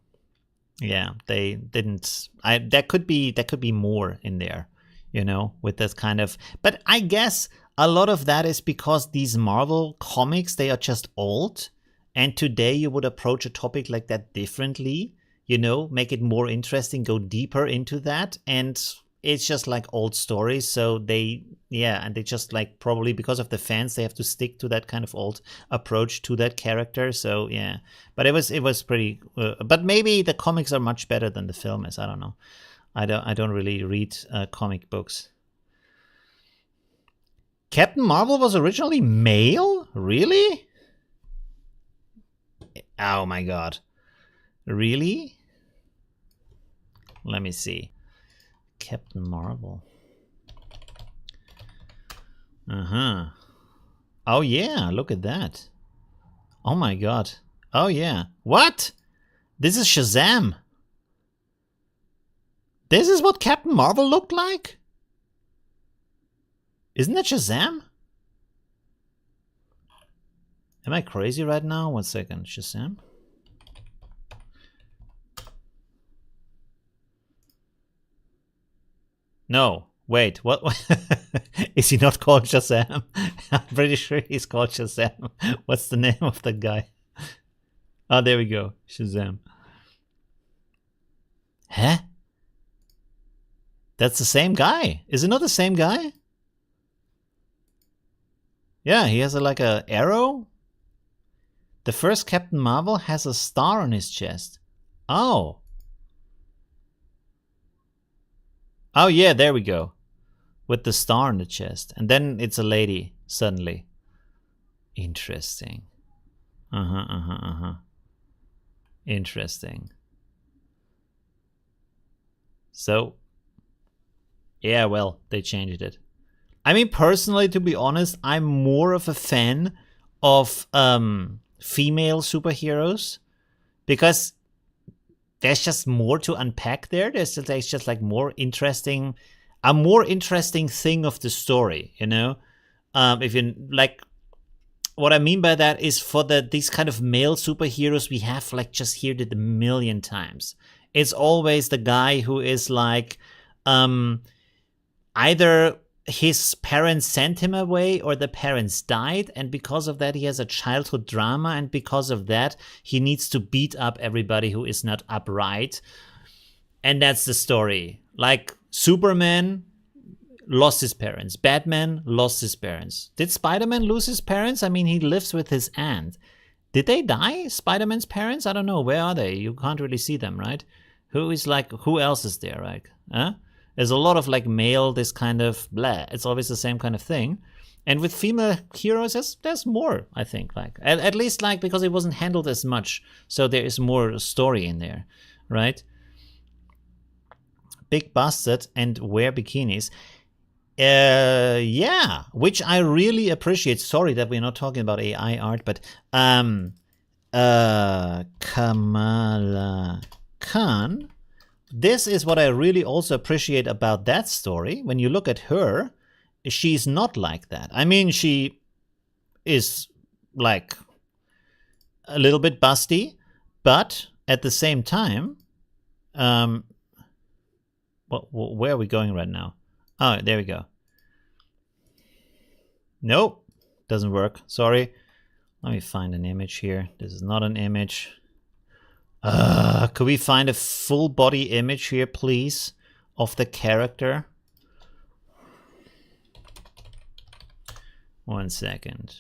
Yeah, they didn't. There could be more in there, you know, with this kind of. But I guess a lot of that is because these Marvel comics, they are just old, and today you would approach a topic like that differently, you know, make it more interesting, go deeper into that, and it's just like old stories. So they, yeah, and they just like, probably because of the fans, they have to stick to that kind of old approach to that character. So yeah, but it was pretty. But maybe the comics are much better than the film is. I don't know. I don't really read comic books. Captain Marvel was originally male? Really? Oh my god. Really? Let me see. Captain Marvel. Oh yeah, look at that. Oh my god. Oh yeah. What? This is Shazam. This is what Captain Marvel looked like? Isn't that Shazam? Am I crazy right now? 1 second. Shazam? No. Wait, what? Is he not called Shazam? I'm pretty sure he's called Shazam. What's the name of the guy? Oh, there we go. Shazam. Huh? That's the same guy. Is it not the same guy? Yeah, he has like a arrow. The first Captain Marvel has a star on his chest. Oh. Oh yeah, there we go. With the star on the chest. And then it's a lady, suddenly. Interesting. Interesting. So, yeah, well, they changed it. I mean, personally, to be honest, I'm more of a fan of female superheroes because there's just more to unpack there. There's just like more interesting, a more interesting thing of the story, you know? If you like, what I mean by that is for these kind of male superheroes, we have like just heard it a million times. It's always the guy who is like, either his parents sent him away or the parents died, and because of that he has a childhood drama, and because of that he needs to beat up everybody who is not upright, and that's the story. Like Superman lost his parents, Batman lost his parents. Did Spider-Man lose his parents? I mean, he lives with his aunt. Did they die, Spider-Man's parents? I don't know. Where are they? You can't really see them, right? Who else is there, right? Huh? There's a lot of like male, this kind of blah. It's always the same kind of thing. And with female heroes, there's more, I think. Like at least like because it wasn't handled as much, so there is more story in there, right? Big busted and wear bikinis. Yeah, which I really appreciate. Sorry that we're not talking about AI art, but Kamala Khan. This is what I really also appreciate about that story. When you look at her, she's not like that. I mean, she is like a little bit busty, but at the same time, where are we going right now? Oh, there we go. Nope, doesn't work. Sorry. Let me find an image here. This is not an image. Could we find a full body image here, please, of the character? 1 second.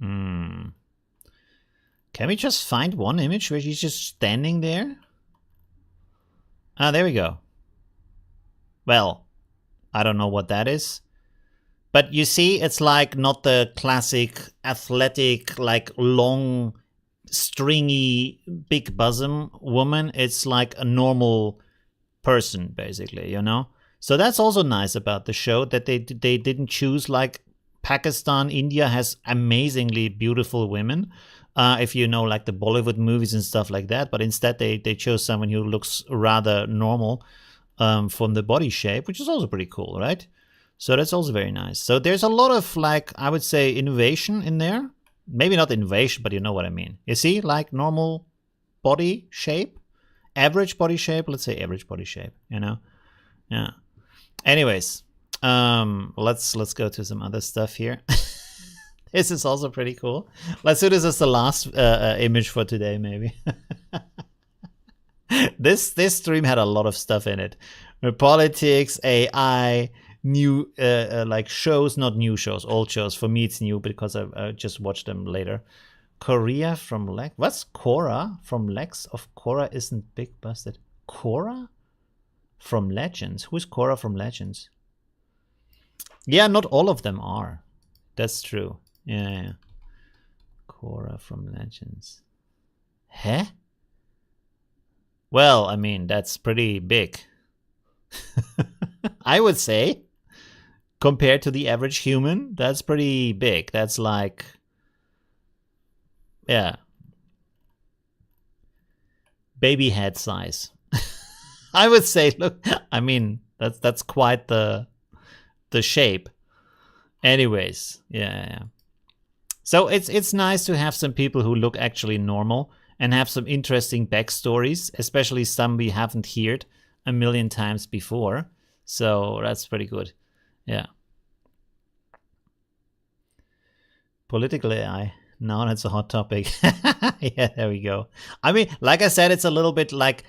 Can we just find one image where she's just standing there? Ah, there we go. Well, I don't know what that is. But you see, it's like not the classic athletic, like long, stringy, big bosom woman. It's like a normal person, basically, you know? So that's also nice about the show, that they didn't choose like Pakistan. India has amazingly beautiful women, if you know, like the Bollywood movies and stuff like that. But instead, they chose someone who looks rather normal from the body shape, which is also pretty cool, right? So that's also very nice. So there's a lot of, like, I would say, innovation in there. Maybe not innovation, but you know what I mean. You see, like normal body shape, average body shape. Let's say average body shape. You know, yeah. Anyways, let's go to some other stuff here. This is also pretty cool. Let's do this as the last image for today, maybe. This stream had a lot of stuff in it: politics, AI, new like shows, not new shows, old shows. For me, it's new because I just watched them later. Korea from Lex. What's Korra from Lex? Of Korra isn't big busted. Korra from Legends. Who's Korra from Legends? Yeah, not all of them are. That's true. Yeah. Korra from Legends. Huh? Well, I mean, that's pretty big. I would say, compared to the average human, that's pretty big. That's like, yeah, baby head size. I would say, look, I mean, that's quite the shape. Anyways, yeah. So it's nice to have some people who look actually normal and have some interesting backstories, especially some we haven't heard a million times before. So that's pretty good. Yeah. Political AI. Now that's a hot topic. Yeah, there we go. I mean, like I said, it's a little bit like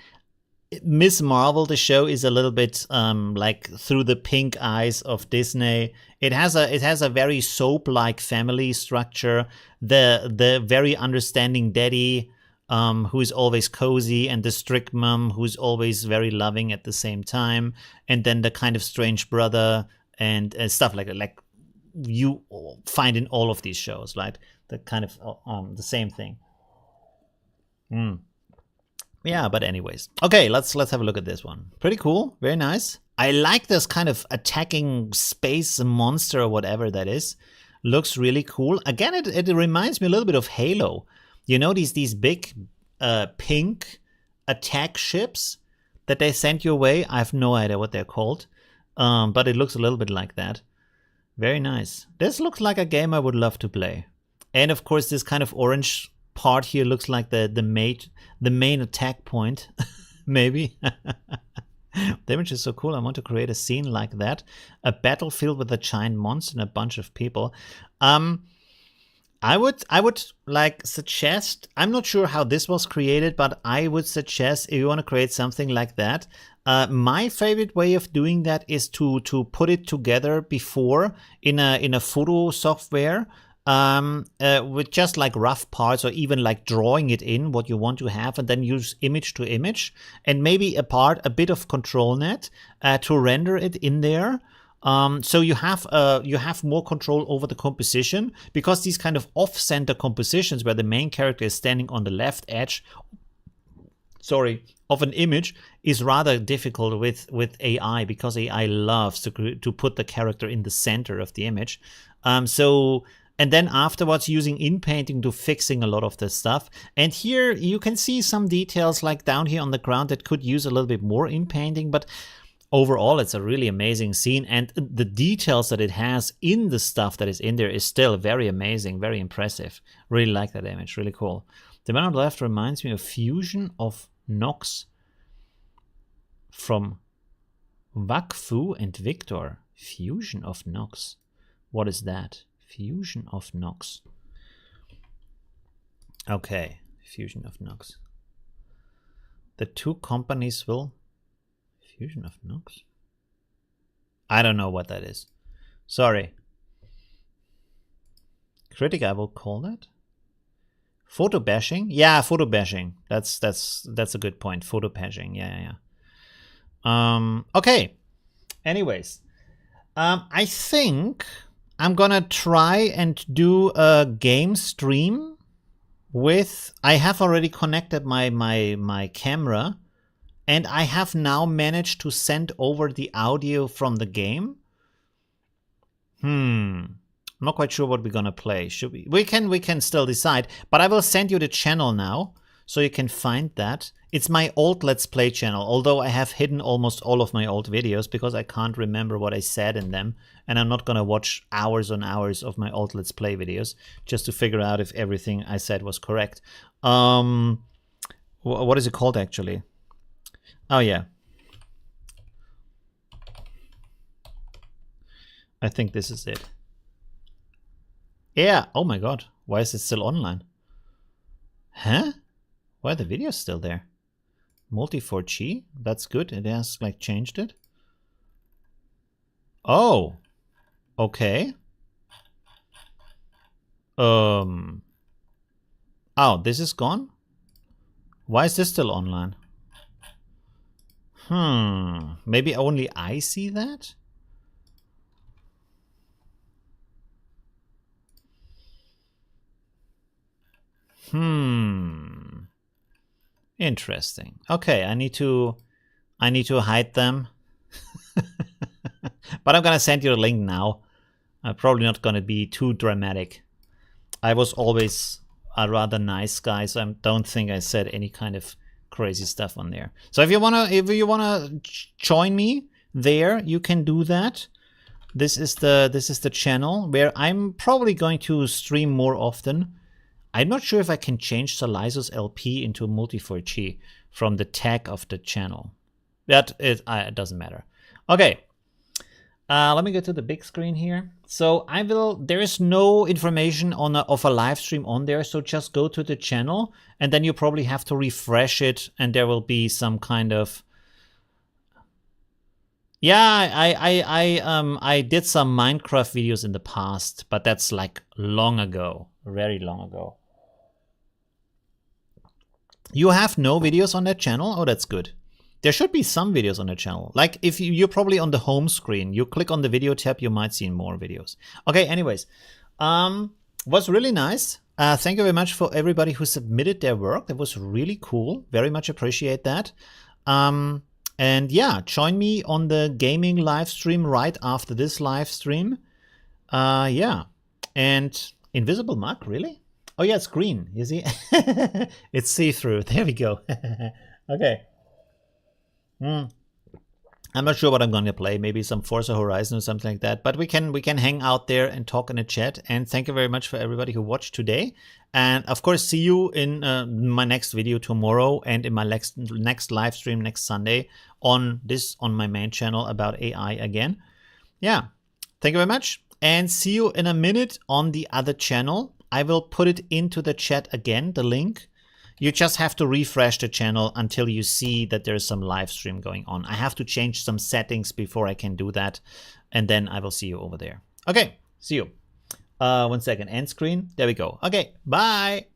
Miss Marvel. The show is a little bit like through the pink eyes of Disney. It has a very soap-like family structure. The very understanding daddy, who's always cozy, and the strict mom who's always very loving at the same time, and then the kind of strange brother and stuff like that. Like you find in all of these shows, right? The kind of the same thing. Yeah, but anyways, okay, let's have a look at this one. Pretty cool, very nice. I like this kind of attacking space monster or whatever that is. Looks really cool. Again, it reminds me a little bit of Halo. You know, these big pink attack ships that they sent your way. I have no idea what they're called, but it looks a little bit like that. Very nice. This looks like a game I would love to play. And of course, this kind of orange part here looks like the main attack point, maybe. The image is so cool. I want to create a scene like that. A battlefield with a giant monster and a bunch of people. I would like suggest, I'm not sure how this was created, but I would suggest if you want to create something like that, my favorite way of doing that is to put it together before in a photo software, with just like rough parts, or even like drawing it in what you want to have, and then use image to image, and maybe a bit of control net to render it in there. So you have more control over the composition, because these kind of off-center compositions where the main character is standing on the left edge, of an image, is rather difficult with AI, because AI loves to put the character in the center of the image. And then afterwards using in-painting to fixing a lot of this stuff. And here you can see some details like down here on the ground that could use a little bit more in-painting, but overall it's a really amazing scene, and the details that it has in the stuff that is in there is still very amazing, very impressive. Really like that image, really cool. The one on the left reminds me of Fusion of Nox from Wakfu and Victor. Fusion of Nox. What is that? Fusion of Nox. Okay, Fusion of Nox. The two companies will... Fusion of Nox? I don't know what that is. Sorry. Critic, I will call that. Photo bashing? Yeah, photo bashing. That's a good point. Photo bashing. Yeah. Okay. Anyways, I think I'm gonna try and do a game stream with, I have already connected my camera, and I have now managed to send over the audio from the game. I'm not quite sure what we're gonna play. Should we? We can still decide, but I will send you the channel now so you can find that. It's my old Let's Play channel, although I have hidden almost all of my old videos because I can't remember what I said in them, and I'm not gonna watch hours on hours of my old Let's Play videos just to figure out if everything I said was correct. What is it called actually? Oh yeah. I think this is it. Yeah, oh my god. Why is it still online? Huh? Why are the videos still there? Multi 4G? That's good. It has like changed it. Oh. Okay. Oh, this is gone? Why is this still online? Maybe only I see that? Interesting. Okay, I need to hide them. But I'm gonna send you a link now. I'm probably not gonna be too dramatic. I was always a rather nice guy, so I don't think I said any kind of crazy stuff on there. So if you wanna join me there, you can do that. This is the channel where I'm probably going to stream more often. I'm not sure if I can change Salisus LP into Multi 4G from the tag of the channel. That it doesn't matter. Okay. Let me go to the big screen here. So there is no information of a live stream on there, so just go to the channel and then you probably have to refresh it and there will be some kind of, yeah, I did some Minecraft videos in the past, but that's like long ago, very long ago. You have no videos on that channel? Oh, that's good. There should be some videos on the channel. Like if you're probably on the home screen, you click on the video tab, you might see more videos. Okay, anyways, was really nice. Thank you very much for everybody who submitted their work. That was really cool. Very much appreciate that. And yeah, join me on the gaming live stream right after this live stream. Yeah, and Invisible Mug, really? Oh yeah, it's green. You see, it's see-through. There we go. Okay. I'm not sure what I'm going to play. Maybe some Forza Horizon or something like that. But we can hang out there and talk in the chat. And thank you very much for everybody who watched today. And of course, see you in my next video tomorrow and in my next live stream next Sunday on my main channel about AI again. Yeah, thank you very much. And see you in a minute on the other channel. I will put it into the chat again, the link. You just have to refresh the channel until you see that there's some live stream going on. I have to change some settings before I can do that. And then I will see you over there. Okay, see you. 1 second, end screen. There we go. Okay, bye.